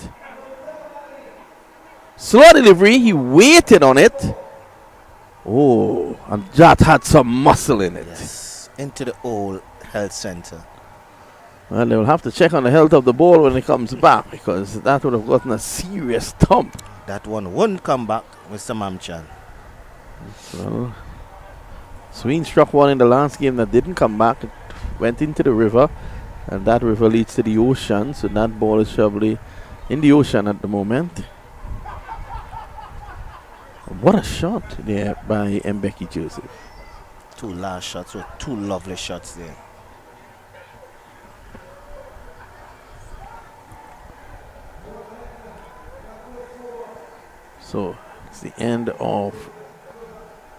Slow delivery. He waited on it. Oh, and that had some muscle in it. Yes, into the old health center. Well, they will have to check on the health of the ball when it comes back because that would have gotten a serious thump. That one wouldn't come back, Mr. Mamchan. Well, Sween struck one in the last game that didn't come back. It went into the river, and that river leads to the ocean, so that ball is probably in the ocean at the moment. What a shot there by Mbeki Joseph. 2 last shots were 2 lovely shots there. So it's the end of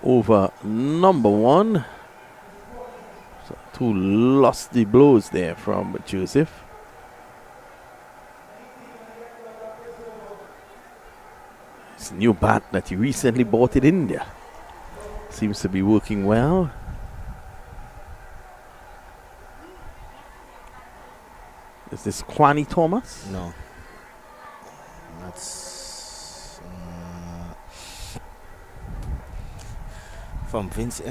over number 1. So 2 lusty blows there from Joseph. It's a new bat that he recently bought in India. Seems to be working well. Is this Kwani Thomas? No. That's from Vince.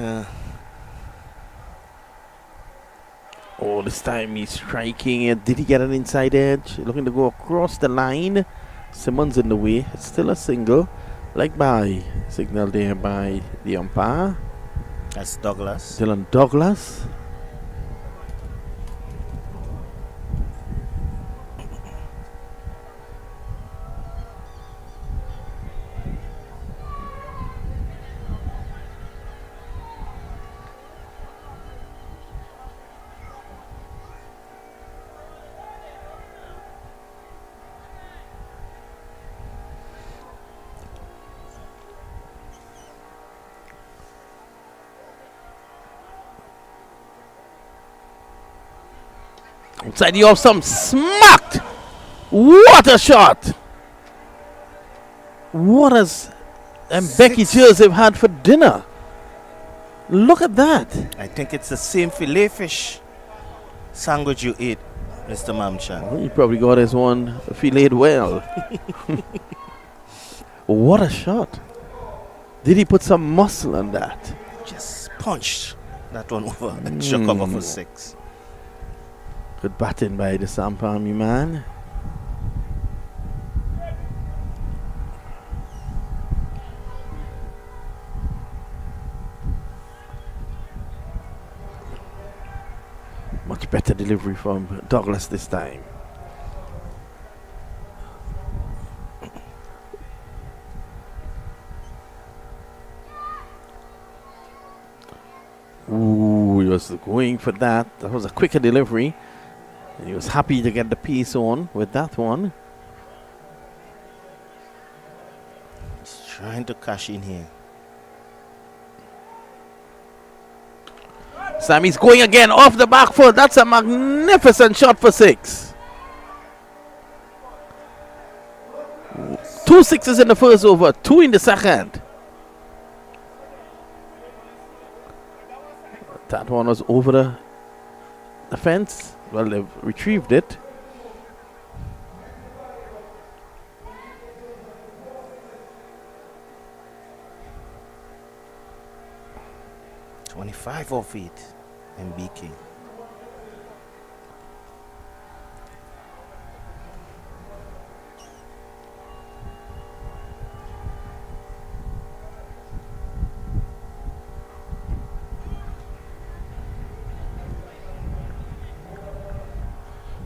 Oh, this time he's striking it. Did he get an inside edge? Looking to go across the line. Simmons in the way. It's still a single. Like by signal there by the umpire. That's Douglas. Dylan Douglas. Outside the off, some smacked. What a shot! What has Becky Joseph had for dinner? Look at that. I think it's the same filet fish sandwich you ate, Mr. Mamchan. Well, he probably got his one filleted well. What a shot. Did he put some muscle on that? Just punched that one over and shook over for 6. Good batting by the Sampami man. Much better delivery from Douglas this time. Ooh, he was going for that. That was a quicker delivery. And he was happy to get the piece on with that one. He's trying to cash in here. Sammy's going again off the back foot. That's a magnificent shot for 6. 2 sixes in the first over, 2 in the second. That one was over the fence. Well, they've retrieved it. $25 off it, MBK.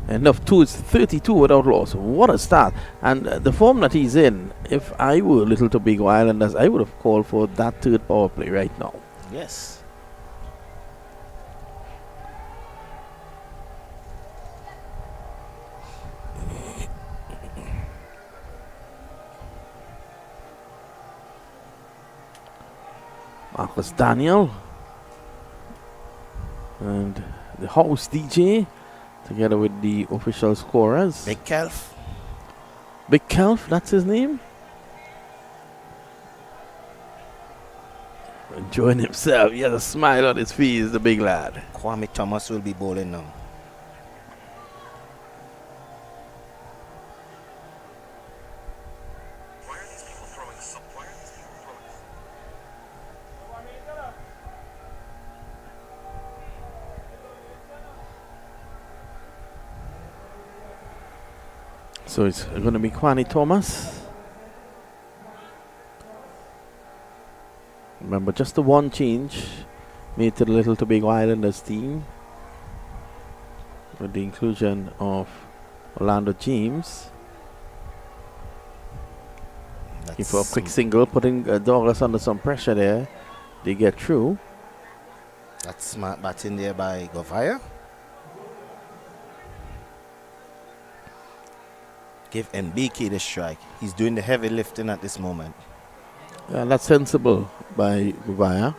Enough twos, 32 without loss. What a start. And the form that he's in, if I were Little Tobago Islanders, I would have called for that third power play right now. Yes. Marcus Daniel and the house DJ together with the official scorers. Big Kelf. Big Kelf, that's his name. Enjoying himself. He has a smile on his face, the big lad. Kwame Thomas will be bowling now. So it's going to be Kwame Thomas. Remember, just the one change made to the Little Tobago Islanders team with the inclusion of Orlando James. Looking for a quick single, putting Douglas under some pressure there. They get through. That's smart batting there by Govaya. Give MBK the strike. He's doing the heavy lifting at this moment. Yeah, that's sensible by Gubaya.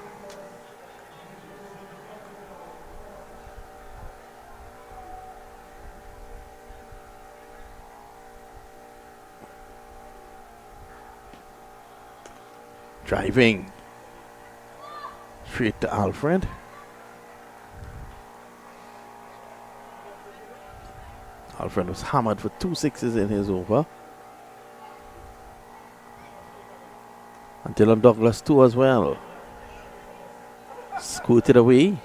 Driving straight to Alfred. Alfred was hammered for 2 sixes in his over. And Dylan Douglas too as well. Scooted away.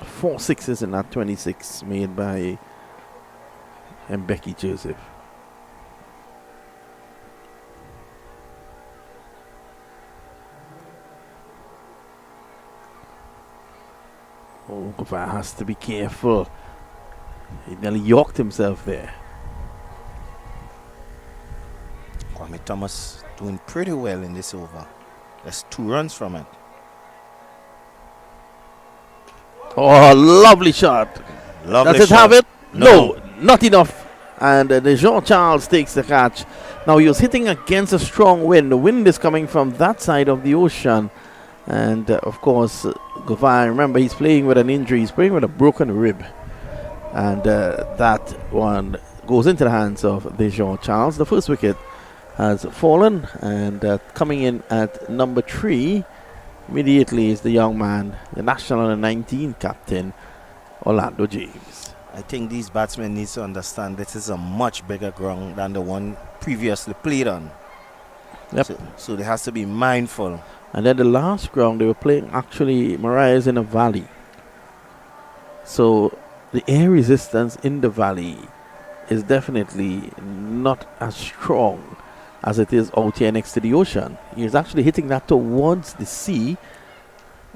Four sixes in that 26 made by Mbeki Joseph. Oh, Gopher has to be careful. He nearly yorked himself there. Kwame Thomas doing pretty well in this over. There's 2 runs from it. Oh, lovely shot. Lovely Does it shot. have it? No. No, not enough. And Jean Charles takes the catch. Now he was hitting against a strong wind. The wind is coming from that side of the ocean. And of course, Govan, remember, he's playing with an injury. He's playing with a broken rib. And that one goes into the hands of Jean Charles. The first wicket has fallen. And coming in at number 3 immediately is the young man, the national under 19 captain, Orlando James. I think these batsmen need to understand this is a much bigger ground than the one previously played on. Yep. So they have to be mindful. And then the last ground they were playing, actually, Mariah's in a valley. So the air resistance in the valley is definitely not as strong as it is out here next to the ocean. He's actually hitting that towards the sea,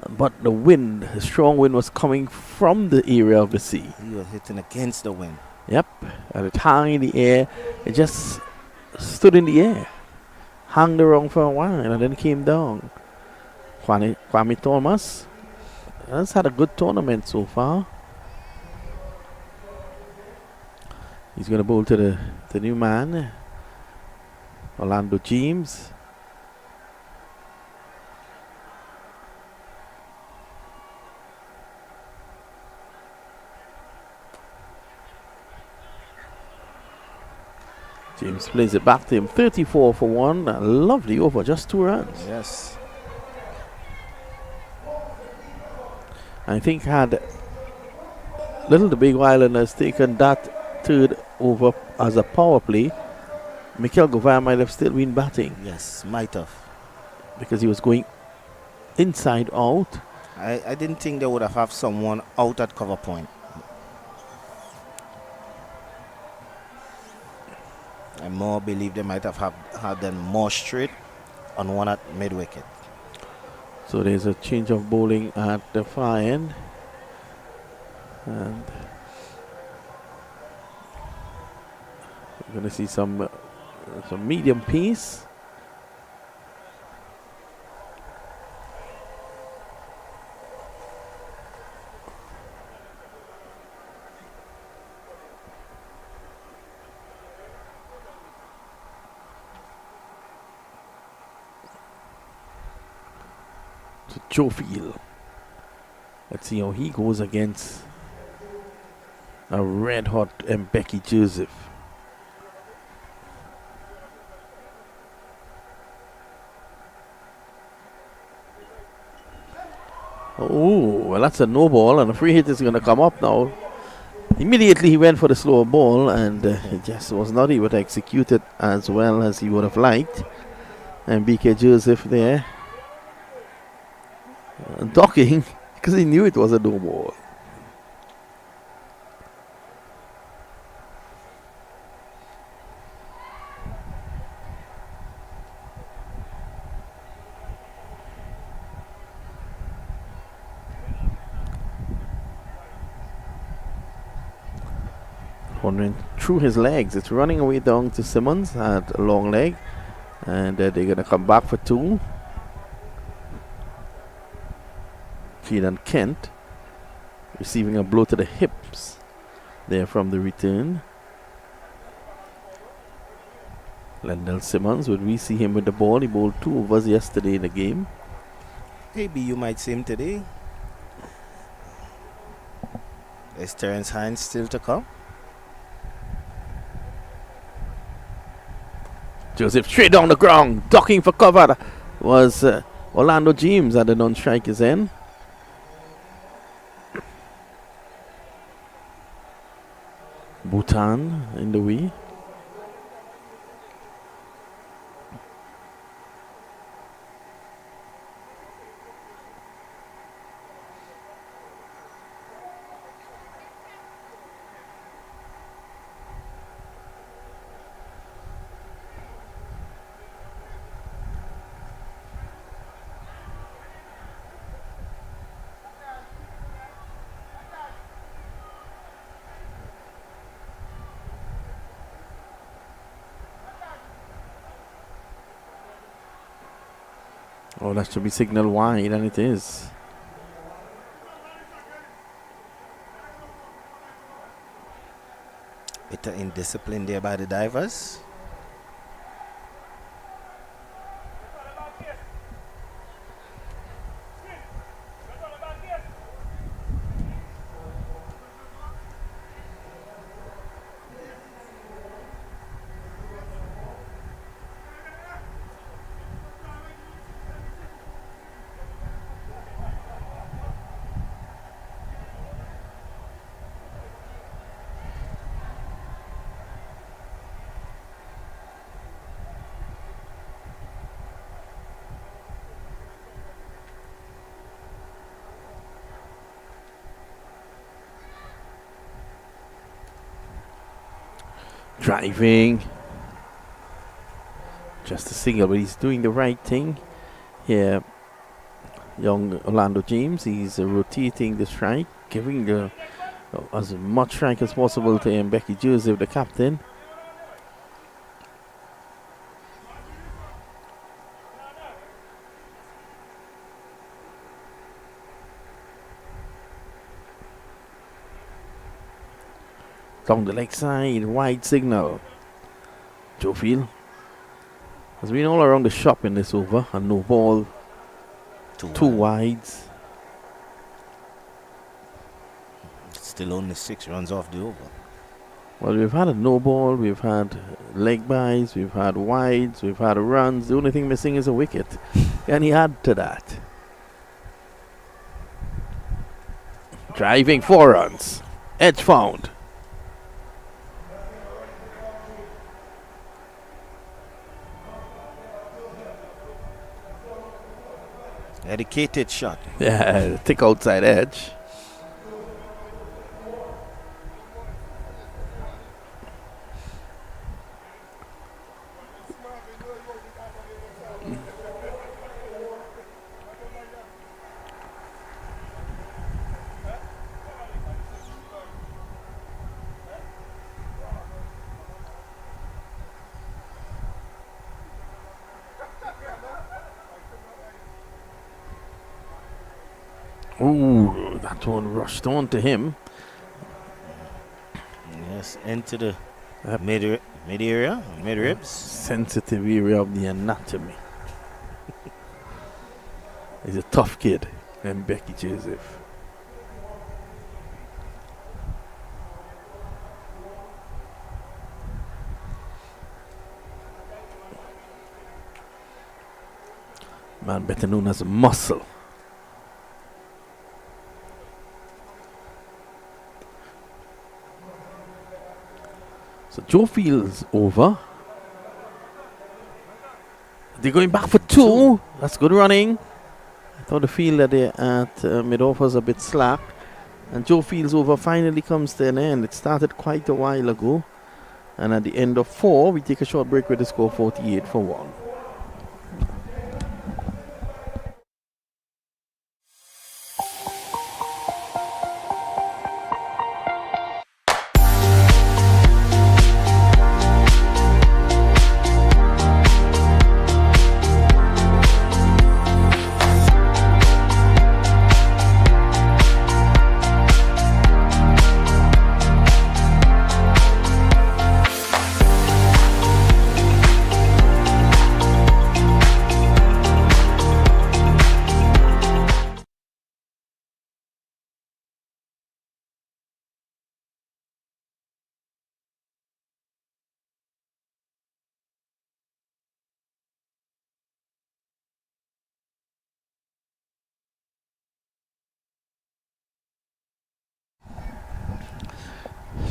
but the wind, the strong wind, was coming from the area of the sea. He was hitting against the wind. Yep, and it hung in the air. It just stood in the air, hung around for a while, and then came down. Kwame Thomas has had a good tournament so far. He's going to bowl to the new man, Orlando James. James plays it back to him. 34 for 1. A lovely over, just 2 runs. Yes. I think had Little Tobago Islanders taken that third over as a power play, Mikel Govan might have still been batting. Yes, might have. Because he was going inside out. I didn't think they would have someone out at cover point. I more believe they might have had them more straight on one at mid wicket. So there's a change of bowling at the far end. And we're going to see some medium pace. To Jofield. Let's see how he goes against a red hot Mbeki Joseph. Oh, well, that's a no ball, and a free hit is going to come up now. Immediately he went for the slower ball, and he just was not able to execute it as well as he would have liked. And BK Joseph there docking because he knew it was a no ball. Wandering through his legs, it's running away down to Simmons at a long leg, and they're going to come back for two. Keelan Kent receiving a blow to the hips there from the return. Lendell Simmons, would we see him with the ball? He bowled 2 overs yesterday in the game. Maybe you might see him today. Is Terence Hines still to come? Joseph straight down the ground, ducking for cover was Orlando James at the non-striker's end. Bhutan in the way. Oh, that should be signal wide, and it is. Bit of indiscipline there by the divers. Driving. Just a single, but he's doing the right thing here. Young Orlando James, he's rotating the strike, giving as much strike as possible to Mbeki Joseph, the captain. Down the leg side, wide signal. Jofield has been all around the shop in this over, and no ball, two wides. Still only 6 runs off the over. Well, we've had a no ball, we've had leg byes, we've had wides, we've had runs. The only thing missing is a wicket. And he add to that. Driving 4 runs. Edge found. Dedicated shot. Yeah, thick outside edge. Ooh, that one rushed on to him. Yes, into the mid area, mid ribs. Sensitive area of the anatomy. He's a tough kid, and Becky Joseph. Man better known as a muscle. So Joe Fields over. They're going back for two. That's good running. I thought the field that they at mid-off was a bit slack. And Joe Fields over finally comes to an end. It started quite a while ago. And at the end of 4, we take a short break with the score 48-1.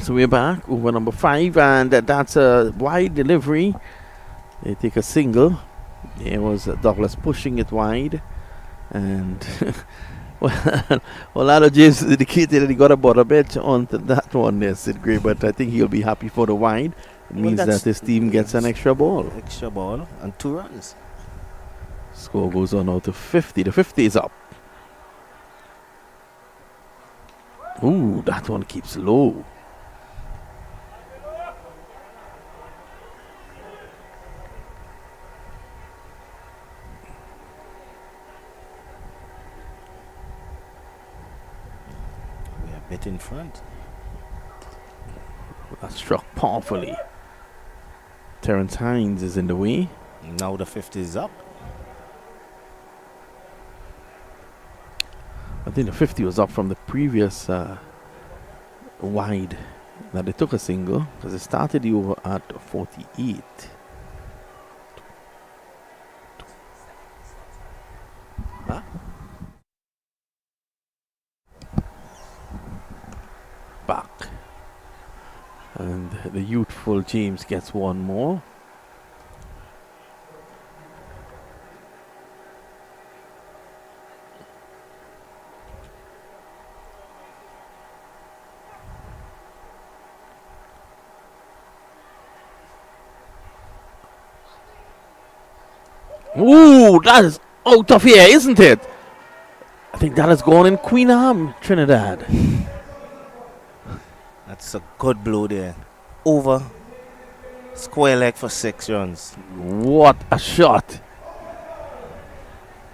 So we're back over number 5, and that's a wide delivery. They take a single. There was Douglas pushing it wide, and well, Lalo James indicated that he got about a bit on that one there, Sid Gray, but I think he'll be happy for the wide. It means that his team gets an extra ball. Extra ball and 2 runs. Score goes on now to 50. The 50 is up. Ooh, that one keeps low. Bit in front. That struck powerfully. Terrence Hines is in the way. Now the 50 is up. I think the 50 was up from the previous wide that they took a single, because it started the over at 48. Huh? Back. And the youthful James gets one more. Ooh, that is out of here, isn't it? I think that has gone in Queen Anne, Trinidad. That's a good blow there. Over. Square leg for 6 runs. What a shot.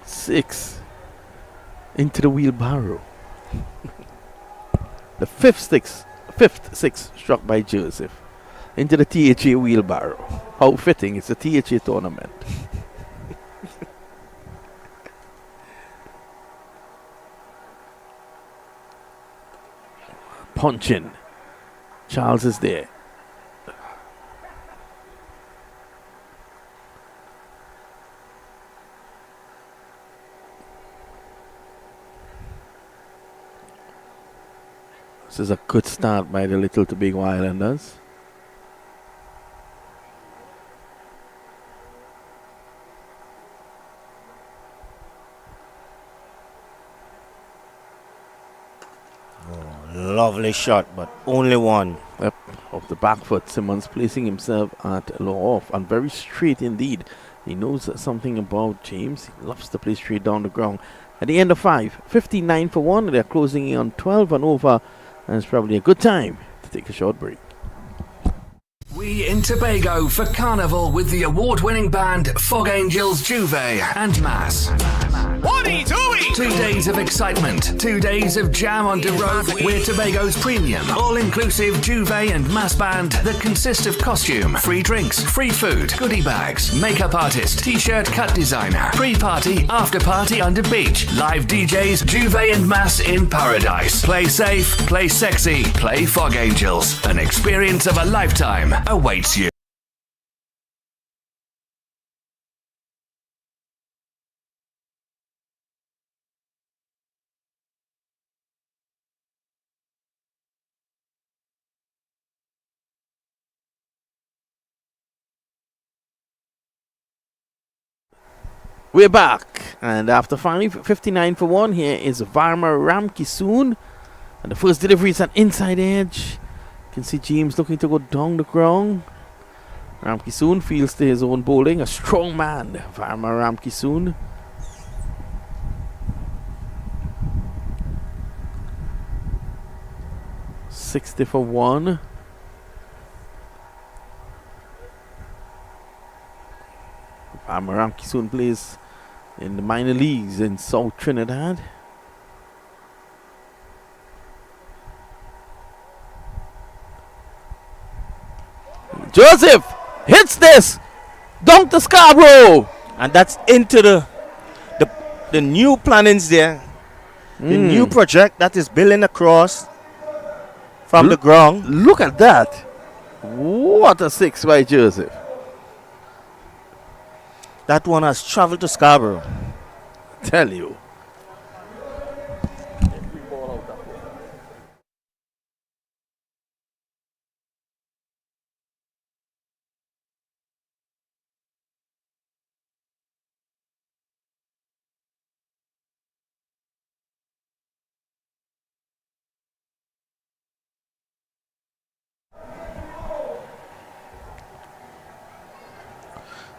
6 into the wheelbarrow. The fifth six struck by Joseph into the THA wheelbarrow. How fitting, it's a THA tournament. Punching. Charles is there. This is a good start by the Little Tobago Islanders. Lovely shot, but only one. Yep, off the back foot. Simmons placing himself at low off and very straight indeed. He knows something about James. He loves to play straight down the ground. At the end of 5, 59-1. They're closing in on 12 and over. And it's probably a good time to take a short break. We in Tobago for Carnival with the award-winning band Fog Angels, Juve and Mass. Whatty Tooie! 2 days of excitement, 2 days of jam on the road. We're Tobago's premium, all-inclusive duvet and mass band that consist of costume, free drinks, free food, goodie bags, makeup artist, t-shirt cut designer, pre-party, after-party on the beach, live DJs, duvet and mass in paradise. Play safe, play sexy, play Fog Angels. An experience of a lifetime awaits you. We're back, and after 59 for 1, here is Varma Ramkisoon, and the first delivery is an inside edge. You can see James looking to go down the ground. Ramkisoon feels to his own bowling, a strong man, Varma Ramkisoon. $60 for 1. Varma Ramkisoon plays in the minor leagues in South Trinidad. Joseph hits this down to Scarborough, And that's into the new plannings there. The new project that is building across from the ground. Look at that! What a six by Joseph. That one has traveled to Scarborough. Tell you.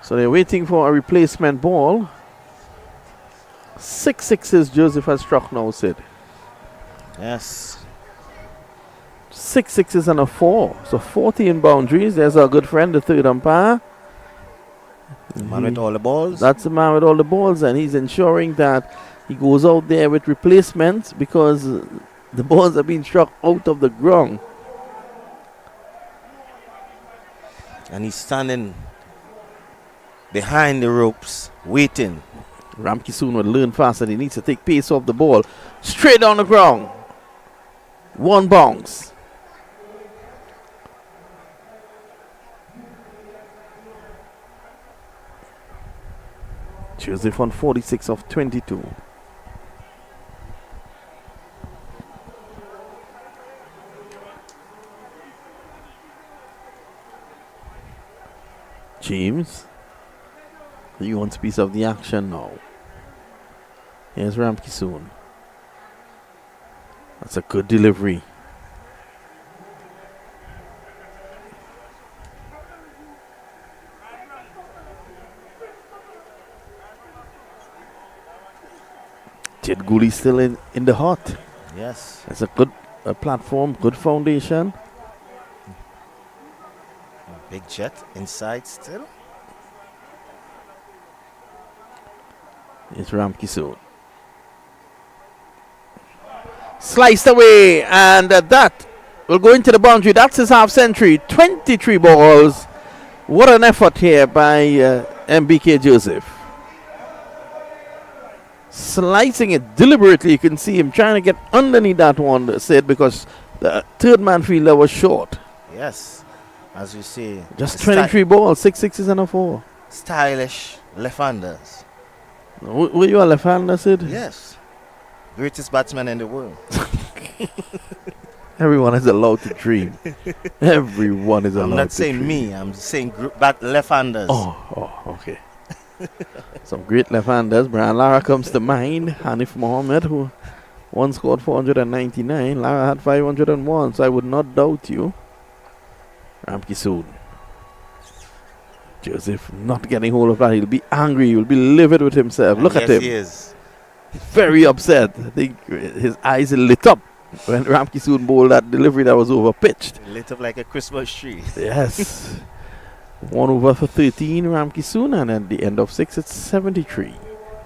So they're waiting for a replacement ball. 6 sixes Joseph has struck now, Sid. Yes. 6 sixes and a 4. So 14 boundaries. There's our good friend, the third umpire. The man with all the balls. That's the man with all the balls, and he's ensuring that he goes out there with replacements because the balls are being struck out of the ground. And he's standing behind the ropes, waiting. Ramkisoon will learn fast that he needs to take pace off the ball. Straight on the ground. One bounce. Joseph on 46 of 22. James. He wants a piece of the action now. Here's Ramkisoon. That's a good delivery. Jet Gooley still in the hot. Yes. That's a good platform, good foundation. Big Jet inside still. It's Ramkisoon. Sliced away, and that will go into the boundary. That's his half century. 23 balls. What an effort here by MBK Joseph. Slicing it deliberately. You can see him trying to get underneath that one, Sid, because the third man fielder was short. Yes. As you see. Just 23 balls, 6 sixes and a 4. Stylish left-handers. Were you a left-hander, Sid? Yes. Greatest batsman in the world. Everyone is allowed to dream. Everyone is allowed to dream. I'm not saying me. I'm saying left-handers. Oh, okay. Some great left-handers. Brian Lara comes to mind. Hanif Mohammed, who once scored 499. Lara had 501, so I would not doubt you. Ramkisoon. Joseph not getting hold of that. He'll be angry. He'll be livid with himself. Look at him. He is. Very upset. I think his eyes lit up when Ramkisoon bowled that delivery that was overpitched. Lit up like a Christmas tree. Yes. 1 over for 13, Ramkisoon, and at the end of 6, it's 73.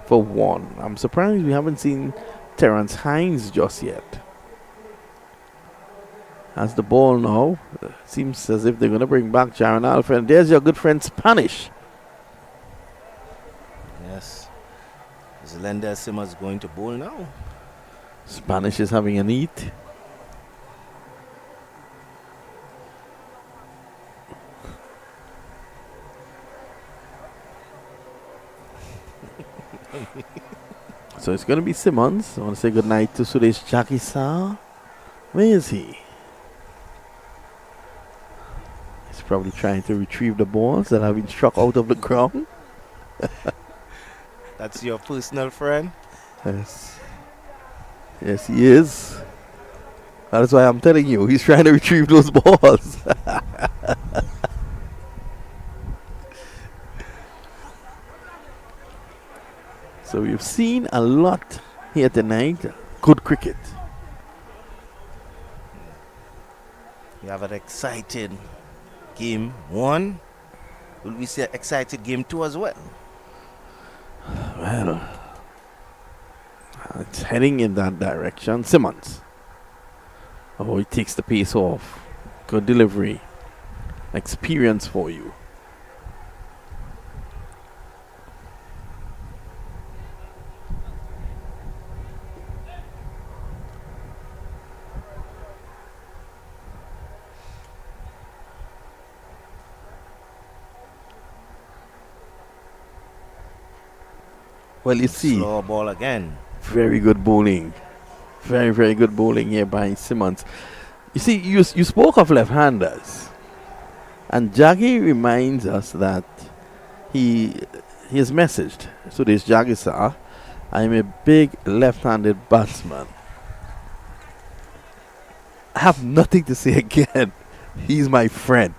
for 1. I'm surprised we haven't seen Terrence Hines just yet. Has the ball now. Seems as if they're going to bring back Jaron Alfred. And there's your good friend Spanish. Yes. Is Lendell Simmons going to bowl now? Spanish is having an eat. So it's going to be Simmons. I want to say good night to Suresh Jakisa. Where is he? He's probably trying to retrieve the balls that have been struck out of the ground. That's your personal friend? Yes. Yes, he is. That's why I'm telling you, he's trying to retrieve those balls. So we've seen a lot here tonight. Good cricket. We have an excited game 1. Will we see an excited game 2 as well? Well, it's heading in that direction. Simmons. Oh, he takes the pace off. Good delivery. Experience for you. Well, you see, Slow ball again. very good bowling. Very, very good bowling here by Simmons. You see, you spoke of left-handers. And Jaggi reminds us that he has messaged. So this Jaggi, sir, I'm a big left-handed batsman. I have nothing to say again. He's my friend.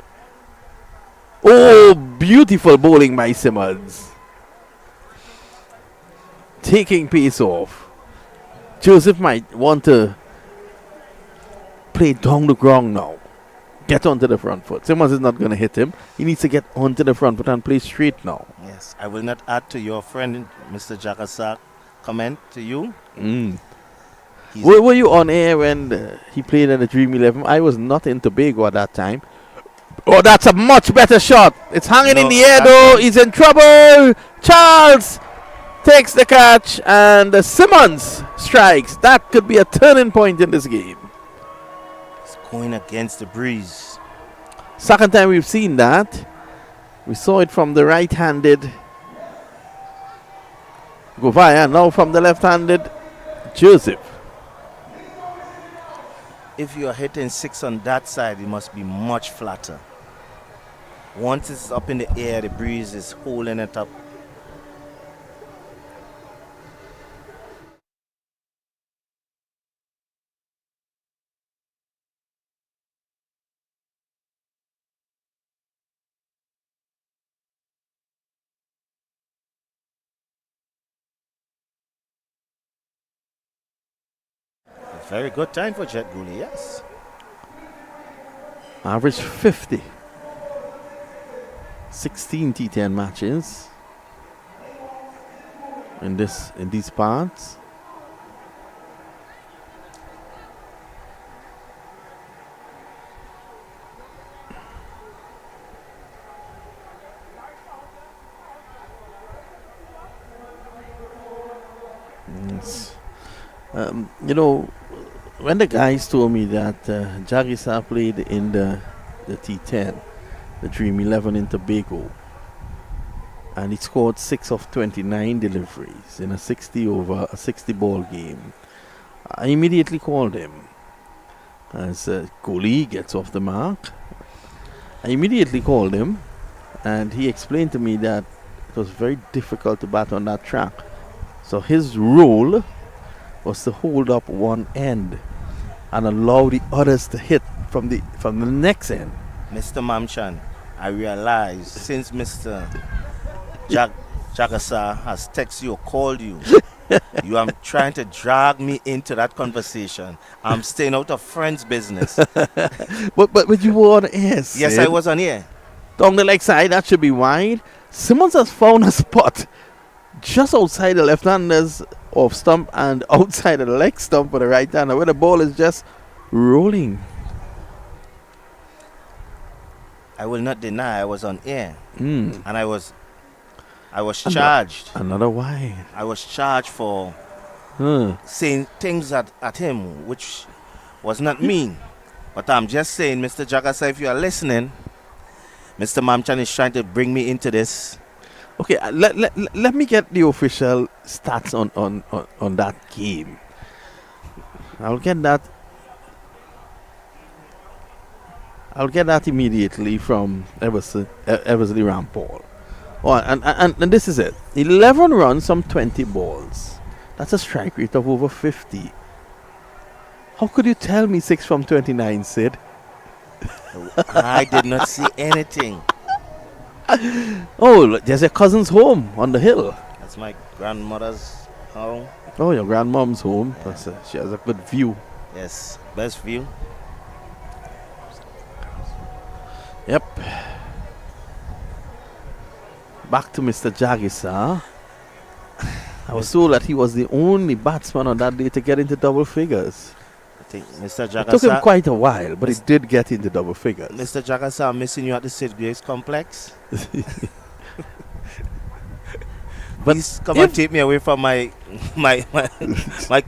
Oh, beautiful bowling by Simmons. Taking pace off. Joseph might want to play down the ground now. Get onto the front foot. Simmons is not going to hit him. He needs to get onto the front foot and play straight now. Yes, I will not add to your friend, Mr. Jakasak, comment to you. Were you on air when he played in the Dream 11? I was not in Tobago at that time. Oh, that's a much better shot. It's hanging in the air though. He's in trouble. Charles takes the catch and Simmons strikes. That could be a turning point in this game. It's going against the breeze. Second time we've seen that. We saw it from the right-handed Govaya, now from the left-handed Joseph. If you are hitting 6 on that side, it must be much flatter. Once it's up in the air, the breeze is holding it up. Very good time for Jet Gooley, yes. Average 50. 16 T10 matches in these parts. Yes. You know, when the guys told me that Jagisa played in the T10, the Dream 11 in Tobago, and he scored 6 of 29 deliveries in a 60 ball game, I immediately called him. As Kohli gets off the mark, I immediately called him, and he explained to me that it was very difficult to bat on that track. So his role was to hold up one end and allow the others to hit from the next end. Mr. Mamchan, I realize since Mr. Jagasa has texted you or called you, you are trying to drag me into that conversation. I'm staying out of friends' business. but you were on air. Yes, I was on air. Down the leg side, that should be wide. Simmons has found a spot just outside the left-hander's off stump and outside of the leg stump for the right-hander, where the ball is just rolling. I will not deny I was on air, Mm. and I was charged. Another wide. I was charged for saying things at him which was not mean. But I'm just saying, Mr. Jagasa, if you are listening, Mr. Mamchan is trying to bring me into this. Okay, let me get the official stats on that game. I'll get that immediately from Eversley Rampal. Oh, and this is it. 11 runs from 20 balls. That's a strike rate of over 50. How could you tell me 6 from 29, Sid? I did not see anything. Oh, look, there's your cousin's home on the hill. That's my grandmother's home. Oh, your grandmom's home. She has a good view. Yes, best view. Yep. Back to Mr. Jagisa. I was told that he was the only batsman on that day to get into double figures. I think Mr. It took him Jagasa, quite a while, but he did get into double figures. Mr. Jagasa, I'm missing you at the Sid Grace complex. But please come and take me away from my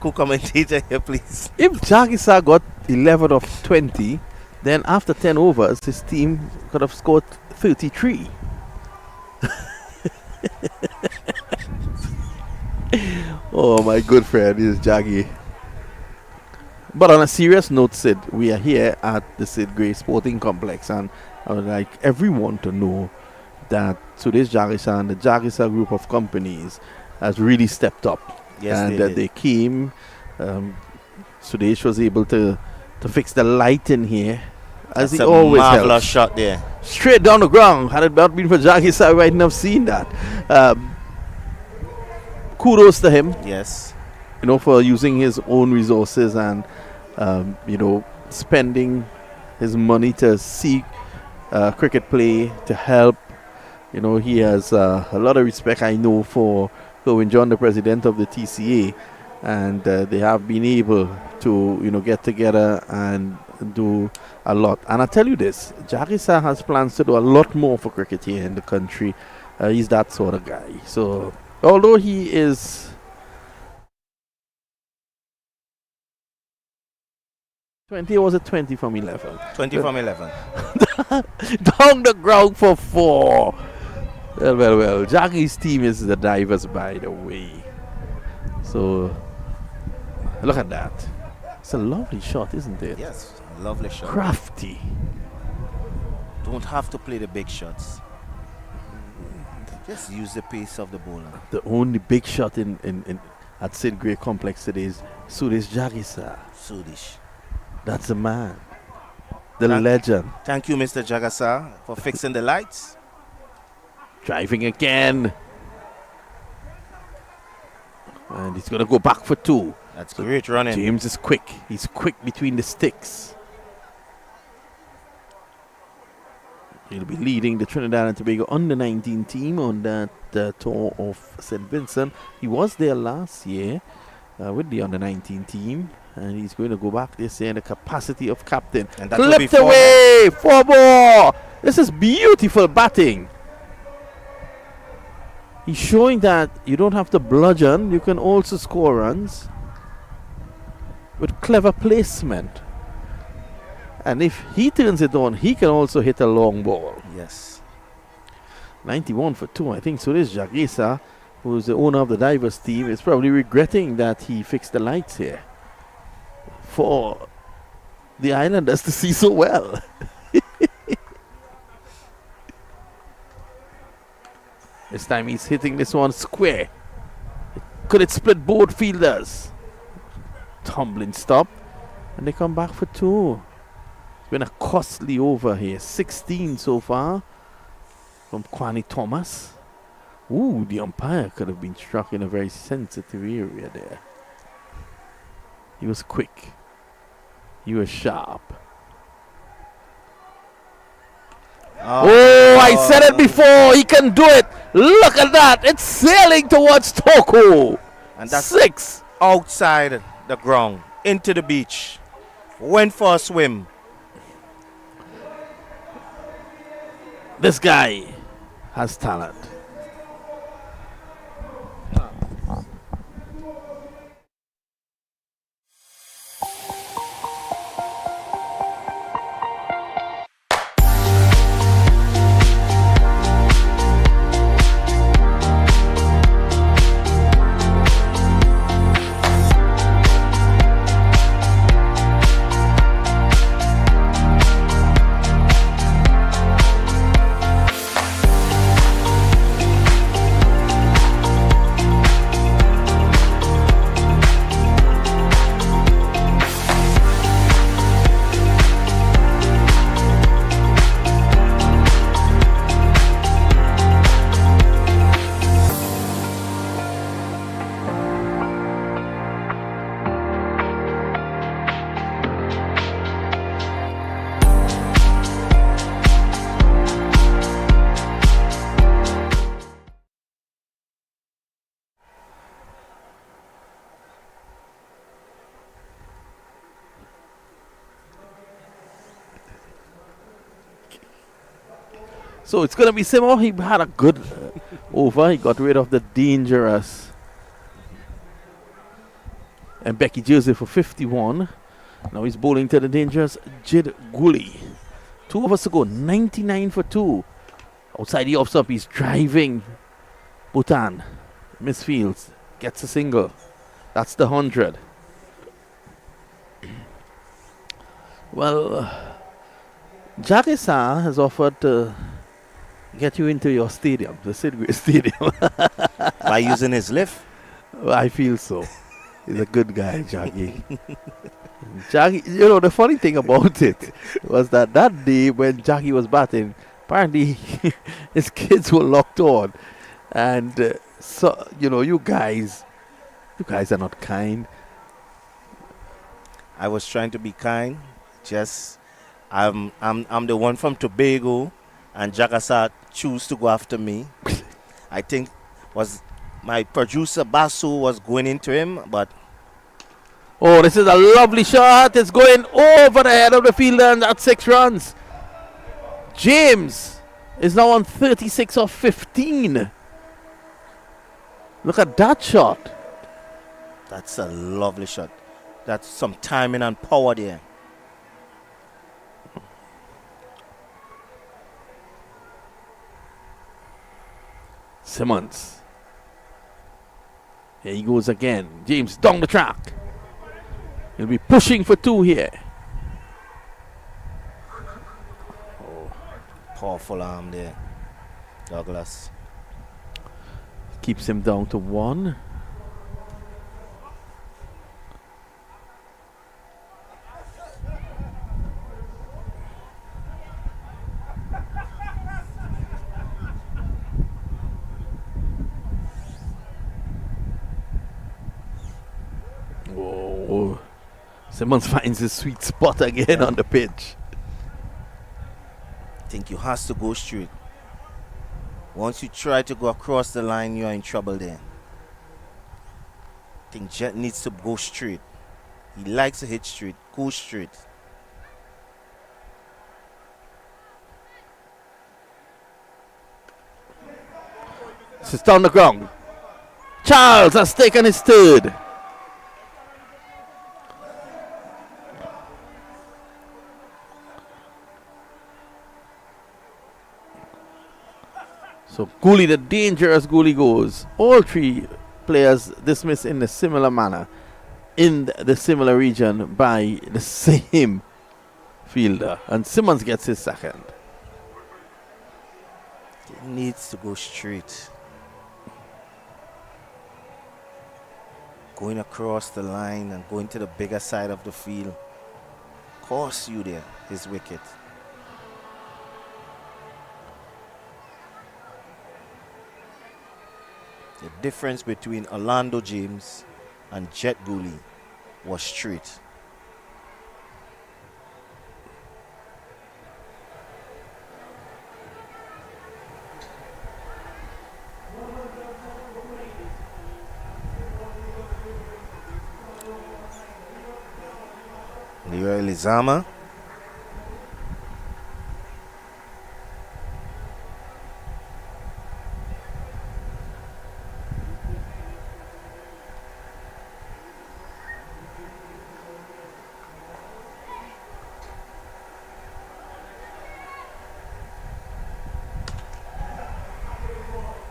co-commentator here, please. if Jagisa got 11 of 20, then after 10 overs, his team could have scored 33. Oh, my good friend, this is Jaggy. But on a serious note, Sid, we are here at the Sid Gray Sporting Complex, and I would like everyone to know that today's Jagisa and the Jagisa group of companies has really stepped up. Yes, and they did. they came. Sudesh was able to fix the light in here, as That's he a always marvelous helps. shot there. Straight down the ground. Had it not been for Jagisa, I wouldn't have seen that. Kudos to him, Yes. for using his own resources and spending his money to see cricket play, to help. He has a lot of respect, I know, for Kerwin John, the president of the TCA, and they have been able to get together and do a lot. And I tell you this, Jagisa has plans to do a lot more for cricket here in the country. He's that sort of guy. So although he is 20, or was it 20 from 11? 20 from 11. Down the ground for 4. Well. Jackie's team is the divers, by the way. So look at that. It's a lovely shot, isn't it? Yes, lovely shot. Crafty. Don't have to play the big shots. Just use the pace of the bowler. The only big shot in at Sid Gray Complex today is Sudesh Jagisa. Sudish. That's the man. The legend. Thank you, Mr. Jagasa, for fixing the lights. Driving again. And he's going to go back for 2. That's great running. James is quick. He's quick between the sticks. He'll be leading the Trinidad and Tobago under-19 team on that tour of St. Vincent. He was there last year with the under-19 team. And he's going to go back this year in the capacity of captain. And that will be Clipped away! 4 more! This is beautiful batting. He's showing that you don't have to bludgeon. You can also score runs with clever placement. And if he turns it on, he can also hit a long ball. Yes. 91 for 2. I think so. This Jagisa, who is the owner of the divers team, is probably regretting that he fixed the lights here for the Islanders to see so well. This time he's hitting this one square. Could it split both fielders? Tumbling stop. And they come back for 2. It's been a costly over here. 16 so far from Kwani Thomas. Ooh, the umpire could have been struck in a very sensitive area there. He was quick. He was sharp. Oh, I said it before. He can do it. Look at that. It's sailing towards Toko. And that's 6. outside the ground, into the beach. Went for a swim. This guy has talent. So it's going to be Simo. He had a good over. He got rid of the dangerous and Becky Joseph for 51. Now he's bowling to the dangerous Jid Gully. 2 overs to go. 99 for 2. Outside the off stop, he's driving. Bhutan misfields. Gets a single. That's the 100. Well, Jackie Sa has offered to get you into your stadium, the Sidgway Stadium. By using his lift. Well, I feel so. He's a good guy, Jackie. Jackie, you know, the funny thing about it was that day when Jackie was batting, apparently his kids were locked on. And so, you know, you guys are not kind. I was trying to be kind. Just, I'm the one from Tobago, and Jakasa choose to go after me. I think was my producer Basu was going into him, but oh, this is a lovely shot. It's going over the head of the fielder, and that's 6 runs. James is now on 36 of 15. Look at that shot. that's a lovely shot. That's some timing and power there. Simmons. Here he goes again. James down the track. He'll be pushing for 2 here. Powerful arm there, Douglas. Keeps him down to 1. Whoa. Simmons finds his sweet spot again on the pitch. I think you has to go straight. Once you try to go across the line, you are in trouble there. I think Jet needs to go straight. He likes to hit straight. Go straight. This is down the ground. Charles has taken his 3rd. So Gooley, the dangerous Gooley goes. All 3 players dismissed in a similar manner in the similar region by the same fielder. And Simmons gets his 2nd. He needs to go straight. Going across the line and going to the bigger side of the field. Course you there, his wicket. The difference between Orlando James and Jet Gooley was straight. Leroy Lizama.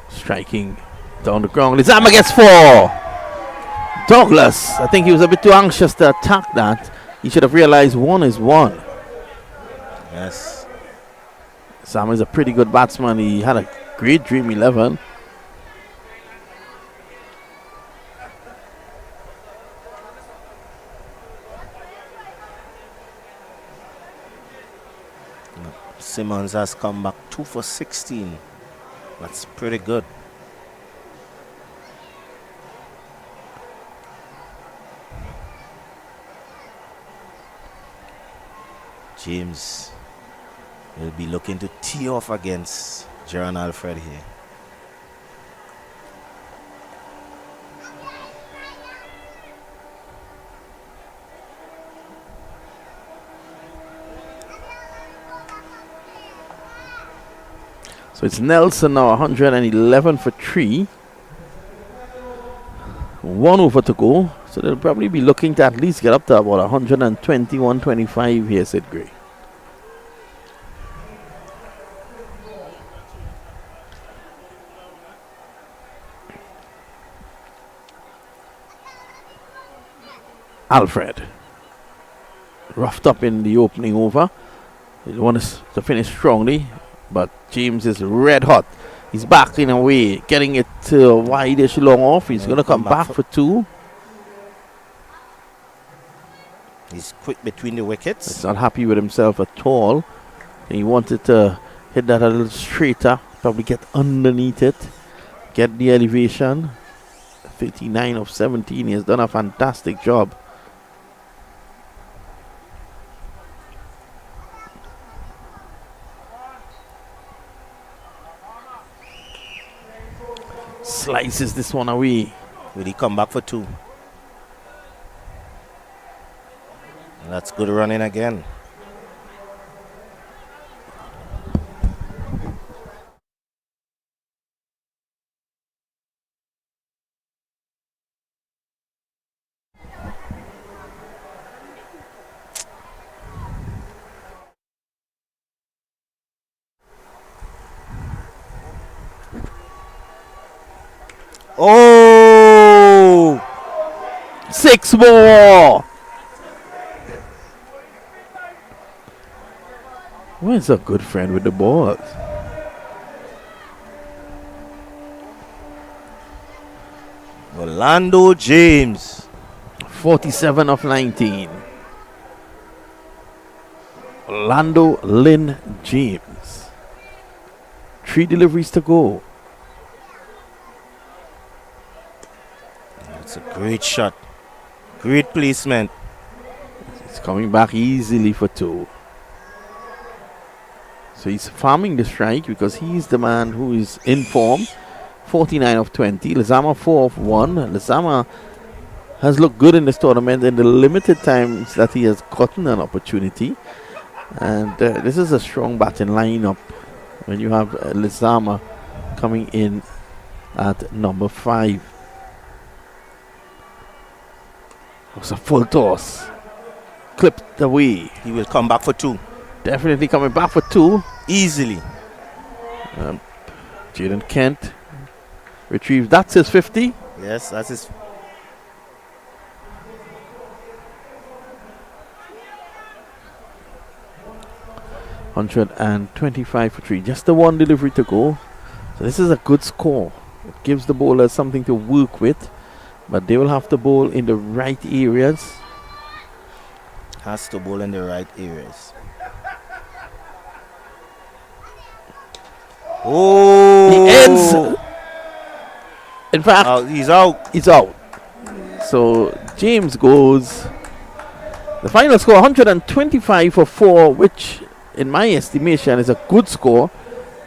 Striking down the ground. Lizama gets 4. Douglas, I think he was a bit too anxious to attack that. He should have realized 1 is 1. Yes. Sam is a pretty good batsman. He had a great Dream 11. Simmons has come back 2 for 16. That's pretty good. James will be looking to tee off against Jaron Alfred here. So it's Nelson now 111 for 3. 1 over to go. So they'll probably be looking to at least get up to about 120, 125 here, Sid Gray. Alfred. Roughed up in the opening over. They want us to finish strongly, but James is red hot. He's backing away, getting it to a wide-ish long off. He's going to come back for 2. He's quick between the wickets. He's not happy with himself at all. He wanted to hit that a little straighter, probably get underneath it, get the elevation. 39 of 17. He has done a fantastic job. Slices this one away. Will he come back for 2? That's good running again. Oh! 6 more! Where's a good friend with the ball? Orlando James. 47 of 19. Orlando Lynn James. 3 deliveries to go. It's a great shot. Great placement. He's coming back easily for 2. So he's farming the strike because he's the man who is in form. 49 of 20. Lizama 4 of 1. Lizama has looked good in this tournament in the limited times that he has gotten an opportunity. And this is a strong batting lineup when you have Lizama coming in at number 5. It was a full toss. Clipped away. He will come back for 2. Definitely coming back for 2. Easily. Jaden Kent retrieves. That's his 50. Yes, that's his. $125 for 3. Just the 1 delivery to go. So this is a good score. It gives the bowlers something to work with. But they will have to bowl in the right areas. Has to bowl in the right areas. Oh! He ends. In fact, he's out. He's out. So James goes. The final score 125 for 4, which in my estimation is a good score.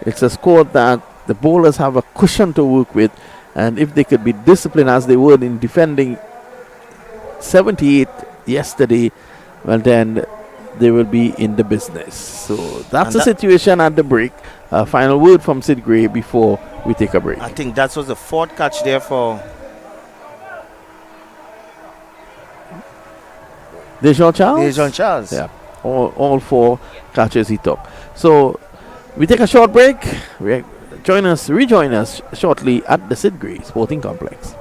It's a score that the bowlers have a cushion to work with. And if they could be disciplined as they were in defending 78 yesterday, well then they will be in the business. So that's And the that- situation at the break. Final word from Sid Gray before we take a break. I think that was the fourth catch there for Dejan Charles? Dejan Charles. Yeah, all 4 catches he took. So we take a short break. Rejoin us shortly at the Sid Gray Sporting Complex.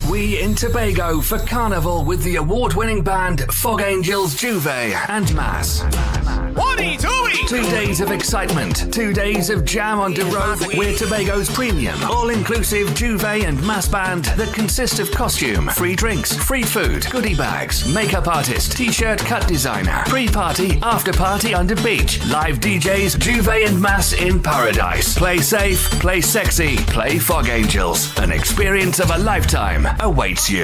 We in Tobago for Carnival with the award-winning band Fog Angels, Juve and Mass. Whatty Tooie! 2 days of excitement, 2 days of jam on the road. We're Tobago's premium, all-inclusive Juve and Mass band that consist of costume, free drinks, free food, goodie bags, makeup artist, t-shirt cut designer, pre-party, after-party under beach, live DJs, Juve and Mass in paradise. Play safe, play sexy, play Fog Angels. An experience of a lifetime awaits you.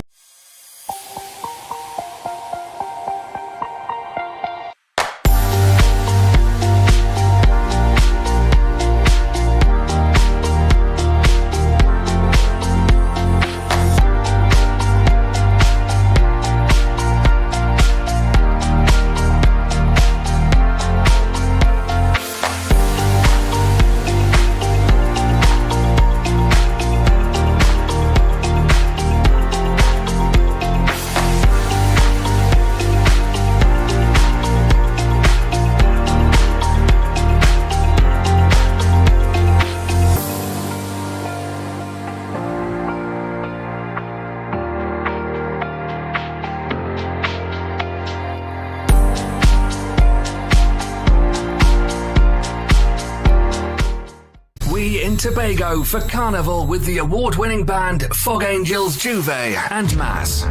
Tobago for Carnival with the award-winning band Fog Angels, Juve and Mass.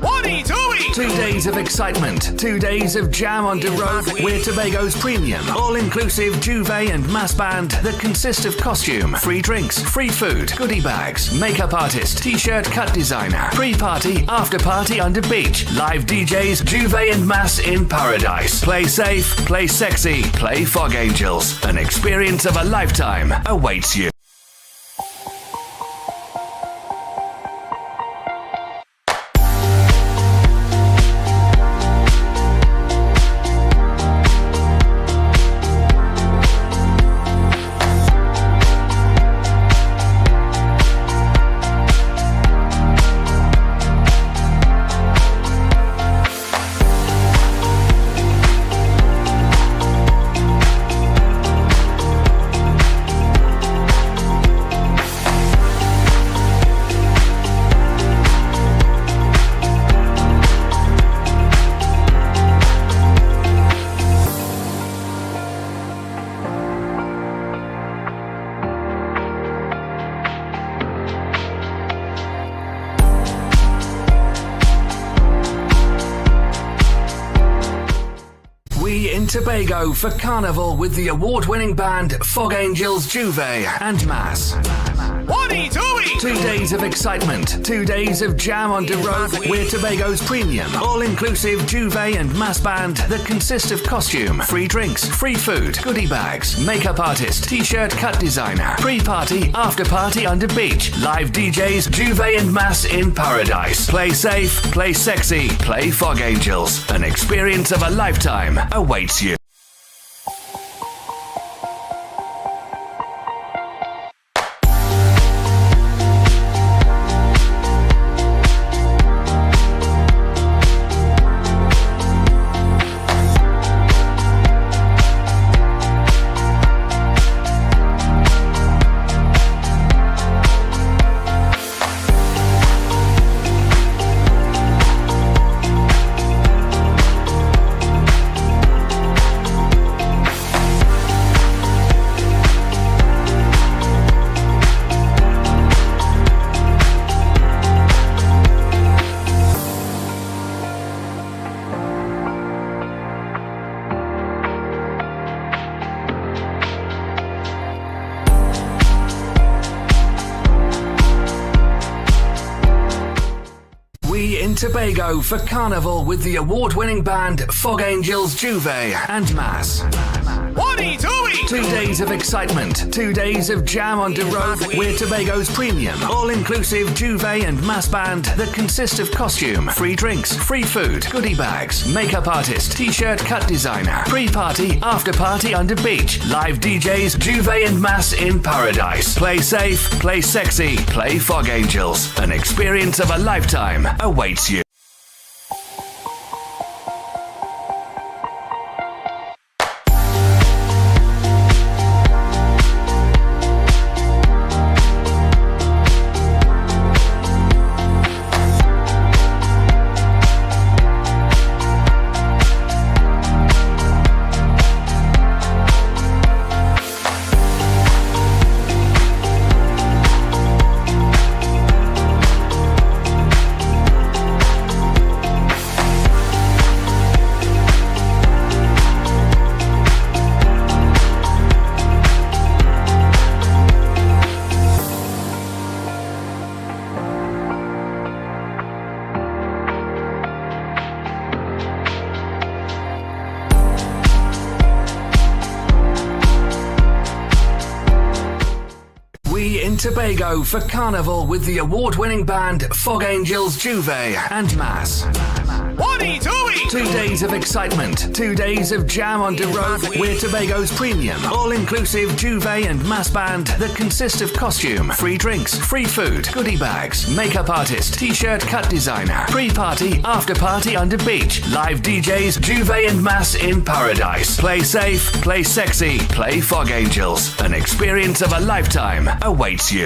Whatty Tooie! 2 days of excitement, 2 days of jam on the road. We're Tobago's premium, all-inclusive Juve and Mass band that consist of costume, free drinks, free food, goodie bags, makeup artist, t-shirt cut designer, pre-party, after-party under beach, live DJs, Juve and Mass in paradise. Play safe, play sexy, play Fog Angels. An experience of a lifetime awaits you. Tobago for Carnival with the award-winning band Fog Angels, Juve and Mass. Whatty Tooie! 2 days of excitement, 2 days of jam on the road. We're Tobago's premium, all-inclusive Juve and Mass band that consist of costume, free drinks, free food, goodie bags, makeup artist, t-shirt cut designer, pre-party, after-party under beach, live DJs, Juve and Mass in paradise. Play safe, play sexy, play Fog Angels. An experience of a lifetime awaits you. Tobago for Carnival with the award-winning band Fog Angels, Juve and Mass. 1-2-2. 2 days of excitement, 2 days of jam on the road. We're Tobago's premium, all-inclusive Juve and Mass band that consist of costume, free drinks, free food, goodie bags, makeup artist, t-shirt cut designer, pre-party, after-party under beach, live DJs, Juve and Mass in paradise. Play safe, play sexy, play Fog Angels. An experience of a lifetime awaits you. Tobago for Carnival with the award-winning band Fog Angels, Juve and Mass. 1-2-2. 2 days of excitement, 2 days of jam on the road. We're Tobago's premium, all-inclusive Juve and Mass band that consist of costume, free drinks, free food, goodie bags, makeup artist, t-shirt cut designer, pre-party, after-party under beach, live DJs, Juve and Mass in paradise. Play safe, play sexy, play Fog Angels. An experience of a lifetime awaits you.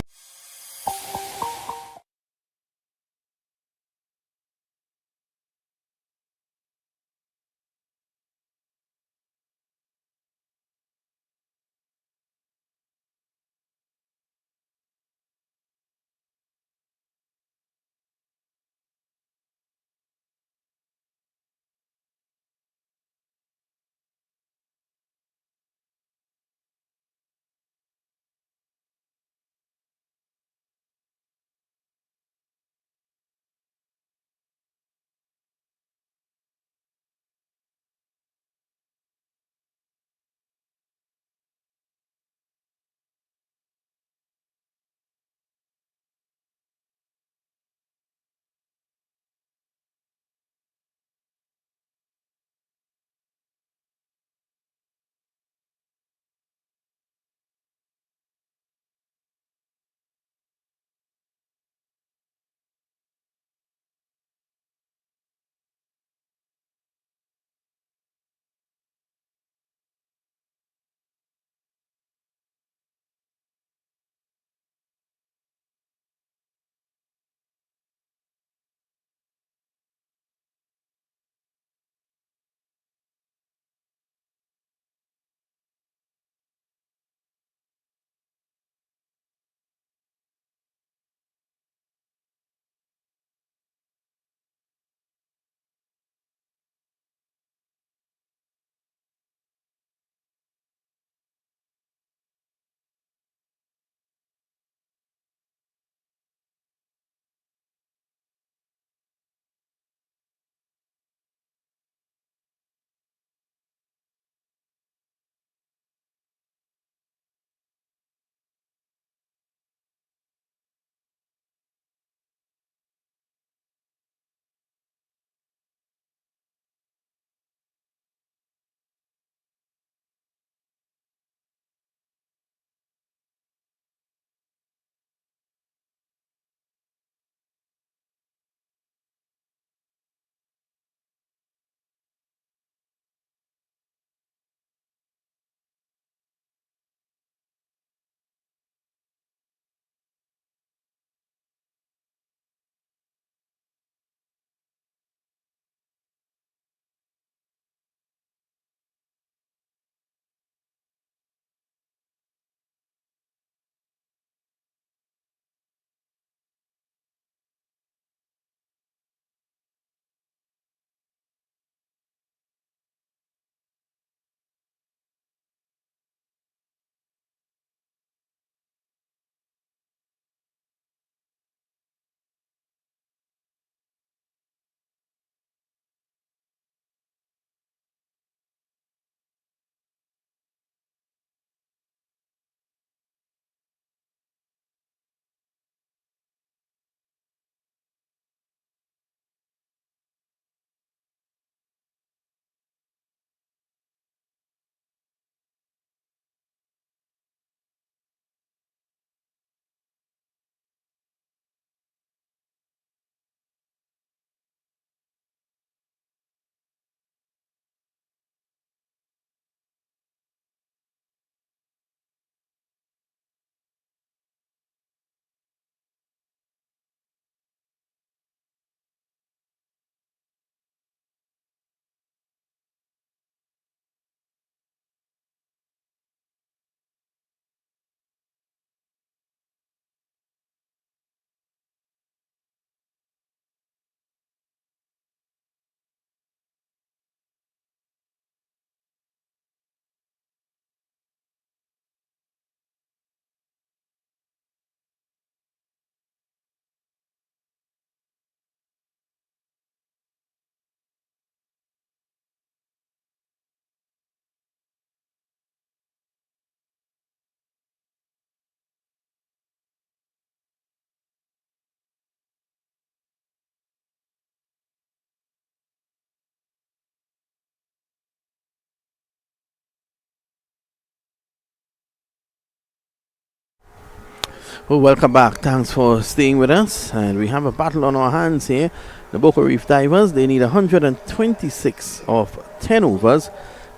Well, welcome back. Thanks for staying with us. And we have a battle on our hands here. The Buccoo Reef Divers, they need 126 of 10 overs.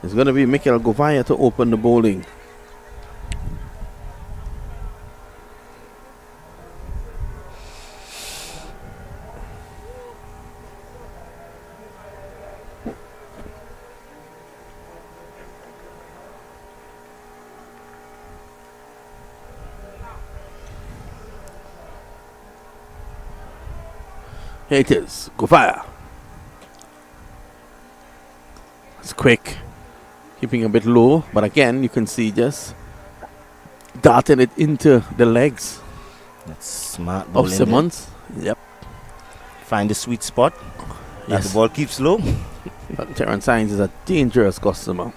It's going to be Mikel Govaya to open the bowling. Here it is, Govaya. It's quick, keeping a bit low, but again, you can see just darting it into the legs That's smart of bowling there. Simmons. Yep. Find the sweet spot. That Yes. the ball keeps low. But Terrence Hines is a dangerous customer.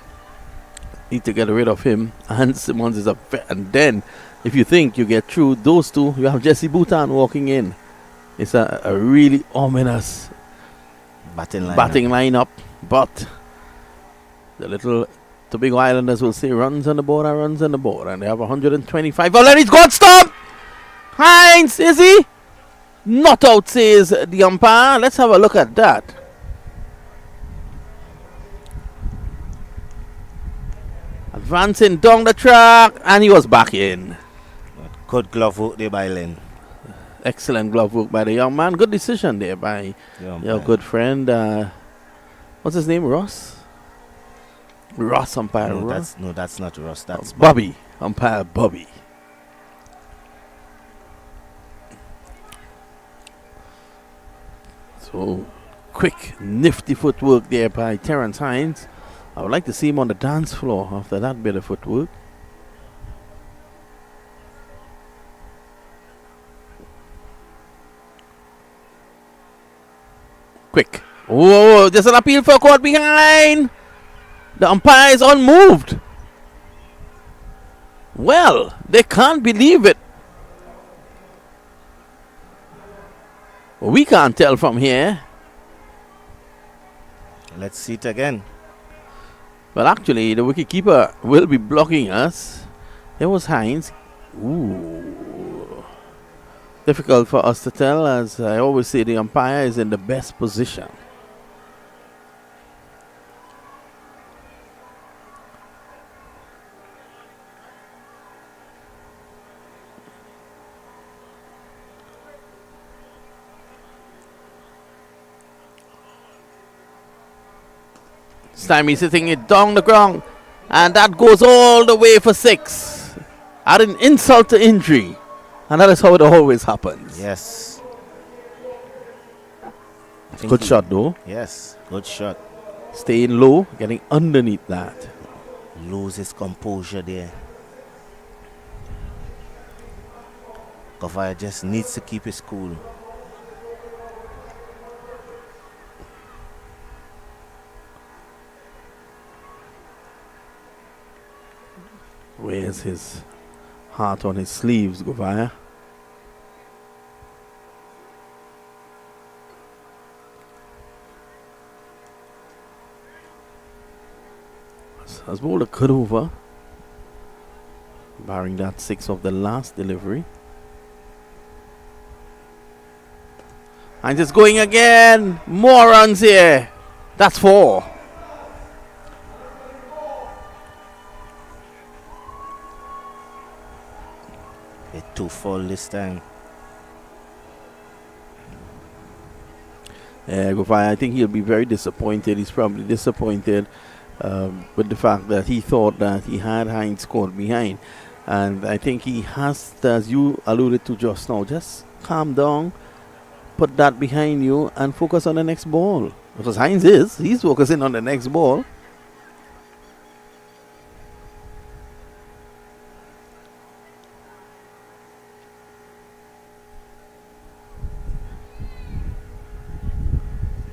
Need to get rid of him. And Simmons is and then, if you think you get through those two, you have Jesse Boutan walking in. It's a really ominous Batting line. batting lineup, but the little Tobago Islanders will say runs on the board and runs on the board, and they have 125. Oh, let it go, stop! Hines, is he? Not out, says the umpire. Let's have a look at that. Advancing down the track, and he was back in. Good glove work there by Len. Excellent glove work by the young man. Good decision there by your good friend. What's his name? Ross? Ross umpire. Ross? That's not Ross. That's Bobby. Umpire Bobby. So quick, nifty footwork there by Terrence Hines. I would like to see him on the dance floor after that bit of footwork. Quick. Whoa, there's an appeal for a caught behind. The umpire is unmoved. Well, they can't believe it. We can't tell from here. Let's see it again. Well, actually, the wicketkeeper will be blocking us. There was Hines. Ooh. Difficult for us to tell, as I always say, the umpire is in the best position. This time he's hitting it down the ground, and that goes all the way for 6. Adding insult to injury, and that is how it always happens. Yes. Good shot though. Yes, good shot. Staying low, getting underneath that. Lose his composure there. Govaya just needs to keep his cool. Wears his heart on his sleeves, Govaya. Has bowled a good over, barring that 6 of the last delivery. And just going again. More runs here. That's 4. Hit 2 full this time. Govaya, I think he'll be very disappointed. He's probably disappointed with the fact that he thought that he had Hines caught behind. And I think he has, as you alluded to just now, just calm down, put that behind you, and focus on the next ball. Because he's focusing on the next ball.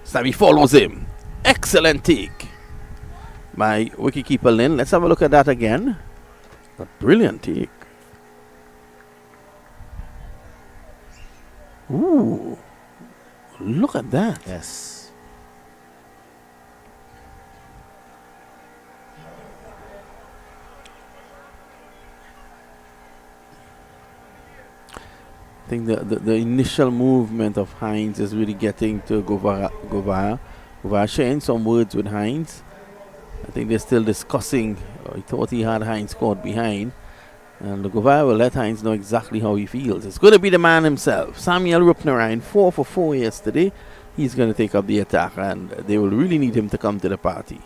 So he follows him. Excellent take by wicketkeeper Lynn. Let's have a look at that again. A brilliant take. Ooh, look at that. Yes. I think the initial movement of Hines is really getting to Govara. Govara sharing some words with Hines. I think they're still discussing. He thought he had Hines caught behind. And Govara will let Hines know exactly how he feels. It's going to be the man himself. Samuel Rupnarine, 4 for 4 yesterday. He's going to take up the attack, and they will really need him to come to the party.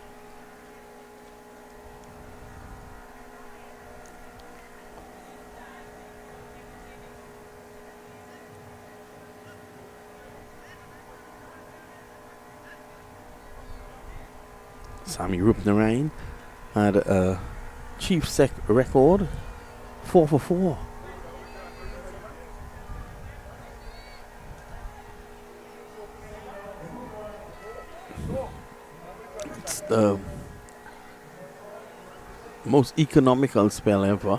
Sammy Rupnarine had a chief sec record, 4 for 4. It's the most economical spell ever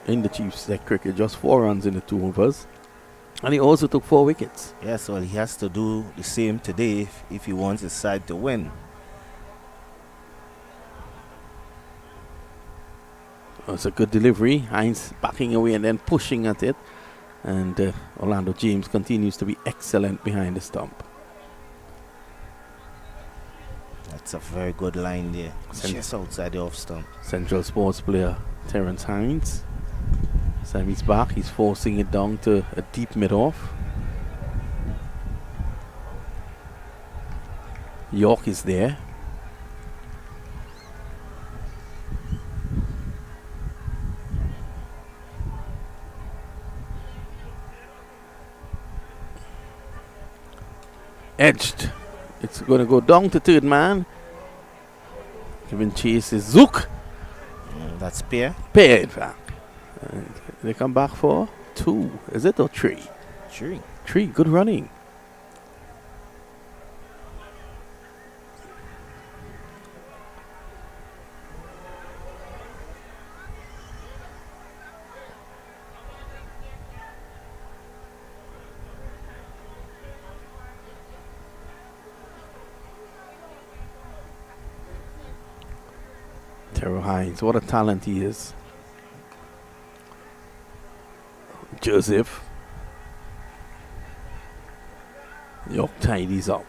in the chief sec cricket, just 4 runs in the 2 overs. And he also took 4 wickets. Yes, well, he has to do the same today if he wants his side to win. It's a good delivery. Hines backing away and then pushing at it. And Orlando James continues to be excellent behind the stump. That's a very good line there. Just outside the off stump. Central Sports player Terence Hines. Sammy's back. He's forcing it down to a deep mid-off. York is there. Edged. It's going to go down to third man. Giving chase is Zook. That's pair. Pair, in fact. And they come back for 2. Is it or 3? 3. 3. Good running. Terrell Hines, what a talent he is. Joseph. York tidies up.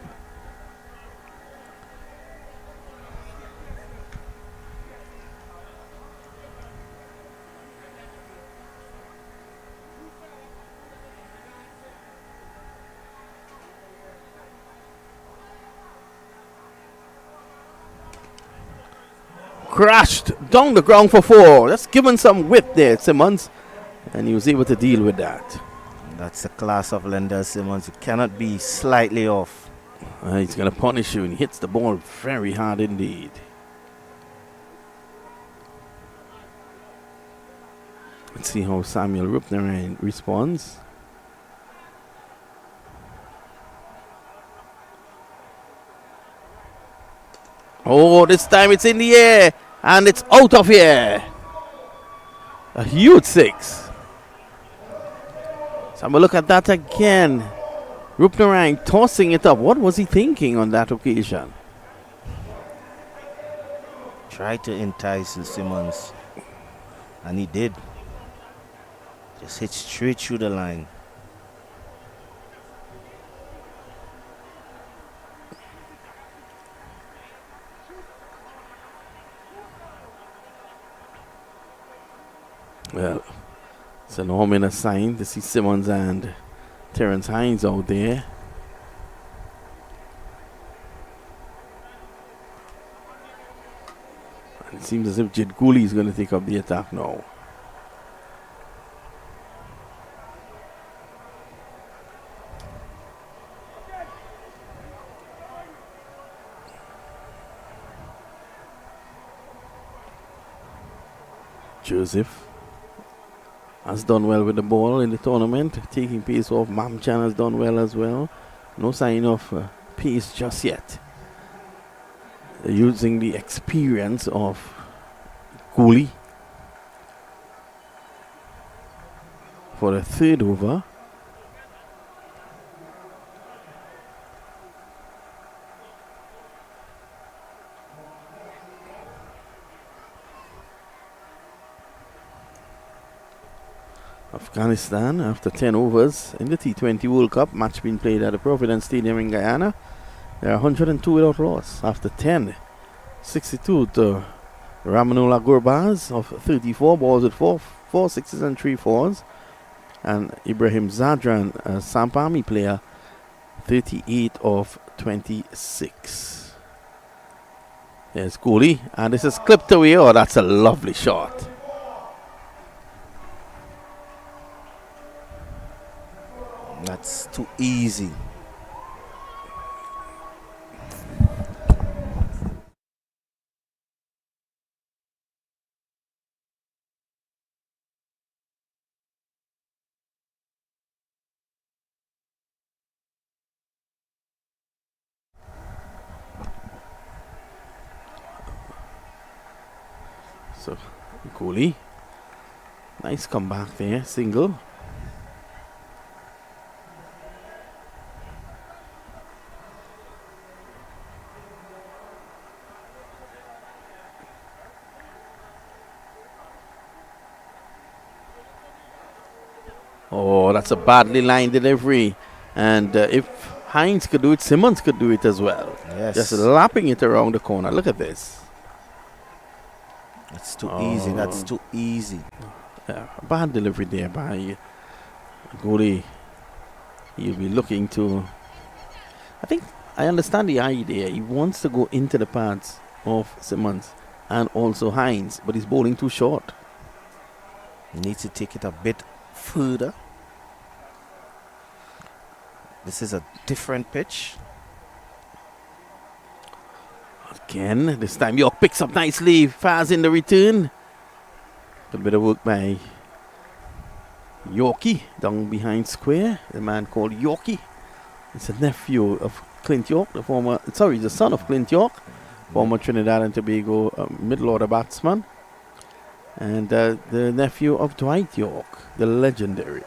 Crashed down the ground for 4. That's given some width there, Simmons. And he was able to deal with that. That's the class of Lendell Simmons. You cannot be slightly off. He's going to punish you, and he hits the ball very hard indeed. Let's see how Samuel Rupnarine responds. Oh, this time it's in the air, and it's out of here. A huge 6. So I'm going to look at that again. Rupnarine tossing it up. What was he thinking on that occasion? Try to entice Simmons. And he did. Just hit straight through the line. Well, it's an ominous sign to see Simmons and Terence Hines out there. And it seems as if Jid Cooley is going to take up the attack now. Joseph has done well with the ball in the tournament, taking pace off. Mamchan has done well as well. No sign of pace just yet. Using the experience of Cooley for the 3rd over. Afghanistan after 10 overs in the T20 World Cup match being played at the Providence Stadium in Guyana. They are 102 without loss after 10. 62 to Ramanullah Gurbaz of 34 balls with 4 sixes and 3 fours. And Ibrahim Zadran, a Sampami player, 38 of 26. There's Kohli, and this is clipped away. Oh, that's a lovely shot. That's too easy. So, Kohli, nice comeback there, single. Oh, that's a badly lined delivery. And if Hines could do it, Simmons could do it as well. Yes. Just lapping it around the corner. Look at this. It's too easy. That's too easy. Bad delivery there by Kohli. He'll be looking to... I think I understand the idea. He wants to go into the pads of Simmons and also Hines, but he's bowling too short. He needs to take it a bit further. This is a different pitch. Again, this time York picks up nicely. Faz in the return. Good bit of work by Yorkie down behind square. The man called Yorkie. It's a nephew of Clint York, the son of Clint York, former Trinidad and Tobago middle order batsman, and the nephew of Dwight York, the legendary,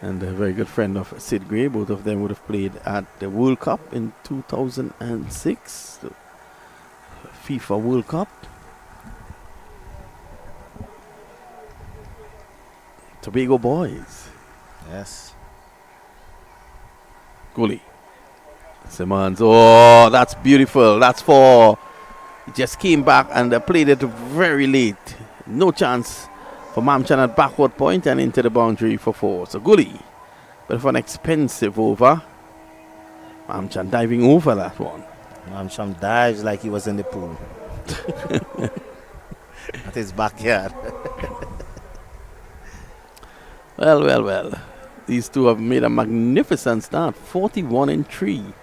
and a very good friend of Sid Gray. Both of them would have played at the World Cup in 2006, the FIFA World Cup. Tobago boys. Yes. Kohli. Simmons. Oh, that's beautiful. That's 4. He just came back and played it very late. No chance for Mamchan at backward point and into the boundary for 4. So Kohli, but for an expensive over. Mamchan diving over that one. Mamchan dives like he was in the pool. At his backyard. Well. These two have made a magnificent start. 41-3.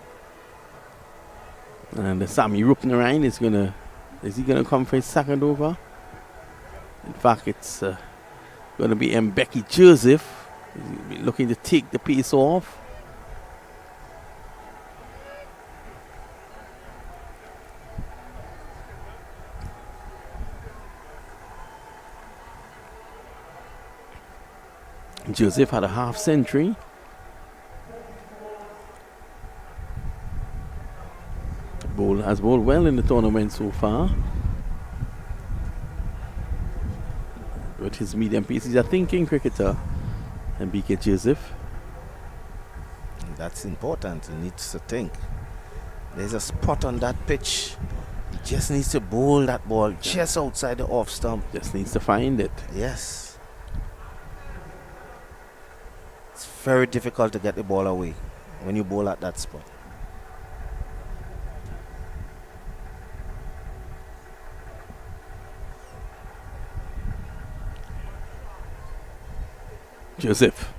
And Sammy Rupnarine is he gonna come for his second over? In fact, it's gonna be Mbeki Joseph. He's looking to take the pace off. Joseph had a half century. Has bowled well in the tournament so far. With his medium pace, he's a thinking cricketer. And BK Joseph. That's important. He needs to think. There's a spot on that pitch. He just needs to bowl that ball just outside the off stump. Just needs to find it. Yes. It's very difficult to get the ball away when you bowl at that spot. Joseph.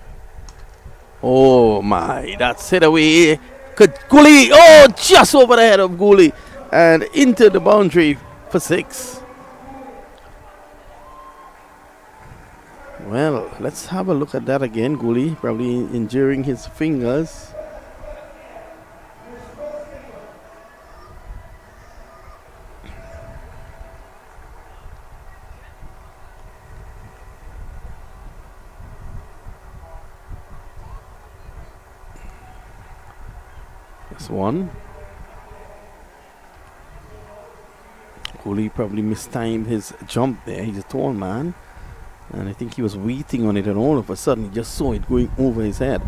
Oh my, that's hit away. Good Kohli. Oh, just over the head of Kohli and into the boundary for 6. Well, let's have a look at that again. Kohli probably injuring his fingers. That's 1. Kohli probably mistimed his jump there. He's a tall man. And I think he was waiting on it, and all of a sudden he just saw it going over his head.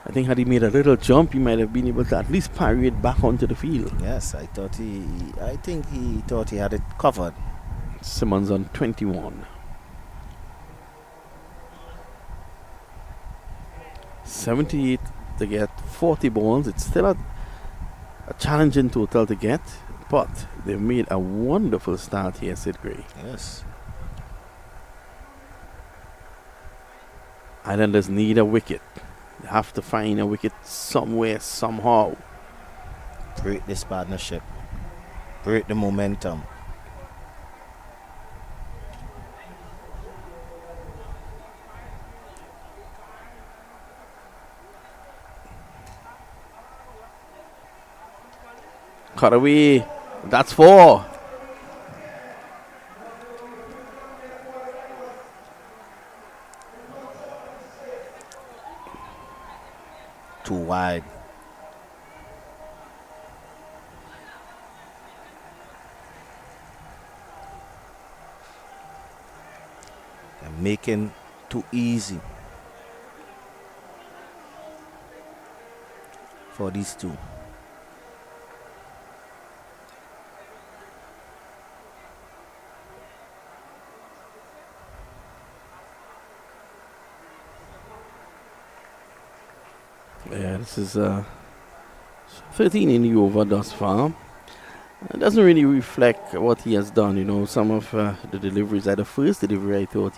I think had he made a little jump, he might have been able to at least parry it back onto the field. Yes, I think he thought he had it covered. Simmons on 21. 78 to get 40 balls. It's still a challenging total to get, but they've made a wonderful start here, Sid Gray. Yes. Islanders need a wicket. They have to find a wicket somewhere, somehow. Break this partnership. Break the momentum. Cut away. That's 4. Too wide. They're making too easy for these two. Yeah, this is 13 in the over thus far. It doesn't really reflect what he has done. You know, some of the deliveries, like the first delivery, I thought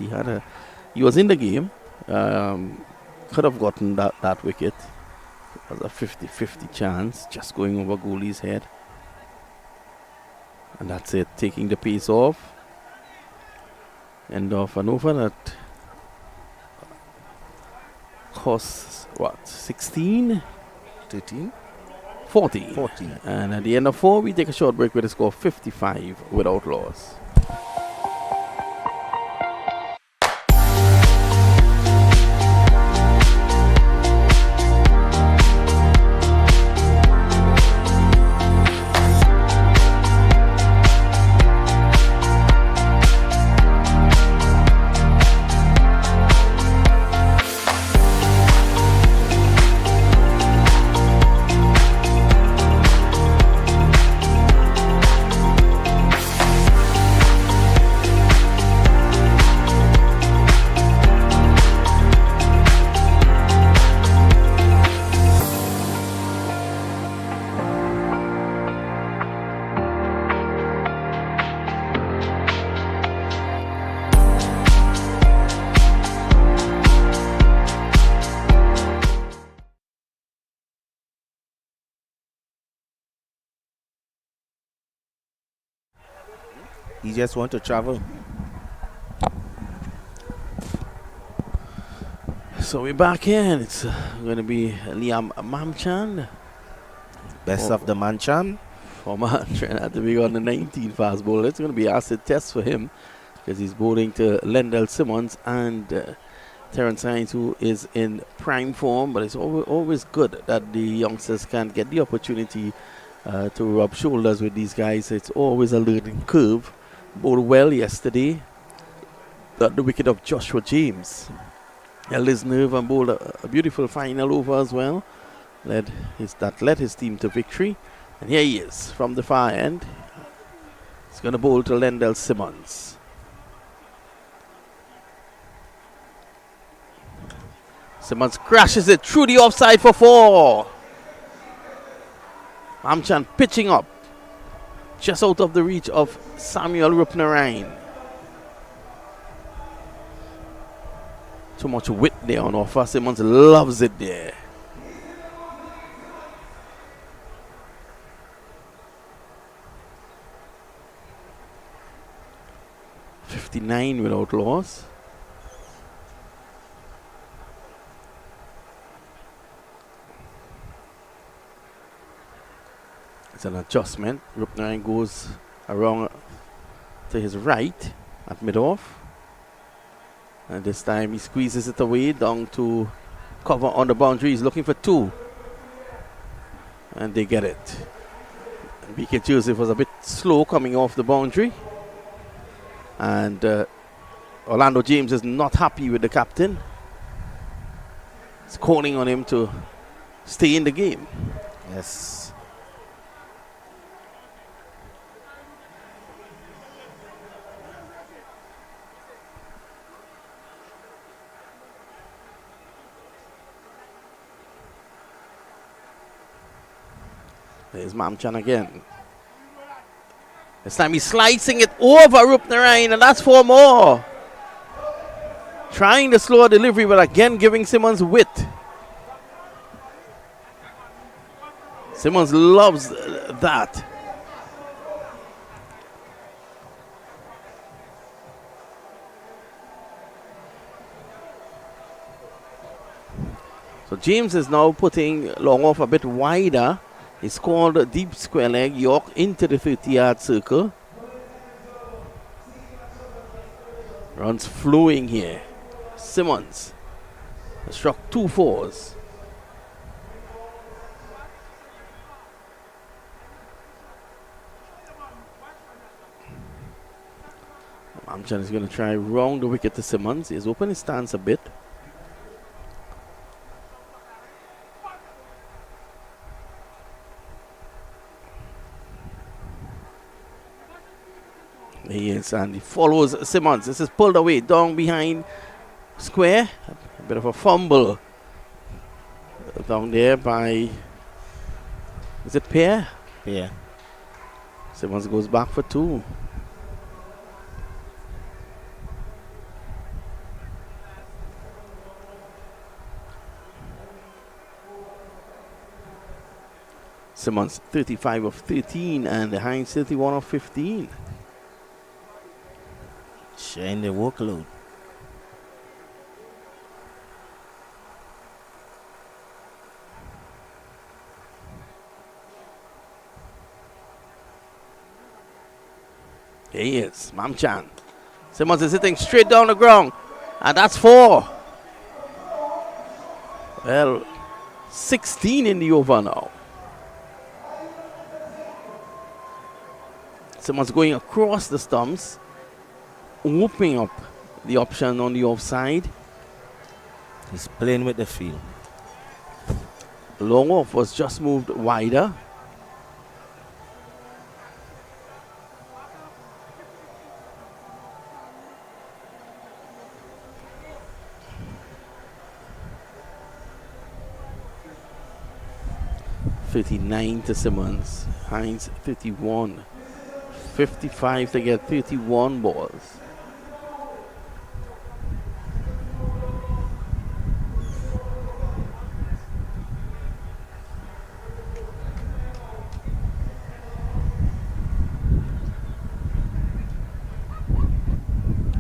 he was in the game. Could have gotten that wicket. It was a 50-50 chance, just going over goalie's head. And that's it, taking the pace off. End of an over that costs, what, 16? 13? 40. 40. And at the end of 4, we take a short break with a score of 55 without loss. He just want to travel. So we're back in. It's going to be Liam Mamchan. Best of the Manchan. Former Trinidad Tobago on the 19 fast bowler. It's going to be an acid test for him because he's bowling to Lendell Simmons and Terrence Hines, who is in prime form. But it's always good that the youngsters can get the opportunity to rub shoulders with these guys. It's always a learning curve. Bowled well yesterday. Got the wicket of Joshua James. Held his nerve and bowled a beautiful final over as well. Led his team to victory. And here he is from the far end. He's going to bowl to Lendell Simmons. Simmons crashes it through the offside for 4. Mamchan pitching up. Just out of the reach of Samuel Rupnarine. Too much width there on offer. Simmons loves it there. .59 without loss. It's an adjustment. Rupnarine goes around to his right at mid-off. And this time he squeezes it away down to cover on the boundary. He's looking for 2. And they get it. BK Joseph was a bit slow coming off the boundary. And Orlando James is not happy with the captain. He's calling on him to stay in the game. Yes. There's Mamchan again. This time he's slicing it over Rupnarain, and that's 4 more. Trying the slower delivery, but again giving Simmons width. Simmons loves that. So James is now putting long off a bit wider. He's called a deep square leg, York into the 30-yard circle. Runs flowing here. Simmons has struck 2 fours. Amchan is going to try round the wicket to Simmons. He's opened his stance a bit. He is, and he follows Simmons. This is pulled away down behind square. A bit of a fumble down there by, is it Pierre? Yeah. Simmons goes back for 2. Simmons 35 of 13 and Hines 31 of 15. Sharing the workload. Here he is, Mamchan. Simmons is hitting straight down the ground, and that's 4. Well, 16 in the over now. Simmons going across the stumps, opening up the option on the offside. He's playing with the field. Long off was just moved wider. $39 to Simmons. Hines 31. 55 to get 31 balls.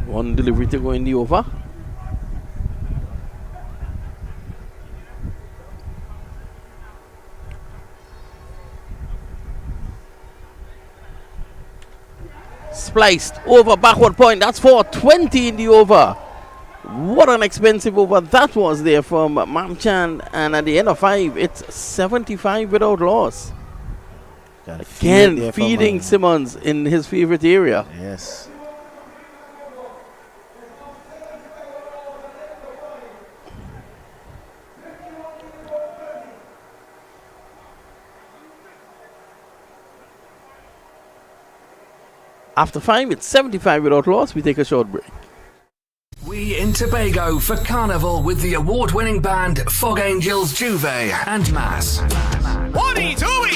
One delivery to go in the over. Spliced over backward point. That's 420 in the over. What an expensive over that was there from Mamchan. And at the end of 5, it's 75 without loss. Again, feeding Simmons in his favorite area. Yes. After 5, it's 75 without loss. We take a short break. We in Tobago for Carnival with the award-winning band Fog Angels, Juve and Mass.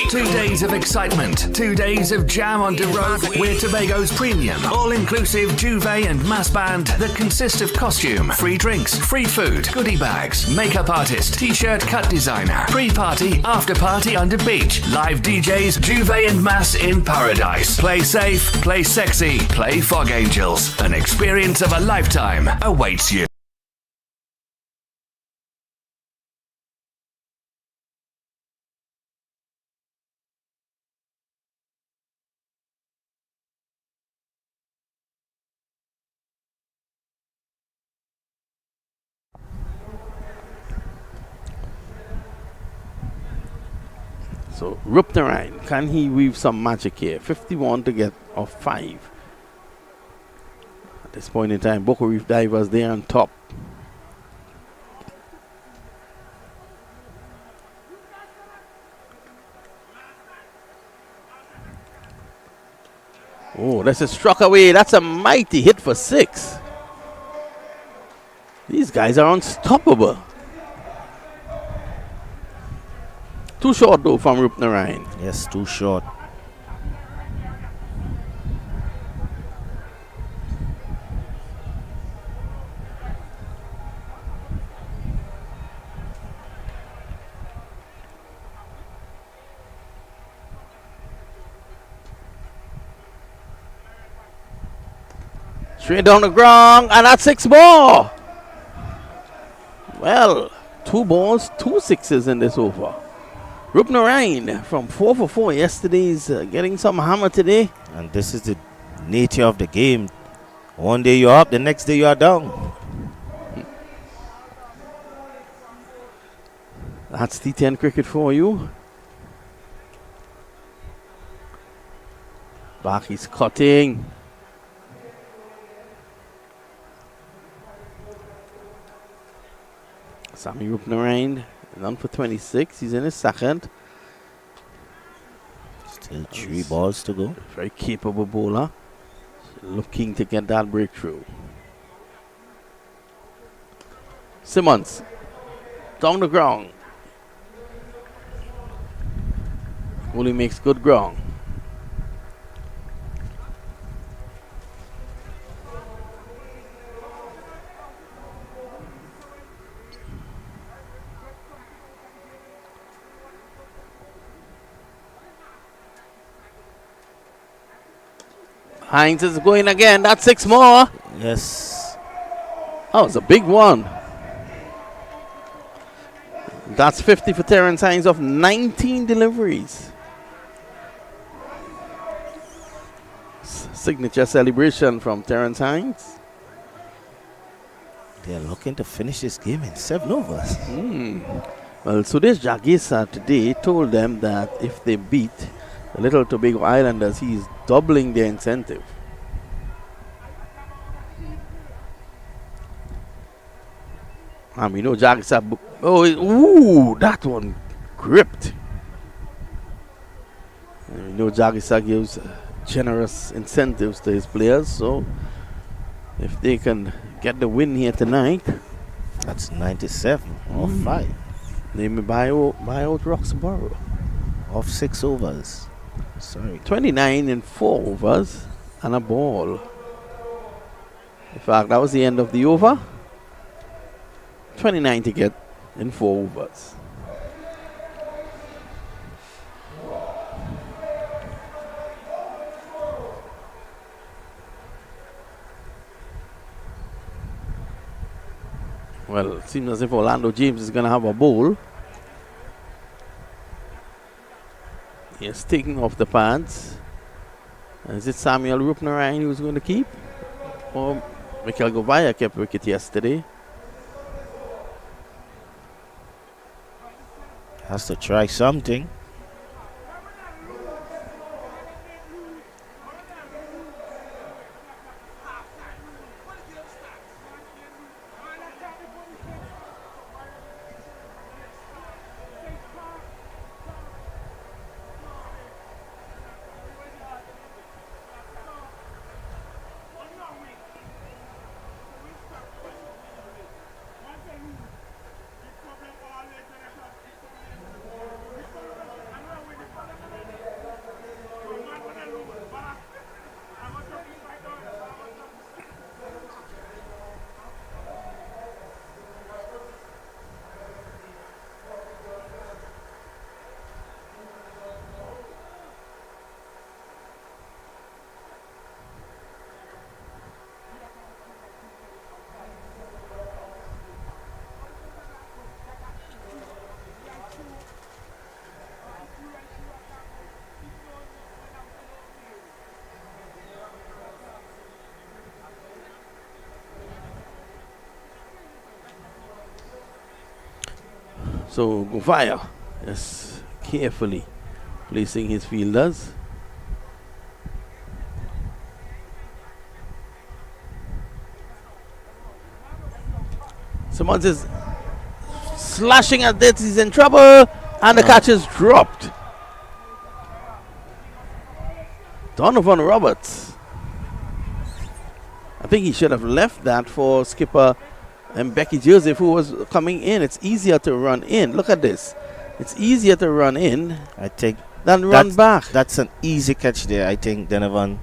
2 days of excitement, 2 days of jam on the road. We're Tobago's premium, all-inclusive Juve and Mass band that consist of costume, free drinks, free food, goodie bags, makeup artist, t-shirt cut designer, pre-party, after-party under beach, live DJs, Juve and Mass in paradise. Play safe, play sexy, play Fog Angels. An experience of a lifetime awaits you. So Rupnarain, can he weave some magic here? 51 to get off 5. this point in time, Buccoo Reef Divers, they are on top. Oh, this is struck away. That's a mighty hit for 6. These guys are unstoppable. Too short though from Rupnarine. Yes, too short. Straight down the ground, and that's 6 more. Well, 2 balls, 2 sixes in this over. Rupnarine from 4 for 4 yesterday's getting some hammer today. And this is the nature of the game. One day you're up, the next day you are down. That's T10 cricket for you. Back he's cutting. Sammy Rupnarine, none for 26. He's in his second. Still 3 balls to go. Very capable bowler. Looking to get that breakthrough. Simmons. Down the ground. Only makes good ground. Hines is going again. That's 6 more. Yes. Oh, it's a big one. That's 50 for Terrence Hines of 19 deliveries. Signature celebration from Terrence Hines. They are looking to finish this game in 7 overs. Well, Sudesh Jagisa today told them that if they beat the Little Tobago Islanders, he's doubling their incentive. And we know Jagisa. Ooh, that one gripped. And we know Jagisa gives generous incentives to his players, so if they can get the win here tonight, That's 97 off 5. they may buy out Roxborough. Off 6 overs. Sorry. 29 in 4 overs and a ball. In fact, that was the end of the over. 29 to get in 4 overs. Well, it seems as if Orlando James is going to have a bowl. He's taking off the pads. Is it Samuel Rupnarine who's going to keep? Or Michael Govaya kept wicket yesterday? Has to try something. So Govaya is carefully placing his fielders. Simmons is slashing at this. He's in trouble. And the catch is dropped. Donovan Roberts. I think he should have left that for skipper and Becky Joseph, who was coming in. It's easier to run in. Look at this. It's easier to run in, I think, than run back. That's an easy catch there. I think Donovan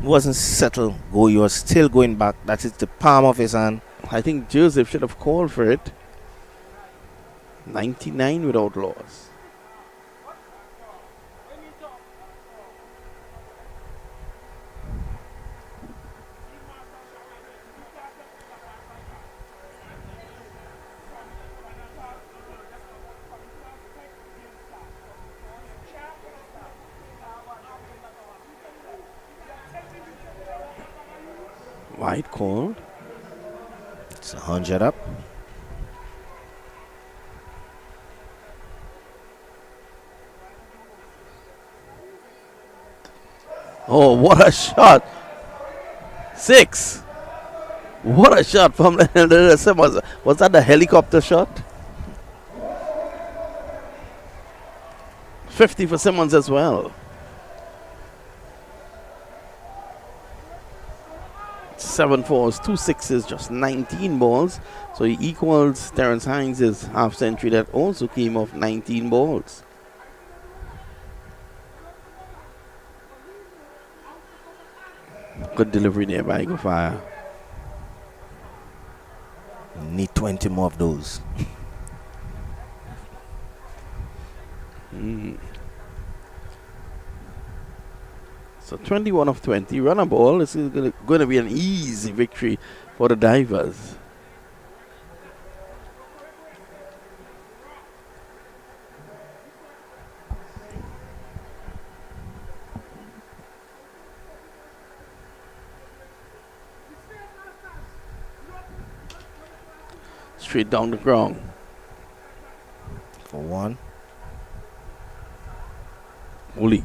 wasn't settled. He was still going back. That is the palm of his hand. I think Joseph should have called for it. 99 without loss. Wide called. It's 100 up. Oh, what a shot. 6. What a shot from the Simmons. Was that the helicopter shot? 50 for Simmons as well. 7 fours, 2 sixes, just 19 balls. So he equals Terrence Hines' half century that also came off 19 balls. Good delivery there by Eagle Fire. Need 20 more of those. So 21 of 20. Run a ball. This is going to be an easy victory for the Divers. Straight down the ground. For 1. Oli.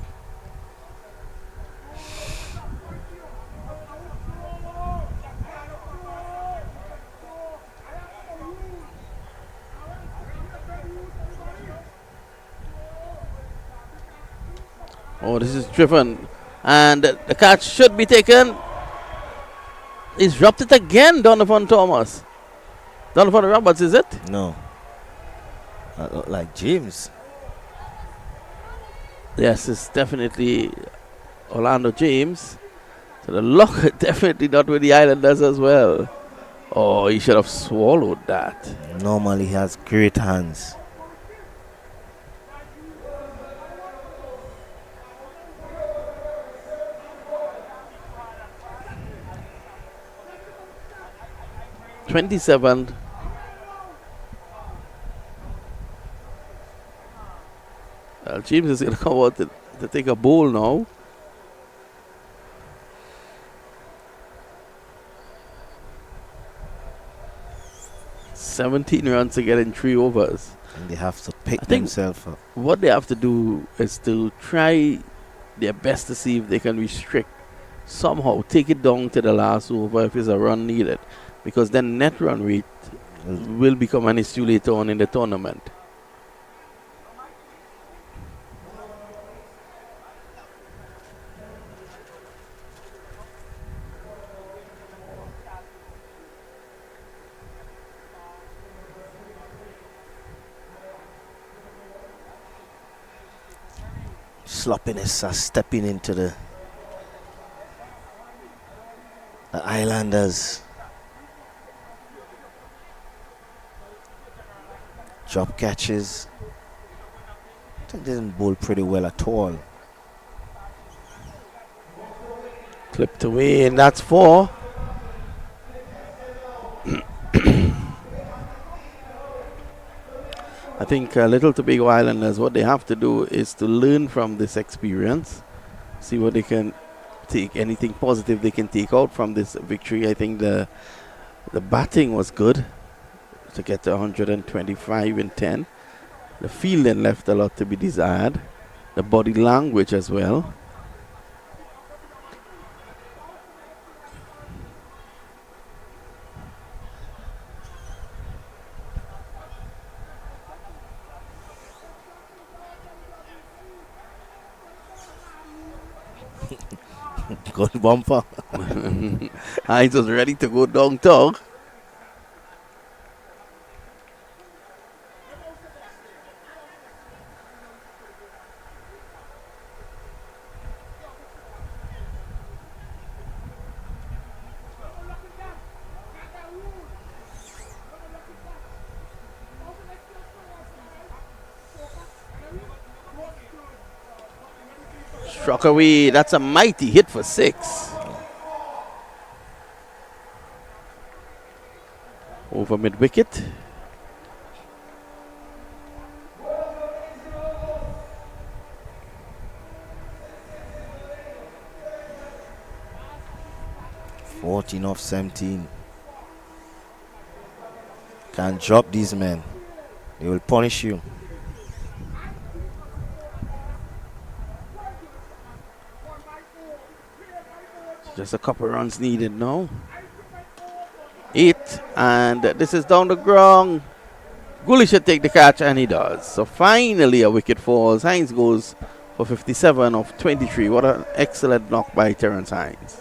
Oh, this is driven. And the catch should be taken. He's dropped it again, Donovan Thomas. Donovan Roberts, is it? No. That looked like James. Yes, it's definitely Orlando James. So the luck definitely not with the Islanders as well. Oh, he should have swallowed that. Normally he has great hands. $27. James is going to come out to take a bowl now. $17 runs to get in 3 overs. And they have to pick I think themselves up. what they have to do is to try their best to see if they can restrict, somehow take it down to the last over if it's a run needed. Because then net run rate will become an issue later on in the tournament. Sloppiness are stepping into the Islanders. Drop catches. I think they didn't bowl pretty well at all. Clipped away, and that's 4. I think Little Tobago Islanders, what they have to do is to learn from this experience, see what they can take, anything positive they can take out from this victory. I think the batting was good to get to 125 in 10. The fielding left a lot to be desired. The body language as well. Good bumper. Hines was ready to go downtown. Struck away. That's a mighty hit for 6. Over mid wicket. "14 off 17. Can't drop these men. They will punish you." Just a couple runs needed now. 8, and this is down the ground. Gully should take the catch, and he does. So finally a wicket falls. Hines goes for 57 of 23. What an excellent knock by Terence Hines.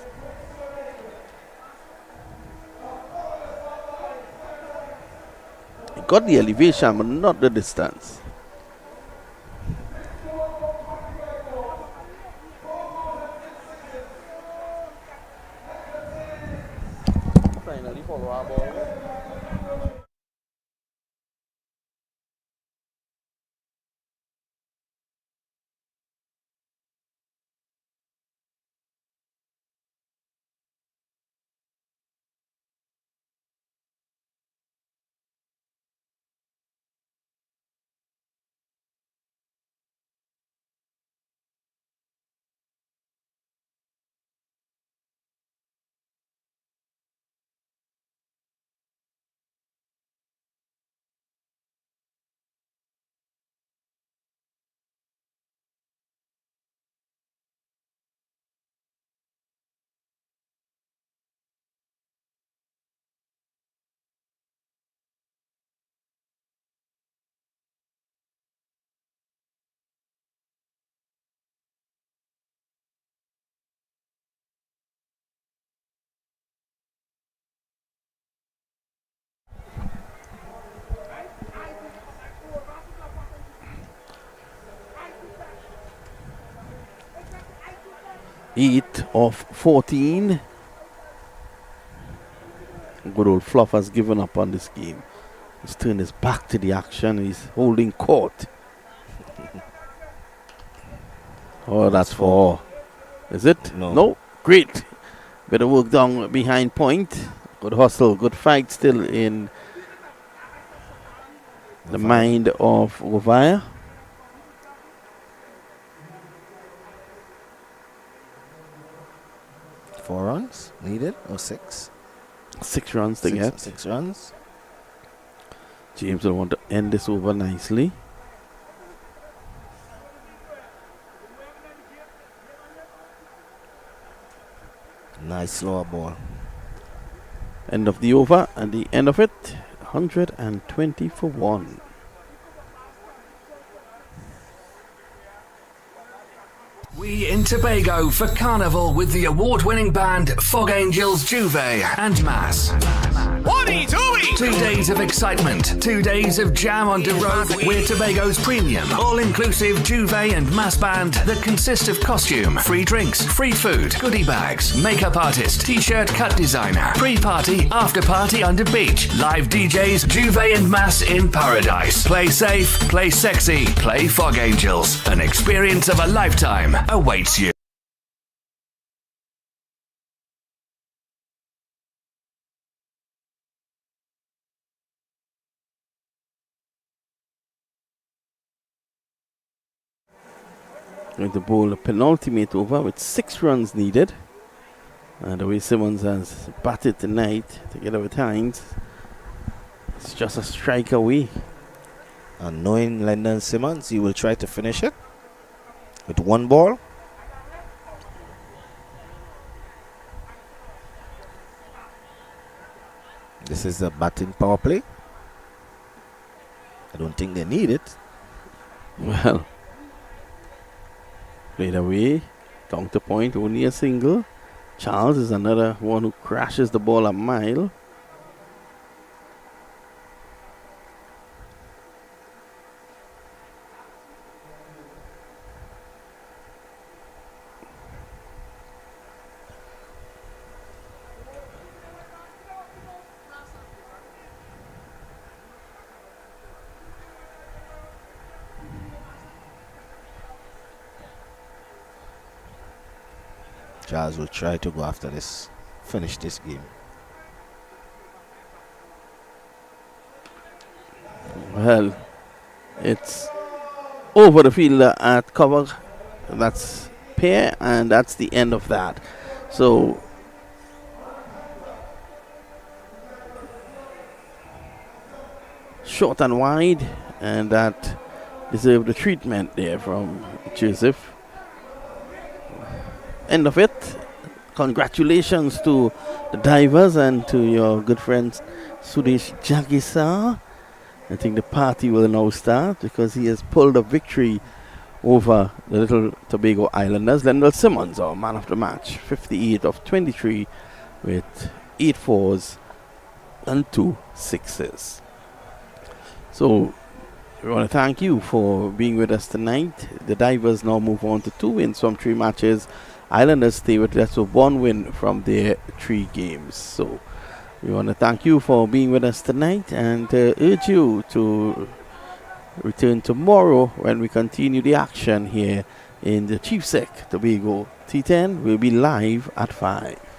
He got the elevation, but not the distance. Finally follow our ball. Eight of 14. Good old Fluff has given up on this game. He's turned his back to the action. He's holding court. Oh, that's 4. Is it? No. Great. Bit of work down behind point. Good hustle. Good fight still in the mind of Rovaya. Four runs needed or 6? 6 runs to get. 6 runs. James will want to end this over nicely. Nice slower ball. End of the over, and the end of it, 120 for 1. We in Tobago for Carnival with the award-winning band Fog Angels, Juve and Mass. One-y, two-y. 2 days of excitement, 2 days of jam on the road. We're Tobago's premium, all-inclusive Juve and Mass band that consist of costume, free drinks, free food, goodie bags, makeup artist, t-shirt cut designer, pre-party, after-party under beach, live DJs, Juve and Mass in paradise. Play safe, play sexy, play Fog Angels. An experience of a lifetime awaits you. Going to bowl a penultimate over with 6 runs needed. And the way Simmons has batted tonight together with Hines, it's just a strike away. And knowing Lyndon Simmons, he will try to finish it with 1 ball. This is a batting power play. I don't think they need it. Well, played away, counter point, only a single. Charles is another one who crashes the ball a mile. Charles will try to go after this, finish this game. Well, it's over the fielder at cover. That's pair, and that's the end of that. So short and wide, and that deserved the treatment there from Joseph. End of it. Congratulations to the divers and to your good friends Sudesh Jagisa. I think the party will now start because he has pulled a victory over the little Tobago Islanders. Lendl Simmons, our man of the match, 58 of 23 with 8 fours and 2 sixes. So we want to thank you for being with us tonight. The divers now move on to 2 wins from 3 matches. Islanders stay with us with 1 win from their 3 games. So we want to thank you for being with us tonight and urge you to return tomorrow when we continue the action here in the Chief Sec Tobago T10. We'll be live at 5.